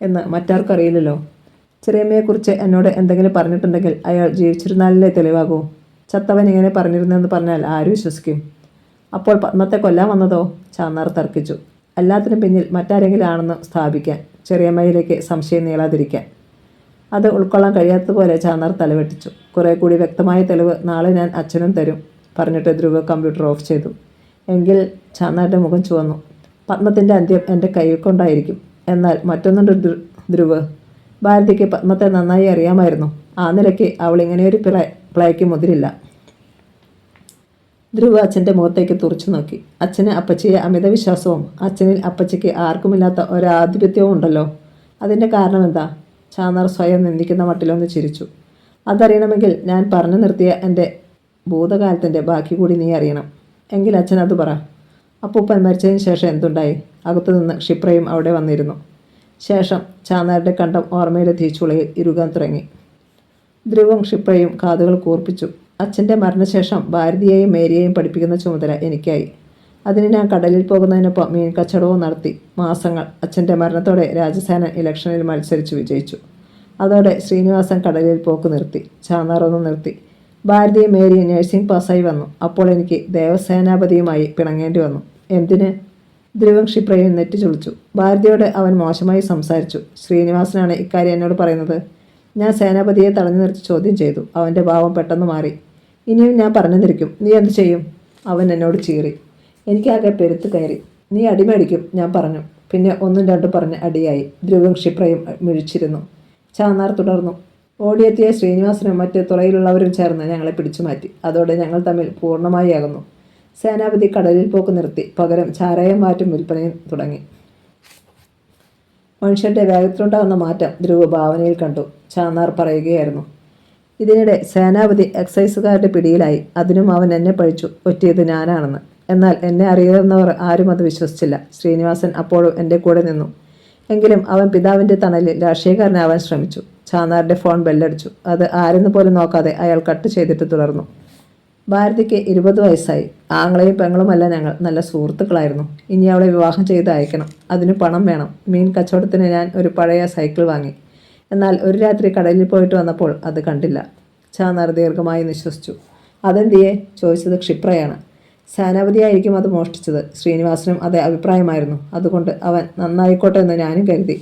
എന്ന് മറ്റാർക്കും അറിയില്ലല്ലോ. ചെറിയമ്മയെക്കുറിച്ച് എന്നോട് എന്തെങ്കിലും പറഞ്ഞിട്ടുണ്ടെങ്കിൽ അയാൾ ജീവിച്ചിരുന്നാലല്ലേ തെളിവാകൂ. ചത്തവൻ ഇങ്ങനെ പറഞ്ഞിരുന്നെന്ന് പറഞ്ഞാൽ ആര് വിശ്വസിക്കും? അപ്പോൾ പത്മത്തെ കൊല്ലാൻ വന്നതോ? ചാന്നാർ തർക്കിച്ചു. എല്ലാത്തിനും പിന്നിൽ മറ്റാരെങ്കിലും ആണെന്ന് സ്ഥാപിക്കാൻ, ചെറിയമ്മയിലേക്ക് സംശയം നീളാതിരിക്കാൻ. അത് ഉൾക്കൊള്ളാൻ കഴിയാത്തതുപോലെ ചാന്നാർ തലവെട്ടിച്ചു. കുറേ കൂടി വ്യക്തമായ തെളിവ് നാളെ ഞാൻ അച്ഛനും തരും പറഞ്ഞിട്ട് ധ്രുവ് കമ്പ്യൂട്ടർ ഓഫ് ചെയ്തു. എങ്കിൽ ചാന്നാരുടെ മുഖം ചുവന്നു. പത്മത്തിൻ്റെ അന്ത്യം എൻ്റെ കൈക്കൊണ്ടായിരിക്കും. എന്നാൽ മറ്റൊന്നുണ്ട് ധ്രുവ്. ഭാരതിക്ക് പത്മത്തെ നന്നായി അറിയാമായിരുന്നു. ആ നിലയ്ക്ക് അവൾ ഇങ്ങനെയൊരു പ്ലേക്ക് മുതിരില്ല. ധ്രുവ് അച്ഛൻ്റെ മുഖത്തേക്ക് തുറച്ചു നോക്കി. അച്ഛന് അപ്പച്ചിയെ അമിത വിശ്വാസവും അച്ഛനിൽ അപ്പച്ചിക്ക് ആർക്കുമില്ലാത്ത ഒരാധിപത്യവും ഉണ്ടല്ലോ. അതിൻ്റെ കാരണം എന്താ? ചാന്നാർ സ്വയം നിന്ദിക്കുന്ന മട്ടിലൊന്ന് ചിരിച്ചു. അതറിയണമെങ്കിൽ ഞാൻ പറഞ്ഞു നിർത്തിയ എൻ്റെ ഭൂതകാലത്തിൻ്റെ ബാക്കി കൂടി നീ അറിയണം. എങ്കിൽ അച്ഛൻ അത് പറ. അപ്പൂപ്പൻ മരിച്ചതിന് ശേഷം എന്തുണ്ടായി? അകത്തുനിന്ന് ക്ഷിപ്രയും അവിടെ വന്നിരുന്നു. ശേഷം ചാന്നാരുടെ കണ്ടം ഓർമ്മയുടെ തീച്ചുളയിൽ ഇരുകാൻ തുടങ്ങി. ധ്രുവും ക്ഷിപ്രയും കാതുകൾ കൂർപ്പിച്ചു. അച്ഛൻ്റെ മരണശേഷം ഭാരതിയെയും മേരിയെയും പഠിപ്പിക്കുന്ന ചുമതല എനിക്കായി. അതിന് ഞാൻ കടലിൽ പോകുന്നതിനൊപ്പം മീൻ കച്ചവടവും നടത്തി. മാസങ്ങൾ. അച്ഛൻ്റെ മരണത്തോടെ രാജസേനൻ ഇലക്ഷനിൽ മത്സരിച്ച് വിജയിച്ചു. അതോടെ ശ്രീനിവാസൻ കടലിൽ പോക്ക് നിർത്തി. ചാന്നാർ ഒന്ന് നിർത്തി. ഭാരതിയും മേരിയും നഴ്സിംഗ് പാസ്സായി വന്നു. അപ്പോൾ എനിക്ക് ദേവസേനാപതിയുമായി പിണങ്ങേണ്ടി വന്നു. എന്തിന്? ധ്രുവം ക്ഷിപ്രയും നെറ്റി ചുളിച്ചു. ഭാരതിയോട് അവൻ മോശമായി സംസാരിച്ചു. ശ്രീനിവാസനാണ് ഇക്കാര്യം എന്നോട് പറയുന്നത്. ഞാൻ സേനാപതിയെ തടഞ്ഞു നിർത്തി ചോദ്യം ചെയ്തു. അവൻ്റെ ഭാവം പെട്ടെന്ന് മാറി. ഇനിയും ഞാൻ പറഞ്ഞു നിൽക്കും. നീ എന്ത് ചെയ്യും? അവൻ എന്നോട് ചീറി. എനിക്കാകെ പെരുത്ത് കയറി. നീ അടിമേടിക്കും ഞാൻ പറഞ്ഞു. പിന്നെ ഒന്നും രണ്ടും പറഞ്ഞ് അടിയായി. ധ്രുവം ക്ഷിപ്രയും മിഴിച്ചിരുന്നു. ചാന്നാർ തുടർന്നു. ഓടിയെത്തിയ ശ്രീനിവാസനും മറ്റ് തുറയിലുള്ളവരും ചേർന്ന് ഞങ്ങളെ പിടിച്ചു മാറ്റി. അതോടെ ഞങ്ങൾ തമ്മിൽ പൂർണ്ണമായി അകന്നു. സേനാപതി കടലിൽ പോക്ക് നിർത്തി. പകരം ചാരായം മാറ്റും വിൽപ്പനയും തുടങ്ങി. മനുഷ്യൻ്റെ വേഗത്തിലുണ്ടാകുന്ന മാറ്റം ധ്രുവ ഭാവനയിൽ കണ്ടു. ചാന്നാർ പറയുകയായിരുന്നു. ഇതിനിടെ സേനാപതി എക്സൈസുകാരുടെ പിടിയിലായി. അതിനും അവൻ എന്നെ പഴിച്ചു. ഒറ്റിയത് ഞാനാണെന്ന്. എന്നാൽ എന്നെ അറിയാവുന്നവർ ആരും അത് വിശ്വസിച്ചില്ല. ശ്രീനിവാസൻ അപ്പോഴും എൻ്റെ കൂടെ നിന്നു. എങ്കിലും അവൻ പിതാവിൻ്റെ തണലിൽ രാഷ്ട്രീയക്കാരനാവാൻ ശ്രമിച്ചു. ചാന്നാരുടെ ഫോൺ ബെല്ലടിച്ചു. അത് ആരെന്ന് പോലും നോക്കാതെ അയാൾ കട്ട് ചെയ്തിട്ട് തുടർന്നു. ഭാരതിക്ക് 20 വയസ്സായി. ആങ്ങളെയും പെങ്ങളുമല്ല ഞങ്ങൾ. നല്ല സുഹൃത്തുക്കളായിരുന്നു. ഇനി അവളെ വിവാഹം ചെയ്ത് അയക്കണം. അതിന് പണം വേണം. മീൻ കച്ചവടത്തിന് ഞാൻ ഒരു പഴയ സൈക്കിൾ വാങ്ങി. എന്നാൽ ഒരു രാത്രി കടലിൽ പോയിട്ട് വന്നപ്പോൾ അത് കണ്ടില്ല. ചാന്നാർ ദീർഘമായി നിശ്വസിച്ചു. അതെന്തിയെ ചോദിച്ചത് ക്ഷിപ്രയാണ്. സേനാപതിയായിരിക്കും അത് മോഷ്ടിച്ചത്. ശ്രീനിവാസനും അതേ അഭിപ്രായമായിരുന്നു. അതുകൊണ്ട് അവൻ നന്നായിക്കോട്ടെ എന്ന് ഞാനും കരുതി.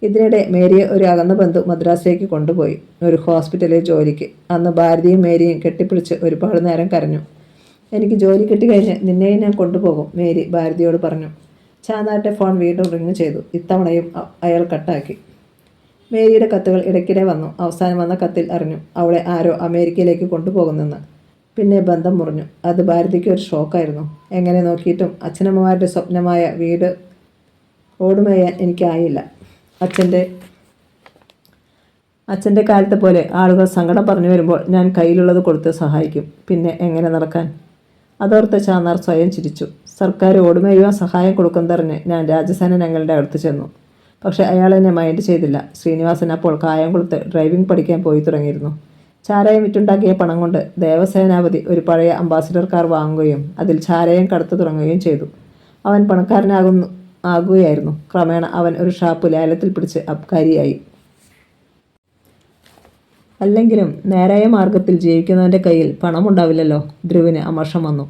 ഇതിനിടെ മേരിയെ ഒരു അകന്ന ബന്ധു മദ്രാസിലേക്ക് കൊണ്ടുപോയി, ഒരു ഹോസ്പിറ്റലിൽ ജോലിക്ക്. അന്ന് ഭാരതിയും മേരിയും കെട്ടിപ്പിടിച്ച് ഒരുപാട് നേരം കരഞ്ഞു. എനിക്ക് ജോലി കിട്ടിക്കഴിഞ്ഞ് നിന്നെയും ഞാൻ കൊണ്ടുപോകും, മേരി ഭാരതിയോട് പറഞ്ഞു. ചാന്നാറിൻ്റെ ഫോൺ വീണ്ടും റിങ് ചെയ്തു. ഇത്തവണയും അയാൾ കട്ടാക്കി. മേരിയുടെ കത്തുകൾ ഇടയ്ക്കിടെ വന്നു. അവസാനം വന്ന കത്തിൽ അറിഞ്ഞു അവളെ ആരോ അമേരിക്കയിലേക്ക് കൊണ്ടുപോകുന്നെന്ന്. പിന്നെ ബന്ധം മുറിഞ്ഞു. അത് ഭാരതിക്ക് ഒരു ഷോക്കായിരുന്നു. എങ്ങനെ നോക്കിയിട്ടും അച്ഛനമ്മമാരുടെ സ്വപ്നമായ വീട് ഓടുമേയാൻ എനിക്കായില്ല. അച്ഛൻ്റെ കാലത്തെ പോലെ ആളുകൾ സങ്കടം പറഞ്ഞു വരുമ്പോൾ ഞാൻ കയ്യിലുള്ളത് കൊടുത്ത് സഹായിക്കും. പിന്നെ എങ്ങനെ നടക്കാൻ? അതോർത്ത് ചാന്നാർ സ്വയം ചിരിച്ചു. സർക്കാർ ഓടുമേയുവാൻ സഹായം കൊടുക്കുന്നതറിഞ്ഞ് ഞാൻ രാജസേനൻ ഞങ്ങളുടെ അടുത്ത് ചെന്നു. പക്ഷെ അയാൾ എന്നെ മൈൻഡ് ചെയ്തില്ല. ശ്രീനിവാസൻ അപ്പോൾ കായംകുളത്ത് ഡ്രൈവിംഗ് പഠിക്കാൻ പോയി തുടങ്ങിയിരുന്നു. ചാരായം വിറ്റുണ്ടാക്കിയ പണം കൊണ്ട് ദേവസേനാപതി ഒരു പഴയ അംബാസിഡർ കാർ വാങ്ങുകയും അതിൽ ചാരായം കടത്തു തുടങ്ങുകയും ചെയ്തു. അവൻ പണക്കാരനാകുകയായിരുന്നു. ക്രമേണ അവൻ ഒരു ഷാപ്പ് ലേലത്തിൽ പിടിച്ച് അബ്കാരിയായി. അല്ലെങ്കിലും നേരായ മാർഗത്തിൽ ജീവിക്കുന്നവൻ്റെ കയ്യിൽ പണമുണ്ടാവില്ലല്ലോ. ധ്രുവിന് അമർഷം വന്നു.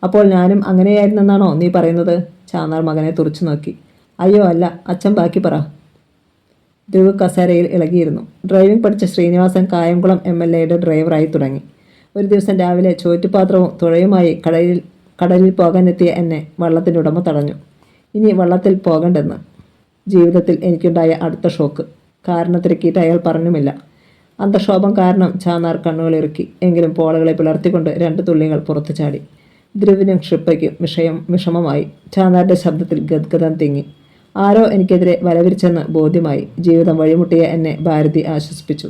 അപ്പോൾ ഞാനും അങ്ങനെയായിരുന്നെന്നാണോ നീ പറയുന്നത്? ചാന്നാർ മകനെ തുറച്ചു നോക്കി. അയ്യോ അല്ല, അച്ഛൻ ബാക്കി പറ. ധ്രുവ് കസേരയിൽ ഇളകിയിരുന്നു. ഡ്രൈവിംഗ് പഠിച്ച ശ്രീനിവാസൻ കായംകുളം MLAയുടെ ഡ്രൈവറായി തുടങ്ങി. ഒരു ദിവസം രാവിലെ ചോറ്റുപാത്രവും തുഴയുമായി കടലിൽ പോകാനെത്തിയ എന്നെ വള്ളത്തിൻ്റെ ഉടമ തടഞ്ഞു. ഇനി വള്ളത്തിൽ പോകണ്ടെന്ന്. ജീവിതത്തിൽ എനിക്കുണ്ടായ അടുത്ത ഷോക്ക്. കാരണത്തിരക്കിയിട്ട് അയാൾ പറഞ്ഞുമില്ല. അന്തക്ഷോഭം കാരണം ചാന്നാർ കണ്ണുകളിറുക്കി. എങ്കിലും പോളകളെ പിളർത്തിക്കൊണ്ട് 2 തുള്ളികൾ പുറത്തു ചാടി. ധ്രുവിനും ക്ഷിപ്പയ്ക്കും വിഷമമായി. ചാന്നാറിൻ്റെ ശബ്ദത്തിൽ ഗദ്ഗതം തിങ്ങി. ആരോ എനിക്കെതിരെ വലവിരിച്ചെന്ന് ബോധ്യമായി. ജീവിതം വഴിമുട്ടിയ എന്നെ ഭാരതി ആശ്വസിപ്പിച്ചു.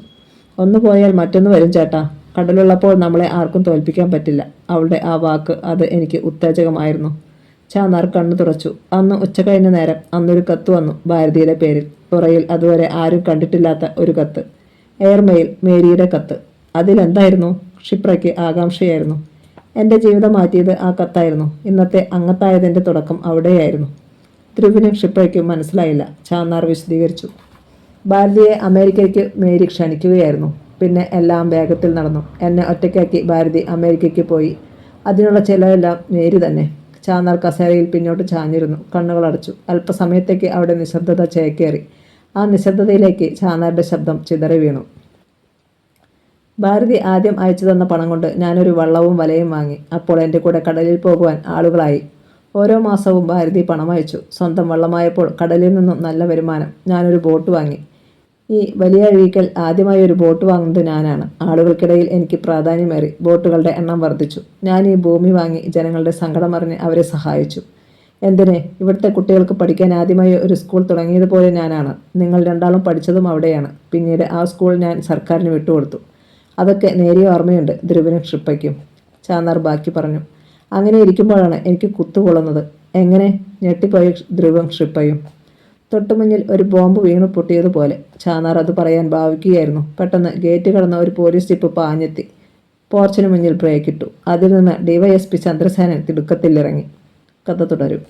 ഒന്ന് പോയാൽ മറ്റൊന്ന് വരും ചേട്ടാ. കടലുള്ളപ്പോൾ നമ്മളെ ആർക്കും തോൽപ്പിക്കാൻ പറ്റില്ല. അവളുടെ ആ വാക്ക്, അത് എനിക്ക് ഉത്തേജകമായിരുന്നു. ചാന്നാർ കണ്ണു തുറച്ചു. അന്ന് ഉച്ചകഴിഞ്ഞ നേരം അന്നൊരു കത്ത് വന്നു ഭാരതിയുടെ പേരിൽ. പുറയിൽ അതുവരെ ആരും കണ്ടിട്ടില്ലാത്ത ഒരു കത്ത്. എയർമെയിൽ മേരിയുടെ കത്ത്. അതിലെന്തായിരുന്നു? ക്ഷിപ്രയ്ക്ക് ആകാംക്ഷയായിരുന്നു. എൻ്റെ ജീവിതം മാറ്റിയത് ആ കത്തായിരുന്നു. ഇന്നത്തെ അംഗത്തായതിൻ്റെ തുടക്കം അവിടെയായിരുന്നു. ധ്രുവിനും ക്ഷിപ്രയ്ക്കും മനസ്സിലായില്ല. ചാന്നാർ വിശദീകരിച്ചു. ഭാരതിയെ അമേരിക്കയ്ക്ക് മേരി ക്ഷണിക്കുകയായിരുന്നു. പിന്നെ എല്ലാം വേഗത്തിൽ നടന്നു. എന്നെ ഒറ്റയ്ക്കാക്കി ഭാരതി അമേരിക്കയ്ക്ക് പോയി. അതിനുള്ള ചിലവെല്ലാം മേരി തന്നെ. ചാന്നാർ കസേരയിൽ പിന്നോട്ട് ചാഞ്ഞിരുന്നു. കണ്ണുകളടച്ചു. അല്പസമയത്തേക്ക് അവിടെ നിശബ്ദത ചേക്കേറി. ആ നിശബ്ദതയിലേക്ക് ചാന്നാരുടെ ശബ്ദം ചിതറി വീണു. ഭാരതി ആദ്യം അയച്ചു തന്ന പണം കൊണ്ട് ഞാനൊരു വള്ളവും വലയും വാങ്ങി. അപ്പോൾ എൻ്റെ കൂടെ കടലിൽ പോകുവാൻ ആളുകളായി. ഓരോ മാസവും ഭാരതി പണം അയച്ചു. സ്വന്തം വള്ളമായപ്പോൾ കടലിൽ നിന്നും നല്ല വരുമാനം. ഞാനൊരു ബോട്ട് വാങ്ങി. ഈ വലിയ അഴീക്കൽ ആദ്യമായി ഒരു ബോട്ട് വാങ്ങുന്നത് ഞാനാണ്. ആളുകൾക്കിടയിൽ എനിക്ക് പ്രാധാന്യമേറി. ബോട്ടുകളുടെ എണ്ണം വർദ്ധിച്ചു. ഞാൻ ഈ ഭൂമി വാങ്ങി ജനങ്ങളുടെ സങ്കടം അറിഞ്ഞ് അവരെ സഹായിച്ചു. എന്തിന്? ഇവിടുത്തെ കുട്ടികൾക്ക് പഠിക്കാൻ ആദ്യമായി ഒരു സ്കൂൾ തുടങ്ങിയതുപോലെ ഞാനാണ്. നിങ്ങൾ രണ്ടാളും പഠിച്ചതും അവിടെയാണ്. പിന്നീട് ആ സ്കൂൾ ഞാൻ സർക്കാരിന് വിട്ടുകൊടുത്തു. അതൊക്കെ നേരിയ ഓർമ്മയുണ്ട് ധ്രുവിനും ക്ഷിപ്പയ്ക്കും. ചാന്നാർ ബാക്കി പറഞ്ഞു. അങ്ങനെ ഇരിക്കുമ്പോഴാണ് എനിക്ക് കുത്തുകൊള്ളുന്നത്. എങ്ങനെ? ഞെട്ടിപ്പോയ ധ്രുവും ക്ഷിപ്പയും. തൊട്ടുമുന്നിൽ ഒരു ബോംബ് വീണു പൊട്ടിയതുപോലെ. ചാന്നാർ അത് പറയാൻ ഭാവിക്കുകയായിരുന്നു. പെട്ടെന്ന് ഗേറ്റ് കടന്ന ഒരു പോലീസ് ജീപ്പ് പാഞ്ഞെത്തി. പോർച്ചിന് മുന്നിൽ ബ്രേക്കിട്ടു. അതിൽ നിന്ന് DYSP ചന്ദ്രസേനൻ തിടുക്കത്തിലിറങ്ങി. കഥ തുടരും.